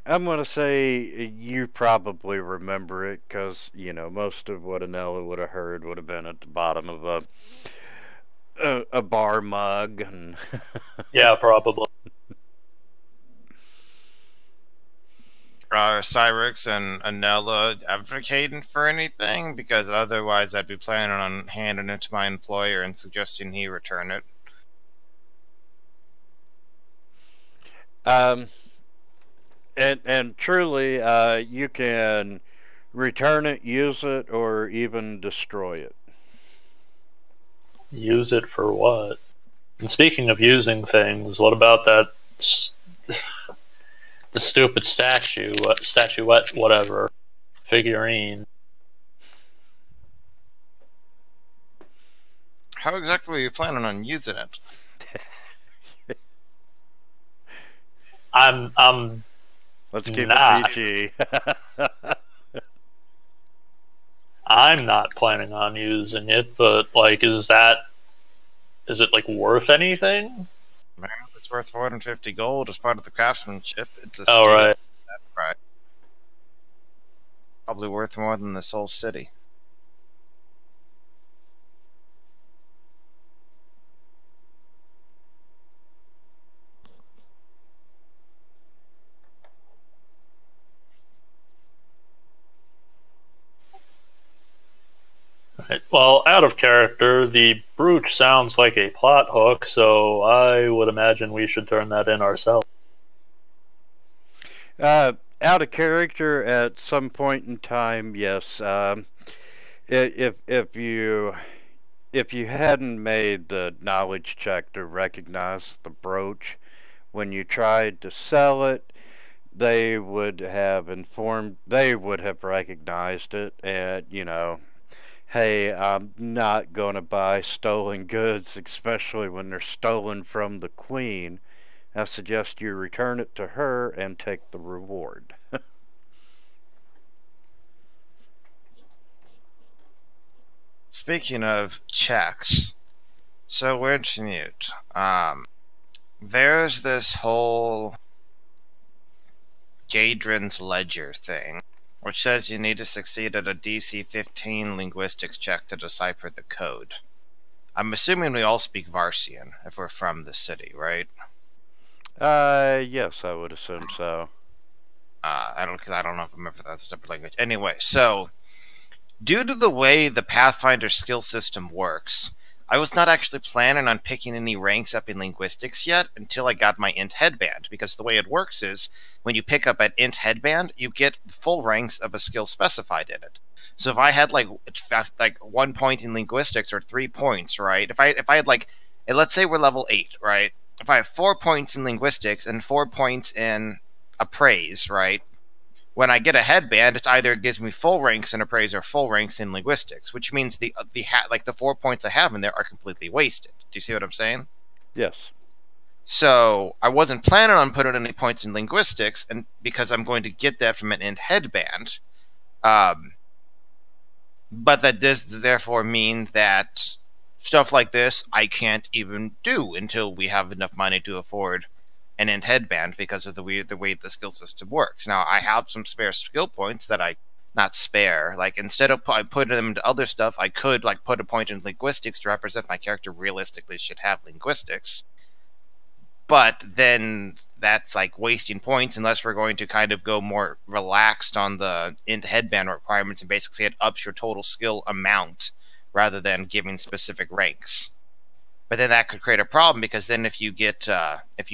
I'm gonna say you probably remember it because you know most of what Anella would have heard would have been at the bottom of a bar mug and Yeah, probably. Are Cyrix and Anella advocating for anything? Because otherwise I'd be planning on handing it to my employer and suggesting he return it. um and truly you can return it, use it, or even destroy it. Use it for what? And speaking of using things, what about that the stupid statuette, whatever, figurine? How exactly were you planning on using it? I'm Let's keep Nah. it PG. I'm not planning on using it, but like, is it like worth anything? Man, it's worth 450 gold as part of the craftsmanship. It's a Oh steal. right. Right. Probably worth more than this whole city. Right. Well, out of character, the brooch sounds like a plot hook, so I would imagine we should turn that in ourselves. Out of character at some point in time, yes. If you hadn't made the knowledge check to recognize the brooch when you tried to sell it, they would have recognized it, and you know, hey, I'm not gonna buy stolen goods, especially when they're stolen from the queen. I suggest you return it to her and take the reward. Speaking of checks, so where'd she mute? There's this whole Gadrin's Ledger thing, which says you need to succeed at a DC 15 linguistics check to decipher the code. I'm assuming we all speak Varsian if we're from the city, right? Yes, I would assume so. I don't know if I remember that's a separate language. Anyway, so due to the way the Pathfinder skill system works, I was not actually planning on picking any ranks up in linguistics yet until I got my int headband, because the way it works is when you pick up an int headband, you get full ranks of a skill specified in it. So if I had like 1 point in linguistics or 3 points, right? If I had like, let's say we're level 8, right? If I have 4 points in linguistics and 4 points in appraise, right? When I get a headband, it either gives me full ranks in appraise or full ranks in linguistics, which means the 4 points I have in there are completely wasted. Do you see what I'm saying? Yes. So I wasn't planning on putting any points in linguistics, and because I'm going to get that from an int headband, but that does therefore mean that stuff like this I can't even do until we have enough money to afford an int headband because of the way the skill system works. Now, I have some spare skill points that not spare, like instead of putting them into other stuff, I could like put a point in linguistics to represent my character realistically should have linguistics. But then that's like wasting points unless we're going to kind of go more relaxed on the int headband requirements and basically say it ups your total skill amount rather than giving specific ranks. But then that could create a problem because then if you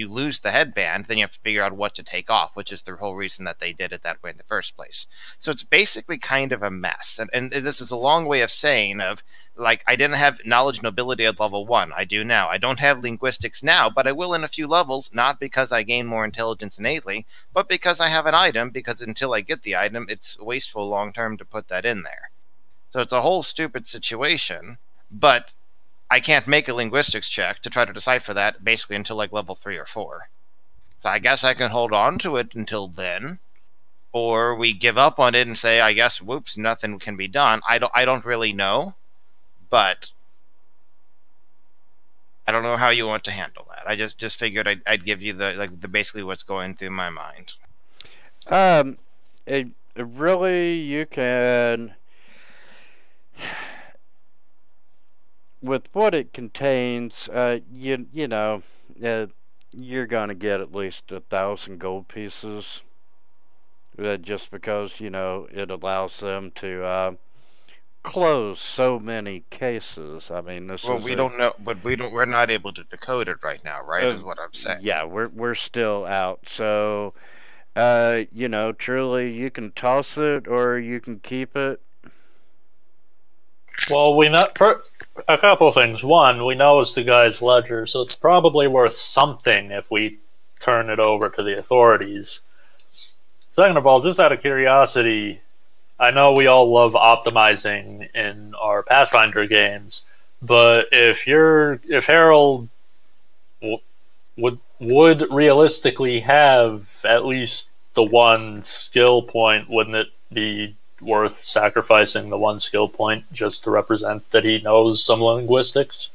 lose the headband, then you have to figure out what to take off, which is the whole reason that they did it that way in the first place. So it's basically kind of a mess. And this is a long way of saying of, like, I didn't have knowledge nobility at level 1. I do now. I don't have linguistics now, but I will in a few levels, not because I gain more intelligence innately, but because I have an item, because until I get the item, it's wasteful long term to put that in there. So it's a whole stupid situation. But I can't make a linguistics check to try to decipher that basically until like level 3 or 4. So I guess I can hold on to it until then, or we give up on it and say, I guess, whoops, nothing can be done. I don't really know, but I don't know how you want to handle that. I just figured I'd give you the basically what's going through my mind. Really, you can, with what it contains, you know, you're gonna get at least 1,000 gold pieces, just because, you know, it allows them to close so many cases. I mean, this Well, is we don't know, but we're not able to decode it right now, right? Is what I'm saying. yeah, we're still out. So, you know, truly, you can toss it or you can keep it. Well, we know a couple of things. One, we know it's the guy's ledger, so it's probably worth something if we turn it over to the authorities. Second of all, just out of curiosity, I know we all love optimizing in our Pathfinder games, but if Harold would realistically have at least the one skill point, wouldn't it be worth sacrificing the one skill point just to represent that he knows some linguistics?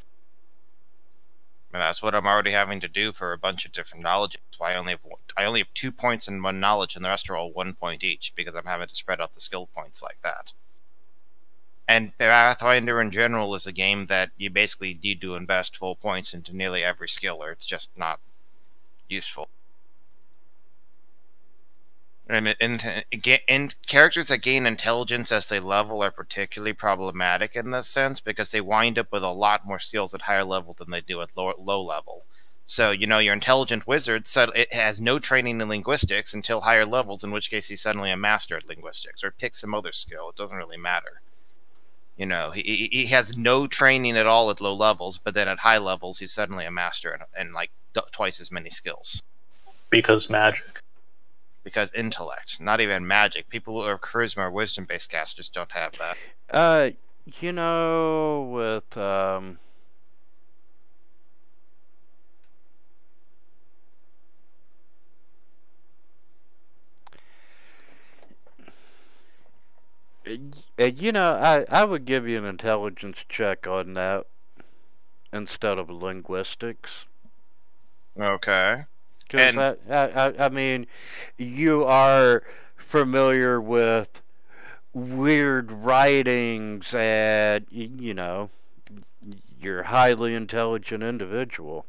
And that's what I'm already having to do for a bunch of different knowledges. So I only have 2 points in one knowledge, and the rest are all 1 point each because I'm having to spread out the skill points like that. And Pathfinder in general is a game that you basically need to invest full points into nearly every skill, or it's just not useful. And characters that gain intelligence as they level are particularly problematic in this sense because they wind up with a lot more skills at higher level than they do at low level. So, you know, your intelligent wizard it has no training in linguistics until higher levels, in which case he's suddenly a master at linguistics, or picks some other skill. It doesn't really matter. You know, he has no training at all at low levels, but then at high levels he's suddenly a master and like twice as many skills. Because magic. Because intellect, not even magic. People who are charisma or wisdom-based casters don't have that. You know, with you know, I would give you an intelligence check on that instead of linguistics. Okay. Because I mean, you are familiar with weird writings, and you know, you're a highly intelligent individual.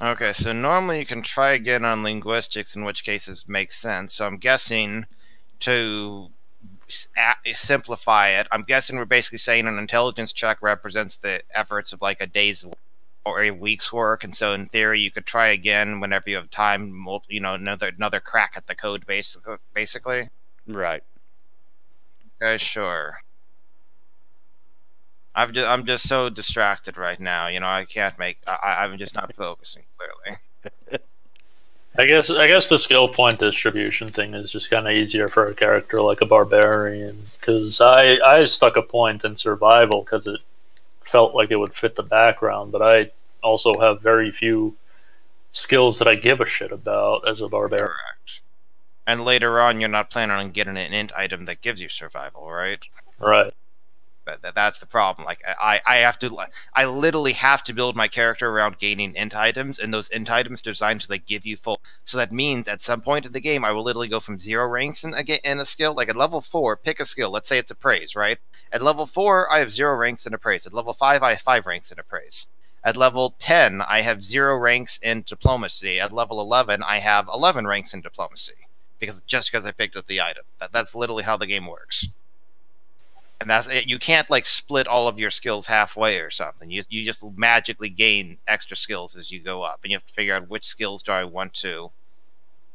Okay, so normally you can try again on linguistics, in which cases makes sense. So I'm guessing to simplify it, I'm guessing we're basically saying an intelligence check represents the efforts of like a day's or a week's work, and so in theory you could try again whenever you have time. You know, another crack at the code, basically. Right. Okay, sure. I'm just so distracted right now. You know, I can't make. I'm just not focusing clearly. I guess the skill point distribution thing is just kind of easier for a character like a barbarian, because I stuck a point in survival because it felt like it would fit the background, but I also have very few skills that I give a shit about as a barbarian. Correct. And later on, you're not planning on getting an int item that gives you survival, right? Right. That's the problem. Like I literally have to build my character around gaining int items, and those int items are designed to like give you full. So that means at some point in the game, I will literally go from 0 ranks in a skill. Like at level 4, pick a skill. Let's say it's appraise, right? At level 4, I have 0 ranks in appraise. At level 5, I have 5 ranks in appraise. At level 10, I have 0 ranks in diplomacy. At level 11, I have 11 ranks in diplomacy because I picked up the item. That's literally how the game works. And that's it. You can't like split all of your skills halfway or something. You just magically gain extra skills as you go up, and you have to figure out which skills do I want to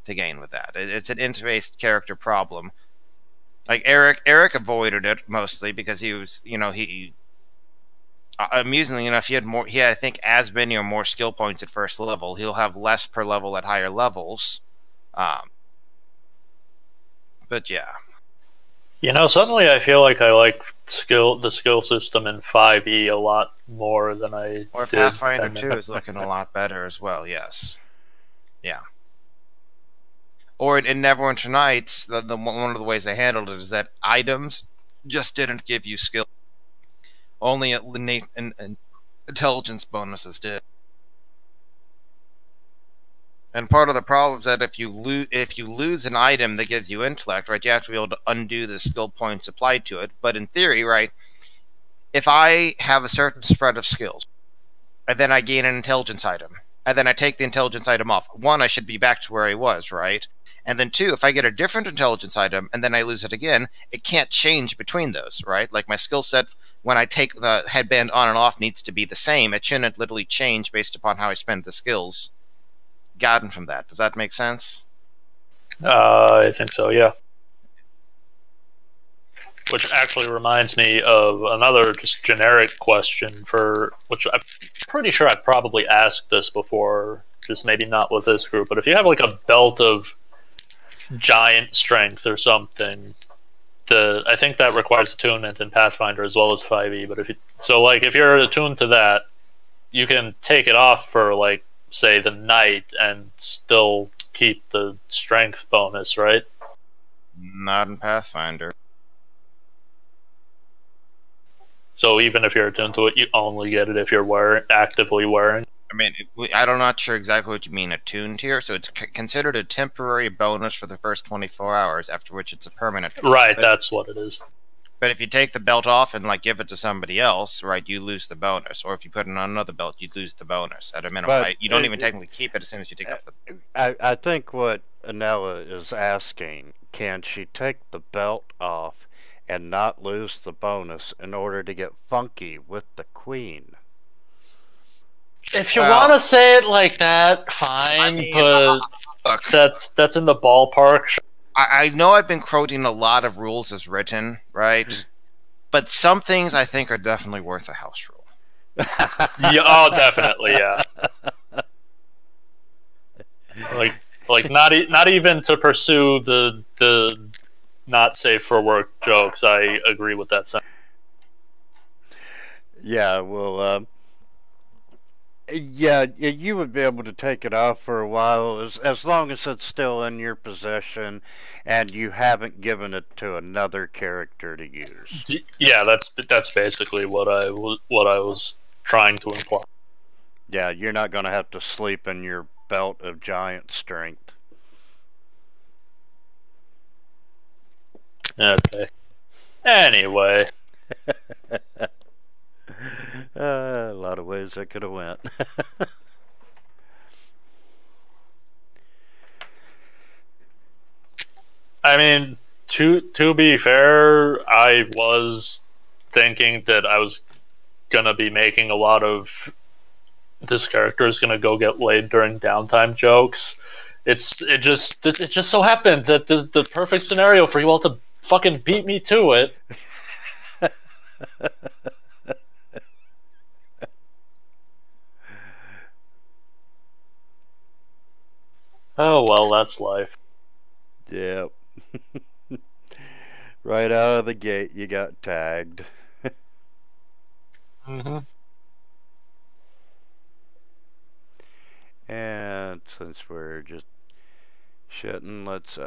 gain with that. It's an int-based character problem. Like Eric avoided it mostly because he was, you know, he amusingly enough, he had I think as many or more skill points at first level. He'll have less per level at higher levels. But yeah. You know, suddenly I feel like I like the skill system in 5e a lot more than I Or did Pathfinder 10 2 is looking a lot better as well, yes. Yeah. Or in Neverwinter Nights, one of the ways they handled it is that items just didn't give you skill. Only innate and intelligence bonuses did. And part of the problem is that if you lose an item that gives you intellect, right, you have to be able to undo the skill points applied to it. But in theory, right, if I have a certain spread of skills, and then I gain an intelligence item, and then I take the intelligence item off, one, I should be back to where I was, right? And then two, if I get a different intelligence item and then I lose it again, it can't change between those, right? Like my skill set when I take the headband on and off needs to be the same. It shouldn't literally change based upon how I spend the skills gotten from that. Does that make sense? I think so, yeah. Which actually reminds me of another just generic question which I'm pretty sure I've probably asked this before, just maybe not with this group, but if you have like a belt of giant strength or something, I think that requires attunement in Pathfinder as well as 5e, but if you're attuned to that, you can take it off for, like, say, the night and still keep the strength bonus, right? Not in Pathfinder. So even if you're attuned to it, you only get it if you're actively wearing. I mean, I'm not sure exactly what you mean attuned here. So it's considered a temporary bonus for the first 24 hours, after which it's a permanent. Right, that's what it is. But if you take the belt off and like give it to somebody else, right, you lose the bonus. Or if you put it on another belt, you lose the bonus at a minimum. Right? You don't even technically keep it as soon as you take off the. I think what Anella is asking, can she take the belt off and not lose the bonus in order to get funky with the queen? If you want to say it like that, fine, I mean, but that's in the ballpark. I know I've been quoting a lot of rules as written, right? But some things I think are definitely worth a house rule. Yeah, oh, definitely, yeah. Like not even to pursue the not safe for work jokes. I agree with that sentence. Yeah, well, yeah, you would be able to take it off for a while as long as it's still in your possession and you haven't given it to another character to use. Yeah, that's basically what I was trying to imply. Yeah, you're not going to have to sleep in your belt of giant strength. Okay. Anyway. A lot of ways that could have went. I mean, to be fair, I was thinking that I was gonna be making a lot of this character is gonna go get laid during downtime jokes. It just so happened that the perfect scenario for you all to fucking beat me to it. Oh well, that's life. Yep. Right out of the gate, you got tagged. Mm-hmm. And since we're just shitting, let's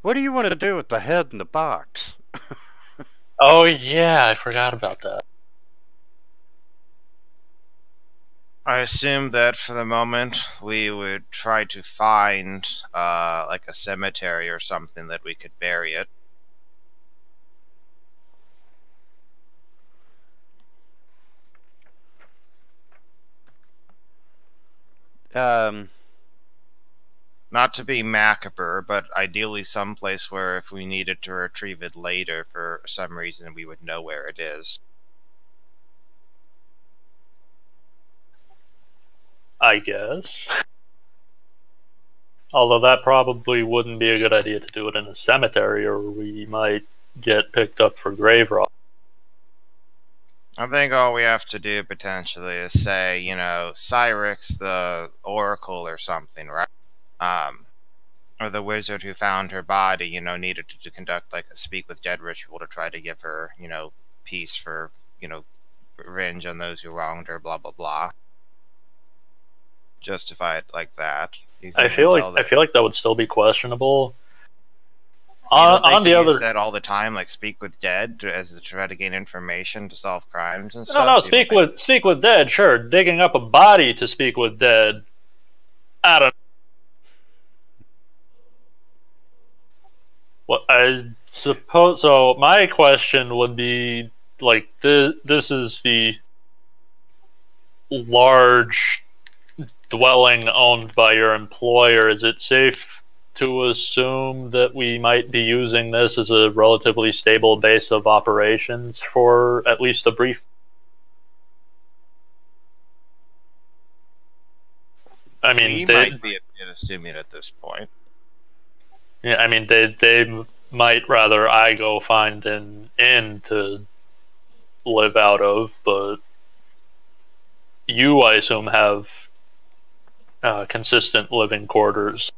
what do you want to do with the head in the box? Oh yeah, I forgot about that. I assume that for the moment we would try to find like a cemetery or something that we could bury it. Not to be macabre, but ideally someplace where if we needed to retrieve it later for some reason we would know where it is. I guess. Although that probably wouldn't be a good idea to do it in a cemetery, or we might get picked up for grave robbing. I think all we have to do potentially is say, Cyrix the Oracle or something, right? or the wizard who found her body, needed to conduct like a speak with dead ritual to try to give her, peace for, revenge on those who wronged her, blah blah blah. Justify it like that. I feel like that would still be questionable. You don't think On they the use other, that all the time, like speak with dead, to try to gain information to solve crimes and no, stuff? no, speak with dead. Sure, digging up a body to speak with dead. I don't. Well, I suppose so. My question would be like, this is the large dwelling owned by your employer. Is it safe to assume that we might be using this as a relatively stable base of operations for at least a brief? I mean, we might be assuming at this point. Yeah, I mean, they might rather I go find an inn to live out of, but you, I assume, have consistent living quarters.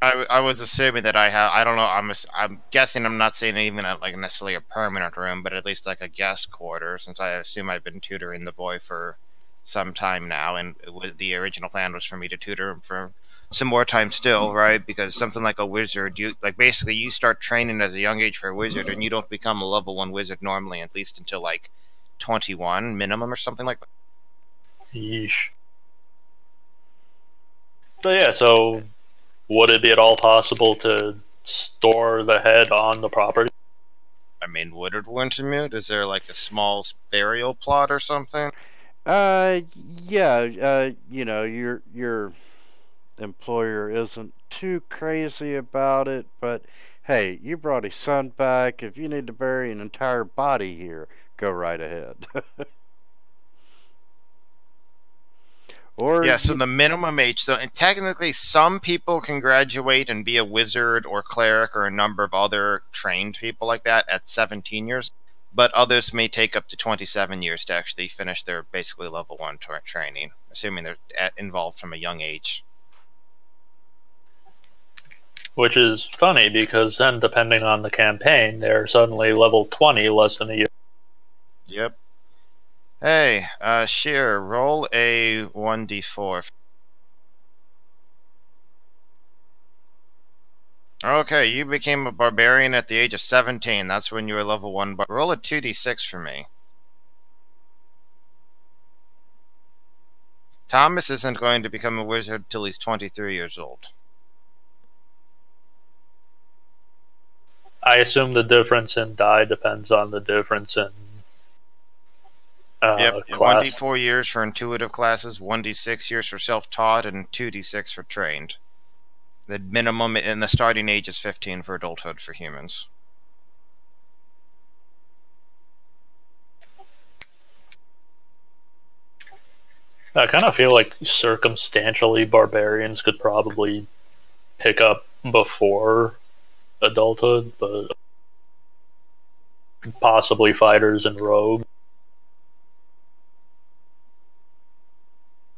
I was assuming that I have. I don't know. I'm guessing. I'm not saying even like necessarily a permanent room, but at least like a guest quarter, since I assume I've been tutoring the boy for some time now, and the original plan was for me to tutor him for some more time still, right? Because something like a wizard, basically you start training at a young age for a wizard, and you don't become a level 1 wizard normally, at least until like 21 minimum or something like that. Yeesh. So yeah, so would it be at all possible to store the head on the property? I mean, would it want to mute? Is there like a small burial plot or something? Yeah, your employer isn't too crazy about it, but hey, you brought his son back. If you need to bury an entire body here, go right ahead. Or yeah, so the minimum age. So and technically, some people can graduate and be a wizard or cleric or a number of other trained people like that at 17 years, but others may take up to 27 years to actually finish their basically level 1 training, assuming they're involved from a young age. Which is funny, because then, depending on the campaign, they're suddenly level 20 less than a year. Yep. Hey, Sheer, roll a 1d4. Okay, you became a barbarian at the age of 17. That's when you were level 1. Roll a 2d6 for me. Thomas isn't going to become a wizard till he's 23 years old. I assume the difference in die depends on the difference in Yep, class. 1d4 years for intuitive classes, 1d6 years for self-taught, and 2d6 for trained. The minimum in the starting age is 15 for adulthood for humans. I kind of feel like circumstantially barbarians could probably pick up before adulthood, but possibly fighters and rogues.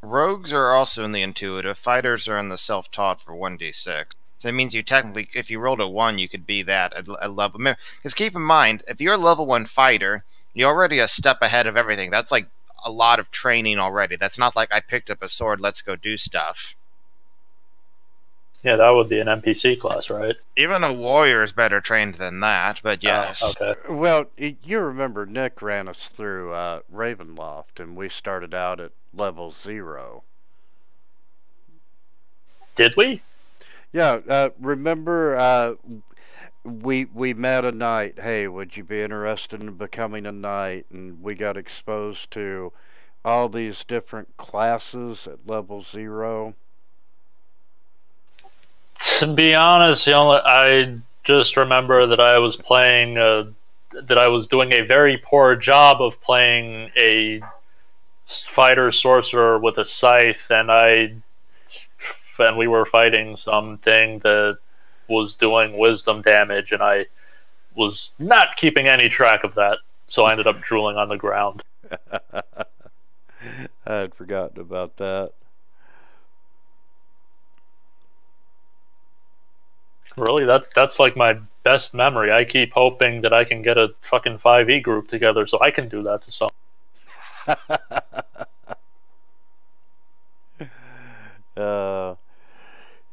Rogues are also in the intuitive. Fighters are in the self-taught for 1d6. So that means you technically, if you rolled a 1, you could be that at level. Because keep in mind, if you're a level 1 fighter, you're already a step ahead of everything. That's like a lot of training already. That's not like I picked up a sword, let's go do stuff. Yeah, that would be an NPC class, right? Even a warrior is better trained than that, but yes. Okay. Well, you remember Nick ran us through Ravenloft, and we started out at level 0. Did we? Yeah, remember we met a knight. Hey, would you be interested in becoming a knight? And we got exposed to all these different classes at level 0. To be honest, I just remember that I was playing, that I was doing a very poor job of playing a fighter sorcerer with a scythe, and we were fighting something that was doing wisdom damage, and I was not keeping any track of that, so I ended up drooling on the ground. I had forgotten about that. Really, that's like my best memory. I keep hoping that I can get a fucking 5e group together so I can do that to some.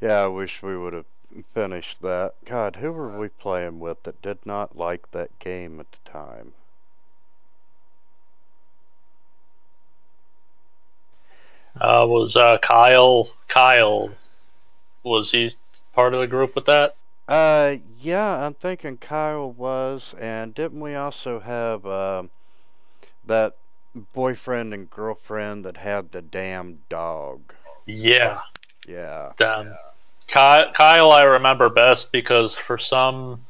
Yeah, I wish we would have finished that. God, who were we playing with that did not like that game at the time? Was Kyle? Kyle, was he part of the group with that? Yeah, I'm thinking Kyle was, and didn't we also have that boyfriend and girlfriend that had the damn dog? Yeah. Yeah. Damn. Kyle, I remember best because for some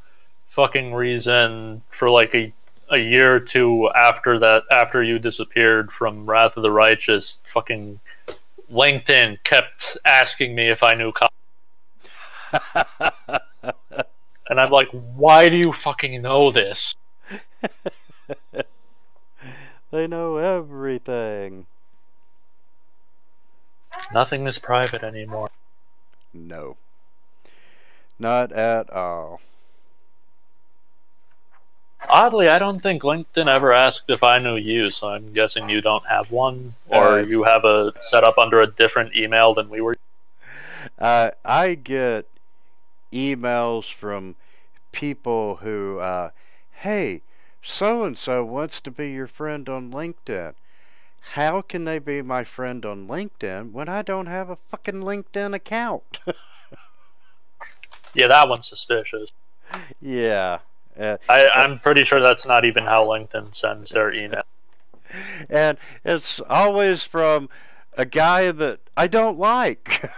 fucking reason, for like a year or two after that, after you disappeared from Wrath of the Righteous, fucking LinkedIn kept asking me if I knew Kyle. And I'm like, why do you fucking know this? They know everything. Nothing is private anymore. No. Not at all. Oddly, I don't think LinkedIn ever asked if I knew you, so I'm guessing you don't have one, or you have a set up under a different email than we were. I get emails from people who, hey, so-and-so wants to be your friend on LinkedIn. How can they be my friend on LinkedIn when I don't have a fucking LinkedIn account? Yeah, that one's suspicious. Yeah. I'm pretty sure that's not even how LinkedIn sends their email. And it's always from a guy that I don't like.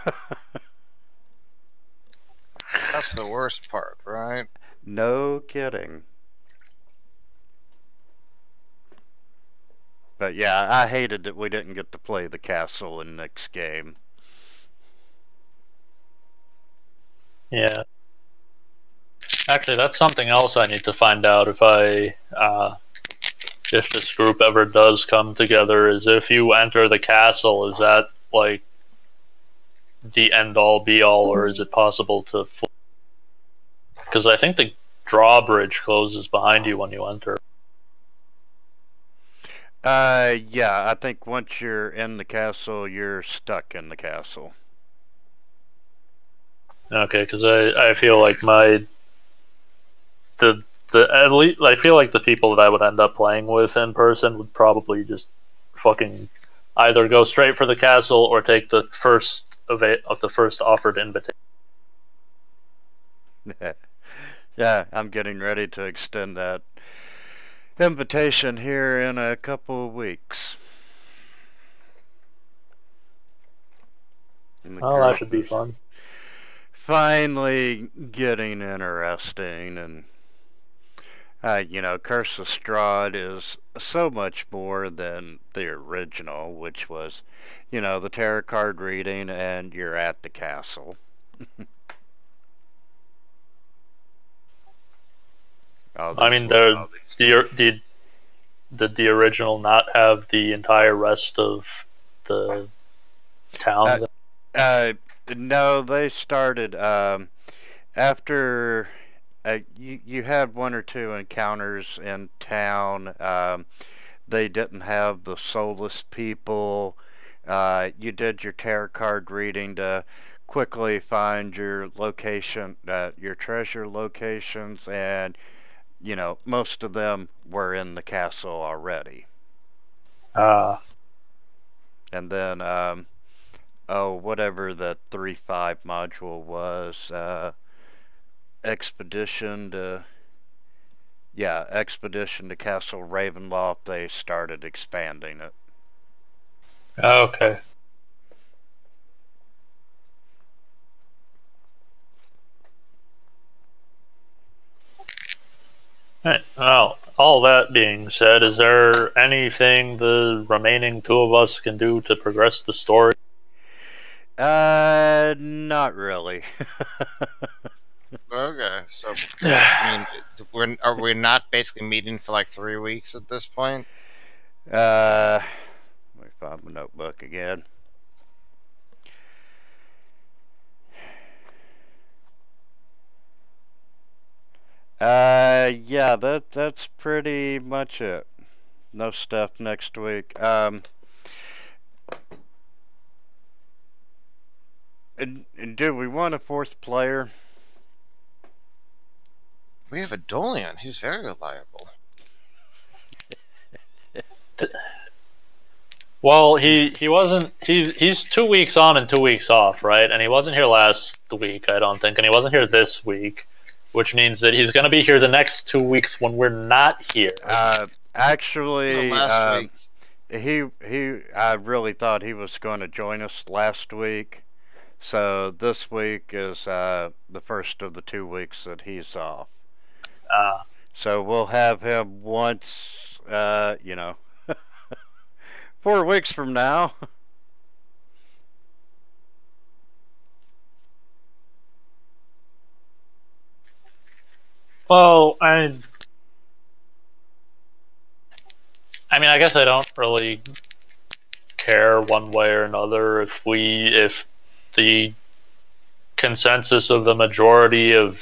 That's the worst part, right? No kidding. But yeah, I hated that we didn't get to play the castle in next game. Yeah. Actually, that's something else I need to find out if this group ever does come together. Is if you enter the castle, is that like the end all be all, or is it possible to? Because I think the drawbridge closes behind you when you enter. Yeah, I think once you're in the castle, you're stuck in the castle. Okay, because I feel like the at least I feel like the people that I would end up playing with in person would probably just fucking either go straight for the castle or take the first of the first offered invitation. Yeah, I'm getting ready to extend that invitation here in a couple of weeks. Oh, that should be fun. Finally getting interesting, and you know, Curse of Strahd is so much more than the original, which was, you know, the tarot card reading and you're at the castle. I mean, did the original not have the entire rest of the towns? No, they started after you had one or two encounters in town. They didn't have the soulless people. You did your tarot card reading to quickly find your location, your treasure locations, and you know, most of them were in the castle already. And then, whatever the 3.5 module was, expedition to Castle Ravenloft, they started expanding it. Okay. Right. Well, all that being said, is there anything the remaining two of us can do to progress the story? Not really. Okay, so I mean, are we not basically meeting for like 3 weeks at this point? Let me find my notebook again. Yeah, that's pretty much it. No stuff next week. Do we want a fourth player? We have a Dolian. He's very reliable. Well, he wasn't. He's 2 weeks on and 2 weeks off, right? And he wasn't here last week, I don't think, and he wasn't here this week, which means that he's going to be here the next 2 weeks when we're not here. Actually, Last week. I really thought he was going to join us last week. So this week is the first of the 2 weeks that he's off. So we'll have him once, 4 weeks from now. Well, I mean, I guess I don't really care one way or another if the consensus of the majority of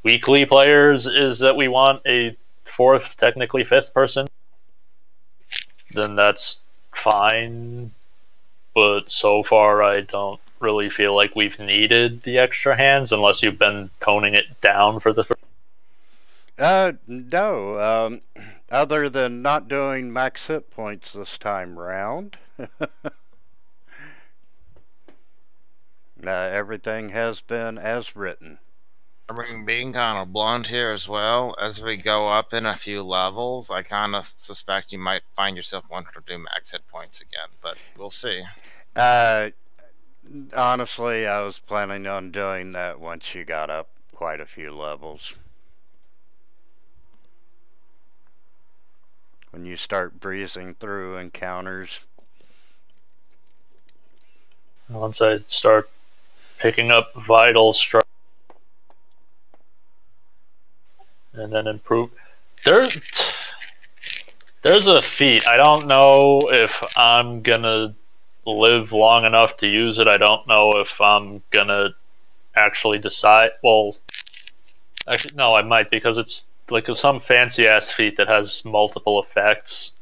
weekly players is that we want a fourth, technically fifth person, then that's fine. But so far, I don't really feel like we've needed the extra hands unless you've been toning it down for the No. Other than not doing max hit points this time round. Everything has been as written. I mean, being kind of blunt here as well, as we go up in a few levels, I kind of suspect you might find yourself wanting to do max hit points again, but we'll see. Honestly, I was planning on doing that once you got up quite a few levels. When you start breezing through encounters. Once I start picking up vital strike and then improve. There's a feat. I don't know if I'm gonna live long enough to use it. I don't know if I'm gonna actually decide. Well, actually, no, I might, because it's like some fancy ass feat that has multiple effects.